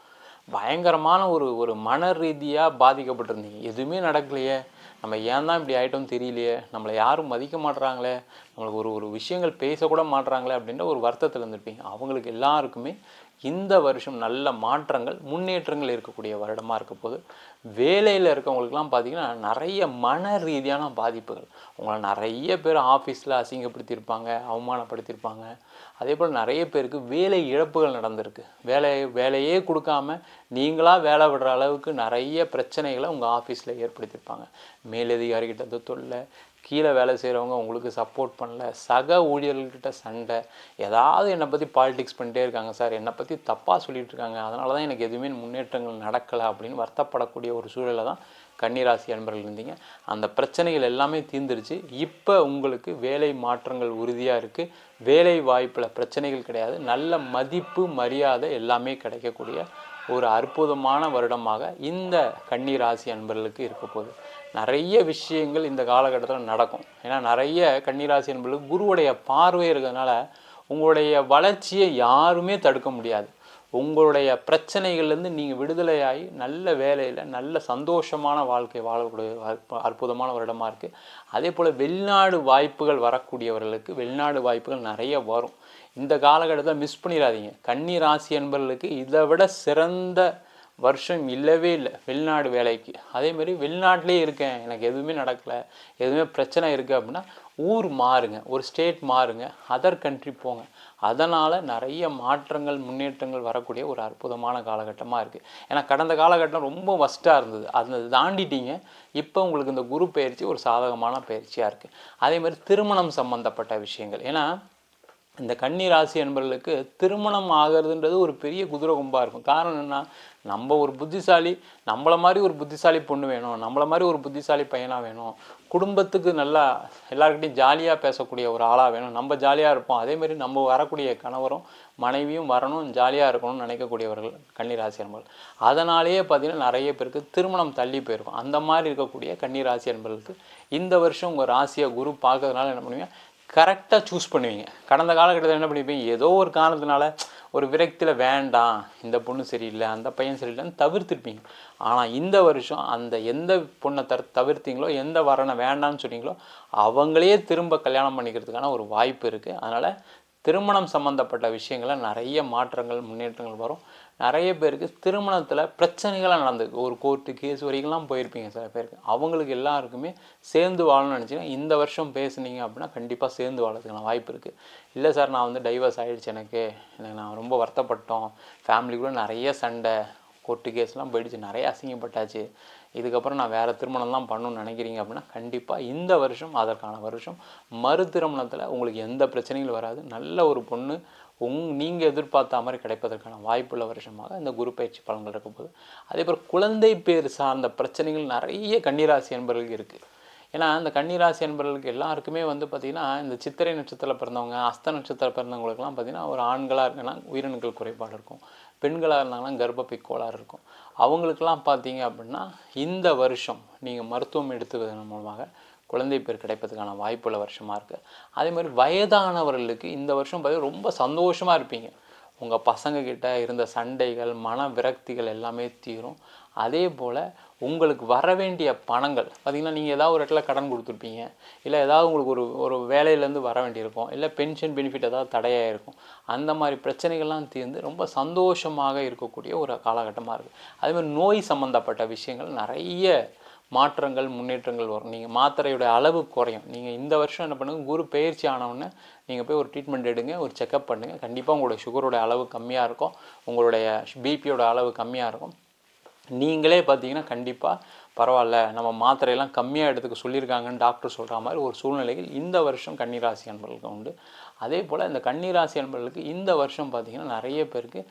பயங்கரமான ஒரு மன ரீதியாக பாதிக்கப்பட்டிருந்தீங்க, எதுவுமே நடக்கலையே, நம்ம ஏன் தான் இப்படி ஆகிட்டோம் தெரியலையே, நம்மளை யாரும் மதிக்க மாட்டுறாங்களே, நம்மளுக்கு ஒரு விஷயங்கள் பேசக்கூட மாட்டுறாங்களே அப்படின்ற ஒரு வருத்தத்தில் இருந்திருப்பீங்க. அவங்களுக்கு எல்லாருக்குமே இந்த வருஷம் நல்ல மாற்றங்கள் முன்னேற்றங்கள் இருக்கக்கூடிய வருடமாக இருக்க போது. வேலையில் இருக்கவங்களுக்குலாம் பார்த்திங்கன்னா நிறைய மன ரீதியான பாதிப்புகள், உங்களை நிறைய பேர் ஆஃபீஸில் அசிங்கப்படுத்தியிருப்பாங்க, அவமானப்படுத்தியிருப்பாங்க, அதே போல் நிறைய பேருக்கு வேலை இழப்புகள் நடந்திருக்கு, வேலையே கொடுக்காம நீங்களாக வேலை விடுற அளவுக்கு நிறைய பிரச்சனைகளை உங்கள் ஆஃபீஸில் ஏற்படுத்தியிருப்பாங்க. மேலதிகாரிகிட்ட தொல்லை, கீழே வேலை செய்கிறவங்க உங்களுக்கு சப்போர்ட் பண்ணல, சக ஊழியர்கள்கிட்ட சண்டை, ஏதாவது என்னை பற்றி பாலிடிக்ஸ் பண்ணிட்டே இருக்காங்க சார், என்னை பற்றி தப்பாக சொல்லிகிட்டு இருக்காங்க, அதனால தான் எனக்கு எதுவுமே முன்னேற்றங்கள் நடக்கலை அப்படின்னு வருத்தப்படக்கூடிய ஒரு சூழலை தான் கன்னிராசி அன்பர்கள் இருந்தீங்க. அந்த பிரச்சனைகள் எல்லாமே தீர்ந்துருச்சு. இப்போ உங்களுக்கு வேலை மாற்றங்கள் உறுதியாக இருக்குது, வேலை வாய்ப்பில் பிரச்சனைகள் கிடையாது, நல்ல மதிப்பு மரியாதை எல்லாமே கிடைக்கக்கூடிய ஒரு அற்புதமான வருடமாக இந்த கன்னிராசி அன்பர்களுக்கு இருக்க போகுது. நிறைய விஷயங்கள் இந்த காலகட்டத்தில் நடக்கும். ஏன்னா நிறைய கன்னிராசி என்பவர்களுக்கு குருவுடைய பார்வை இருக்கிறதுனால உங்களுடைய வளர்ச்சியை யாருமே தடுக்க முடியாது. உங்களுடைய பிரச்சனைகள்லேருந்து நீங்கள் விடுதலையாகி நல்ல வேலையில் நல்ல சந்தோஷமான வாழ்க்கை வாழக்கூடிய அற்புதமான வருடமாக இருக்குது. அதே போல் வெளிநாடு வாய்ப்புகள் வரக்கூடியவர்களுக்கு வெளிநாடு வாய்ப்புகள் நிறைய வரும். இந்த காலகட்டத்தில் மிஸ் பண்ணிடாதீங்க. கன்னி ராசி என்பவர்களுக்கு இதை விட சிறந்த வருஷம் இல்லவே இல்லை வெளிநாடு வேலைக்கு. அதேமாதிரி வெளிநாட்டிலே இருக்கேன், எனக்கு எதுவுமே நடக்கலை, எதுவுமே பிரச்சனை இருக்குது அப்படின்னா ஊர் மாறுங்க, ஒரு ஸ்டேட் மாறுங்க, அதர் கண்ட்ரி போங்க. அதனால் நிறைய மாற்றங்கள் முன்னேற்றங்கள் வரக்கூடிய ஒரு அற்புதமான காலகட்டமாக இருக்குது. ஏன்னா கடந்த காலகட்டம் ரொம்ப வஸ்ட்டாக இருந்தது, அதை தாண்டிட்டீங்க. இப்போ உங்களுக்கு இந்த குரு பயிற்சி ஒரு சாதகமான பயிற்சியாக இருக்குது. அதேமாதிரி திருமணம் சம்மந்தப்பட்ட விஷயங்கள், ஏன்னா இந்த கன்னி ராசி என்பவர்களுக்கு திருமணம் ஆகிறதுன்றது ஒரு பெரிய குதிரை கொம்பாக இருக்கும். காரணம் என்ன, நம்ம ஒரு புத்திசாலி, நம்மளை மாதிரி ஒரு புத்திசாலி பொண்ணு வேணும், நம்மளை மாதிரி ஒரு புத்திசாலி பையனாக வேணும், குடும்பத்துக்கு நல்லா எல்லாருக்கிட்டையும் ஜாலியாக பேசக்கூடிய ஒரு ஆளாக வேணும், நம்ம ஜாலியாக இருப்போம், அதேமாதிரி நம்ம வரக்கூடிய கணவரும் மனைவியும் வரணும், ஜாலியாக இருக்கணும்னு நினைக்கக்கூடியவர்கள் கன்னிராசி என்பவர்கள். அதனாலேயே பார்த்திங்கன்னா நிறைய பேருக்கு திருமணம் தள்ளி போயிருக்கும். அந்த மாதிரி இருக்கக்கூடிய கன்னிராசி என்பவர்களுக்கு இந்த வருஷம் உங்கள் ராசியை குரு பார்க்கறதுனால என்ன பண்ணுவீங்க, கரெக்டாக சூஸ் பண்ணுவீங்க. கடந்த காலகட்டத்தில் என்ன பண்ணிப்பீங்க, ஏதோ ஒரு காரணத்தினால ஒரு விரக்தியில் வேண்டாம், இந்த பொண்ணு சரியில்லை, அந்த பையன் சரியில்லைன்னு தவிர்த்துருப்பீங்க. ஆனால் இந்த வருஷம் அந்த எந்த பொண்ணை தவிர்த்தீங்களோ, எந்த வரனை வேண்டான்னு சொன்னீங்களோ அவங்களே திரும்ப கல்யாணம் பண்ணிக்கிறதுக்கான ஒரு வாய்ப்பு இருக்குது. அதனால் திருமணம் சம்மந்தப்பட்ட விஷயங்களில் நிறைய மாற்றங்கள் முன்னேற்றங்கள் வரும். நிறைய பேருக்கு திருமணத்தில் பிரச்சனைகளாக நடந்துருக்கு, ஒரு கோர்ட்டு கேஸ் வரைக்கும்லாம் போயிருப்பீங்க சில பேருக்கு. அவங்களுக்கு எல்லாருக்குமே சேர்ந்து வாழணும்னு நினச்சிங்கன்னா இந்த வருஷம் பேசுனீங்க அப்படின்னா கண்டிப்பாக சேர்ந்து வாழறதுக்கான வாய்ப்பு இருக்குது. இல்லை சார் நான் டைவர்ஸ் ஆகிடுச்சு, எனக்கு நான் ரொம்ப வருத்தப்பட்டோம், ஃபேமிலிக்குள்ளே நிறைய சண்டை, கோர்ட்டு கேஸ்லாம் போயிடுச்சு, நிறைய அசிங்கப்பட்டாச்சு, இதுக்கப்புறம் நான் வேறு திருமணம் தான் பண்ணணும்னு நினைக்கிறீங்க அப்படின்னா கண்டிப்பாக இந்த வருஷம் அதற்கான வருஷம். மறு திருமணத்தில் உங்களுக்கு எந்த பிரச்சனைகளும் வராது, நல்ல ஒரு பொண்ணு நீங்கள் எதிர்பார்த்த மாதிரி கிடைப்பதற்கான வாய்ப்புள்ள வருஷமாக இந்த குரு பயிற்சி பலன்கள் இருக்க போது. அதே போல் குழந்தை பேர் சார்ந்த பிரச்சனைகள் நிறைய கன்னிராசி என்பவர்களுக்கு இருக்குது. ஏன்னா இந்த கன்னிராசி என்பவர்களுக்கு எல்லாருக்குமே பார்த்திங்கன்னா இந்த சித்திரை நட்சத்திரத்தில் பிறந்தவங்க, அஸ்த நட்சத்திரம் பிறந்தவங்களுக்குலாம் பார்த்திங்கன்னா ஒரு ஆண்களாக இருக்குன்னா உயிரணுக்கள் குறைபாடு இருக்கும், பெண்களாக இருந்தாங்கன்னா கர்ப்பப்பை கோளாறு இருக்கும். அவங்களுக்கெல்லாம் பார்த்தீங்க அப்படின்னா இந்த வருஷம் நீங்கள் மருத்துவம் எடுத்துவதன் மூலமாக குழந்தை பேர் கிடைப்பதுக்கான வாய்ப்புள்ள வருஷமாக இருக்குது. அதே மாதிரி வயதானவர்களுக்கு இந்த வருஷம் பார்த்தீங்கன்னா ரொம்ப சந்தோஷமாக இருப்பீங்க. உங்கள் பசங்கக்கிட்ட இருந்த சண்டைகள், மன விரக்திகள் எல்லாமே தீரும். அதே போல் உங்களுக்கு வர வேண்டிய பணங்கள் பார்த்திங்கன்னா, நீங்கள் ஏதாவது ஒரு இடத்துல கடன் கொடுத்துருப்பீங்க, இல்லை ஏதாவது உங்களுக்கு ஒரு ஒரு வேலையிலேருந்து வர வேண்டியிருக்கும், இல்லை பென்ஷன் பெனிஃபிட் ஏதாவது தடையாக இருக்கும். அந்த மாதிரி பிரச்சனைகள்லாம் தீர்ந்து ரொம்ப சந்தோஷமாக இருக்கக்கூடிய ஒரு காலகட்டமாக இருக்குது. அதேமாதிரி நோய் சம்மந்தப்பட்ட விஷயங்கள் நிறைய மாற்றங்கள், முன்னேற்றங்கள் வரும். நீங்கள் மாத்திரையோட அளவு குறையும். நீங்கள் இந்த வருஷம் என்ன பண்ணுங்கள், குரு பெயர்ச்சி ஆனவுடனே நீங்கள் போய் ஒரு ட்ரீட்மெண்ட் எடுங்க, ஒரு செக்கப் பண்ணுங்கள். கண்டிப்பாக உங்களுடைய சுகரோட அளவு கம்மியாக இருக்கும், உங்களுடைய பிபியோட அளவு கம்மியாக இருக்கும். நீங்களே பார்த்தீங்கன்னா கண்டிப்பாக பரவாயில்ல, நம்ம மாத்திரையெல்லாம் கம்மியாக எடுத்துக்க சொல்லியிருக்காங்கன்னு டாக்டர் சொல்கிற மாதிரி ஒரு சூழ்நிலைகள் இந்த வருஷம் கன்னிராசி அன்பர்களுக்கு உண்டு. அதே போல் இந்த கன்னிராசி அன்பர்களுக்கு இந்த வருஷம் பார்த்திங்கன்னா நிறைய பேருக்கு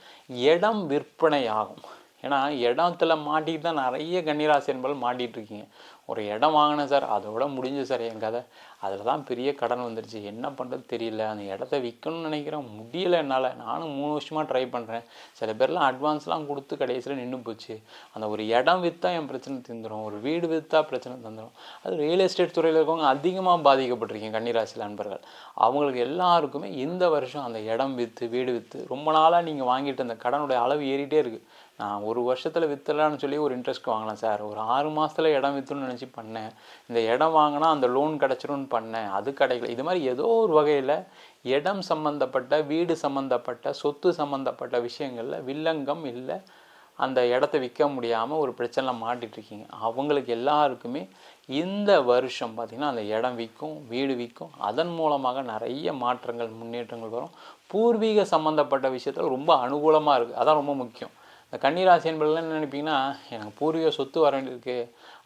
இடம் விற்பனை ஆகும். ஏன்னா இடத்துல மாட்டிட்டு தான் நிறைய கன்னிராசி அன்பர்கள் மாட்டிகிட்ருக்கீங்க. ஒரு இடம் வாங்கினேன் சார், அதோட முடிஞ்சு சார் என் கதை, அதில் தான் பெரிய கடன் வந்துருச்சு, என்ன பண்ணுறது தெரியல, அந்த இடத்த விற்கணும்னு நினைக்கிறேன், முடியலை என்னால், நானும் 3 வருஷமாக ட்ரை பண்ணுறேன், சில பேர்லாம் அட்வான்ஸ்லாம் கொடுத்து கடைசியில் நின்று போச்சு. அந்த ஒரு இடம் விற்றா என் பிரச்சனை தந்துடும், ஒரு வீடு விற்றா பிரச்சனை தந்துடும். அது ரியல் எஸ்டேட் துறையில் இருக்கவங்க அதிகமாக பாதிக்கப்பட்டிருக்கீங்க கன்னிராசியில் அன்பர்கள். அவங்களுக்கு எல்லாருக்குமே இந்த வருஷம் அந்த இடம் விற்று, வீடு விற்று, ரொம்ப நாளாக நீங்கள் வாங்கிட்டு அந்த கடனுடைய அளவு ஏறிட்டே இருக்குது. நான் ஒரு வருஷத்தில் விற்றலான்னு சொல்லி ஒரு இன்ட்ரெஸ்ட் வாங்கினேன் சார், ஒரு 6 மாதத்தில் இடம் விற்றுன்னு நினச்சி பண்ணேன், இந்த இடம் வாங்கினா அந்த லோன் கிடச்சிரும்னு பண்ணேன், அது கிடைக்கல. இது மாதிரி ஏதோ ஒரு வகையில் இடம் சம்மந்தப்பட்ட, வீடு சம்மந்தப்பட்ட, சொத்து சம்மந்தப்பட்ட விஷயங்களில் வில்லங்கம் இல்லை, அந்த இடத்த விற்க முடியாமல் ஒரு பிரச்சனை மாட்டிகிட்ருக்கீங்க. அவங்களுக்கு எல்லாருக்குமே இந்த வருஷம் பார்த்திங்கன்னா அந்த இடம் விற்கும், வீடு விற்கும். அதன் மூலமாக நிறைய மாற்றங்கள், முன்னேற்றங்கள் வரும். பூர்வீக சம்மந்தப்பட்ட விஷயத்தில் ரொம்ப அனுகூலமாக இருக்குது. அதான் ரொம்ப முக்கியம். இந்த கன்னிராசி என்பதெல்லாம் என்ன நினைப்பீங்கன்னா, எனக்கு பூர்வீக சொத்து வர வேண்டியிருக்கு,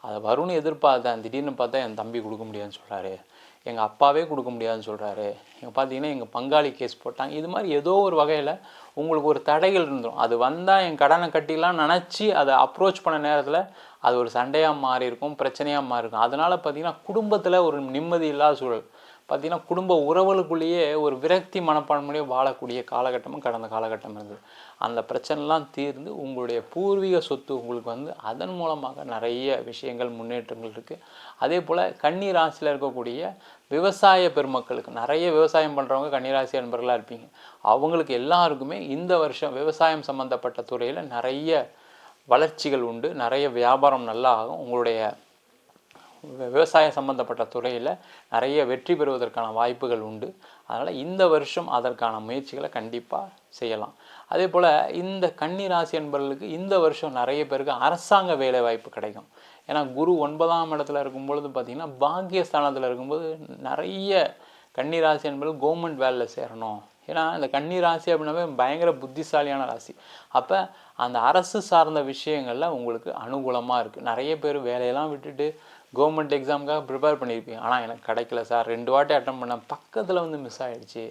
அதை வரும்னு எதிர்பார்த்தேன், திடீர்னு பார்த்தா என் தம்பி கொடுக்க முடியாதுன்னு சொல்கிறாரு, எங்கள் அப்பாவே கொடுக்க முடியாதுன்னு சொல்கிறாரு, எங்கள் பார்த்தீங்கன்னா எங்கள் பங்காளி கேஸ் போட்டாங்க. இது மாதிரி ஏதோ ஒரு வகையில் உங்களுக்கு ஒரு தடைகள் இருந்துடும். அது வந்தால் என் கடனை கட்டிலாம் நினச்சி அதை அப்ரோச் பண்ண நேரத்தில் அது ஒரு சண்டையாக மாறி இருக்கும், பிரச்சனையாக மாறி இருக்கும். அதனால் பார்த்திங்கன்னா குடும்பத்தில் ஒரு நிம்மதி இல்லாத சூழல், பார்த்திங்கன்னா குடும்ப உறவுகளுக்குள்ளேயே ஒரு விரக்தி மனப்பான்மையே வாழக்கூடிய காலகட்டமும் கடந்த காலகட்டம் இருந்தது. அந்த பிரச்சனைலாம் தீர்ந்து உங்களுடைய பூர்வீக சொத்து உங்களுக்கு வந்து அதன் மூலமாக நிறைய விஷயங்கள், முன்னேற்றங்கள் இருக்குது. அதே போல் கன்னி ராசியில் இருக்கக்கூடிய விவசாய பெருமக்களுக்கு, நிறைய விவசாயம் பண்ணுறவங்க கன்னிராசி அன்பர்களாக இருப்பீங்க. அவங்களுக்கு எல்லாருக்குமே இந்த வருஷம் விவசாயம் சம்மந்தப்பட்ட துறையில் நிறைய வளர்ச்சிகள் உண்டு, நிறைய வியாபாரம் நல்லா ஆகும். உங்களுடைய விவசாயம் சம்மந்தப்பட்ட துறையில் நிறைய வெற்றி பெறுவதற்கான வாய்ப்புகள் உண்டு. அதனால் இந்த வருஷம் அதற்கான முயற்சிகளை கண்டிப்பாக செய்யலாம். அதே போல் இந்த கன்னி ராசி என்பவர்களுக்கு இந்த வருஷம் நிறைய பேருக்கு அரசாங்க வேலை வாய்ப்பு கிடைக்கும். ஏன்னா குரு 9ஆம் இடத்துல இருக்கும்பொழுது பார்த்திங்கன்னா பாக்கியஸ்தானத்தில் இருக்கும்போது நிறைய கன்னி ராசி என்பவர்கள் கவர்மெண்ட் வேலையில் சேரணும். ஏன்னா இந்த கன்னி ராசி அப்படின்னாவே பயங்கர புத்திசாலியான ராசி. அப்போ அந்த அரசு சார்ந்த விஷயங்களில் உங்களுக்கு அனுகூலமாக இருக்குது. நிறைய பேர் வேலையெல்லாம் விட்டுட்டு கவர்மெண்ட் எக்ஸாமுக்காக ப்ரிப்பேர் பண்ணியிருப்பீங்க, ஆனால் எனக்கு கிடைக்கல சார், 2 வாட்டி அட்டன் பண்ணேன், பக்கத்தில் வந்து மிஸ் ஆகிடுச்சு,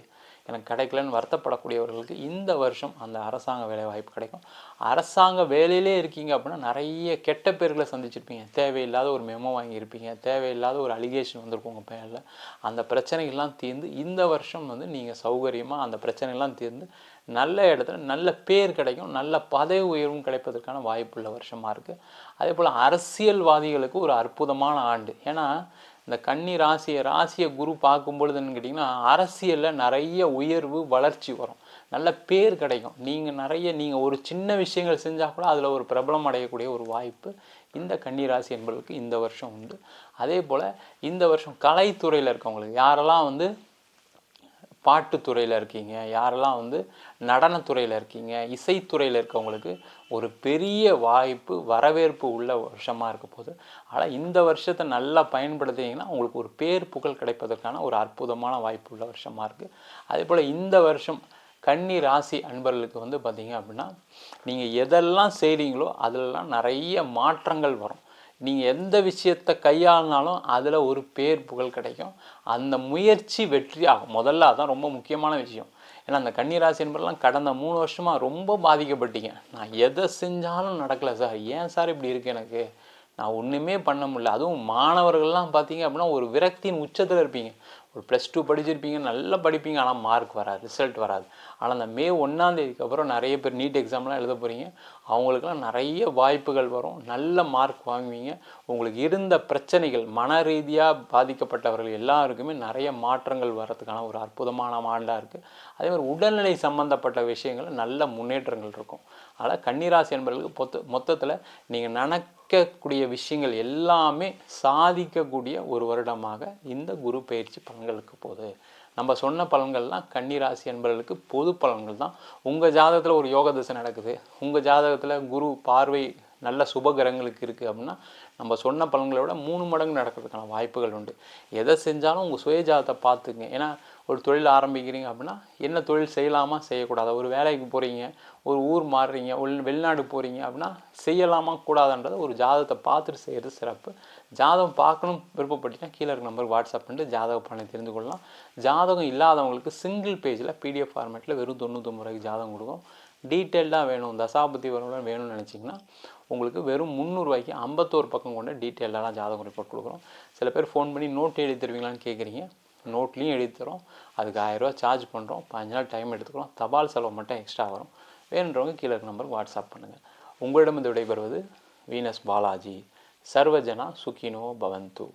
எனக்கு கிடைக்கலன்னு வருத்தப்படக்கூடியவர்களுக்கு இந்த வருஷம் அந்த அரசாங்க வேலை வாய்ப்பு கிடைக்கும். அரசாங்க வேலையிலே இருக்கீங்க அப்படின்னா நிறைய கெட்ட பேர்களை சந்திச்சிருப்பீங்க, தேவையில்லாத ஒரு மெமோ வாங்கியிருப்பீங்க, தேவையில்லாத ஒரு அலிகேஷன் வந்திருக்கும் உங்கள் பேரில். அந்த பிரச்சனைகள்லாம் தீர்ந்து இந்த வருஷம் வந்து நீங்கள் சௌகரியமாக அந்த பிரச்சனைகள்லாம் தீர்ந்து நல்ல இடத்துல நல்ல பேர் கிடைக்கும், நல்ல பதவி உயர்வும் கிடைப்பதற்கான வாய்ப்புள்ள வருஷமாக இருக்குது. அதே போல் அரசியல்வாதிகளுக்கு ஒரு அற்புதமான ஆண்டு. ஏன்னா இந்த கன்னி ராசியை குரு பார்க்கும்பொழுதுன்னு கேட்டிங்கன்னா அரசியலில் நிறைய உயர்வு, வளர்ச்சி வரும், நல்ல பேர் கிடைக்கும். நீங்கள் ஒரு சின்ன விஷயங்கள் செஞ்சால் கூட அதில் ஒரு பிரபலம் அடையக்கூடிய ஒரு வாய்ப்பு இந்த கன்னி ராசி என்பவர்களுக்கு இந்த வருஷம் உண்டு. அதே போல் இந்த வருஷம் கலைத்துறையில் இருக்கவங்களுக்கு, யாரெல்லாம் வந்து பாட்டுத்துறையில் இருக்கீங்க, யாரெல்லாம் வந்து நடனத்துறையில் இருக்கீங்க, இசைத்துறையில் இருக்கவங்களுக்கு ஒரு பெரிய வாய்ப்பு, வரவேற்பு உள்ள வருஷமாக இருக்க போகுது. ஆனால் இந்த வருஷத்தை நல்லா பயன்படுத்திங்கன்னா உங்களுக்கு ஒரு பேர் புகழ் கிடைப்பதற்கான ஒரு அற்புதமான வாய்ப்பு உள்ள வருஷமாக இருக்குது. அதே போல் இந்த வருஷம் கன்னி ராசி அன்பர்களுக்கு வந்து பார்த்திங்க அப்படின்னா நீங்கள் எதெல்லாம் செய்கிறீங்களோ அதிலெல்லாம் நிறைய மாற்றங்கள் வரும். நீங்கள் எந்த விஷயத்தை கையாளினாலும் அதில் ஒரு பேர் புகழ் கிடைக்கும், அந்த முயற்சி வெற்றி ஆகும். முதல்ல அதான் ரொம்ப முக்கியமான விஷயம். ஏன்னா அந்த கன்னிராசி என்பதெல்லாம் கடந்த 3 வருஷமாக ரொம்ப பாதிக்கப்பட்டீங்க. நான் எதை செஞ்சாலும் நடக்கலை சார், ஏன் சார் இப்படி இருக்குது எனக்கு, நான் ஒன்றுமே பண்ண முடியல. அதுவும் மாணவர்கள்லாம் பார்த்தீங்க அப்படின்னா ஒரு விரக்தியின் உச்சத்தில் இருப்பீங்க. ஒரு +2 படிச்சிருப்பீங்க, நல்லா படிப்பீங்க, ஆனால் மார்க் வராது, ரிசல்ட் வராது. ஆனால் அந்த மே 1ஆம் தேதிக்கு அப்புறம் நிறைய பேர் நீட் எக்ஸாம்லாம் எழுத போகிறீங்க. அவங்களுக்குலாம் நிறைய வாய்ப்புகள் வரும், நல்ல மார்க் வாங்குவீங்க. உங்களுக்கு இருந்த பிரச்சனைகள், மன ரீதியாக பாதிக்கப்பட்டவர்கள் எல்லாருக்குமே நிறைய மாற்றங்கள் வர்றதுக்கான ஒரு அற்புதமான ஆண்டாக இருக்குது. அதே மாதிரி உடல்நிலை சம்மந்தப்பட்ட விஷயங்கள் நல்ல முன்னேற்றங்கள் இருக்கும். அதனால் கன்னிராசி என்பவர்களுக்கு மொத்தத்தில் நீங்கள் நினைக்கக்கூடிய விஷயங்கள் எல்லாமே சாதிக்கக்கூடிய ஒரு வருடமாக இந்த குரு பயிற்சி பலன்களுக்கு போகுது. நம்ம சொன்ன பலன்கள்லாம் கன்னிராசி என்பவர்களுக்கு பொது பலன்கள் தான். உங்கள் ஜாதகத்தில் ஒரு யோக திசை நடக்குது, உங்கள் ஜாதகத்தில் குரு பார்வை நல்ல சுபகிரகங்களுக்கு இருக்குது அப்படின்னா நம்ம சொன்ன பலன்களை விட 3 மடங்கு நடக்கிறதுக்கான வாய்ப்புகள் உண்டு. எதை செஞ்சாலும் உங்கள் சுயஜாதத்தை பார்த்துக்குங்க. ஏன்னா ஒரு தொழில் ஆரம்பிக்கிறீங்க அப்படின்னா என்ன தொழில் செய்யலாமா செய்யக்கூடாது, ஒரு வேலைக்கு போகிறீங்க, ஒரு ஊர் மாறுறீங்க, வெளிநாடு போகிறீங்க அப்படின்னா செய்யலாமா கூடாதுன்றதை ஒரு ஜாதகத்தை பார்த்துட்டு செய்கிறது சிறப்பு. ஜாதகம் பார்க்கணும் விருப்பப்பட்டீங்கன்னா கீழே இருக்க நம்பருக்கு வாட்ஸ்அப் பண்ணிட்டு ஜாதக பலனை தெரிந்து கொள்ளலாம். ஜாதகம் இல்லாதவங்களுக்கு சிங்கிள் பேஜில் PDF ஃபார்மேட்டில் வெறும் 99 ரூபாய்க்கு ஜாதகம் கொடுக்கும். டீட்டெயில்டாக வேணும், தசாபதி வரலாம் வேணும்னு நினச்சிங்கன்னா உங்களுக்கு வெறும் 300 ரூபாய்க்கு 51 பக்கம் கொண்ட டீட்டெயிலாக ஜாதகம் ரிப்போர்ட் கொடுக்குறோம். சில பேர் ஃபோன் பண்ணி நோட் எழுதி தருவீங்களான்னு கேட்குறீங்க. நோட்லேயும் எழுதி தரோம். அதுக்கு 1000 ரூபா சார்ஜ் பண்ணுறோம். 15 நாள் டைம் எடுத்துக்கிறோம். தபால் செலவு மட்டும் எக்ஸ்ட்ரா வரும். வேணுன்றவங்க கீழே இருக்க நம்பருக்கு வாட்ஸ்அப் பண்ணுங்கள். உங்களிடம் விடைபெறுவது வீனஸ் பாலாஜி. சர்வஜனா சுகினோ பவந்து.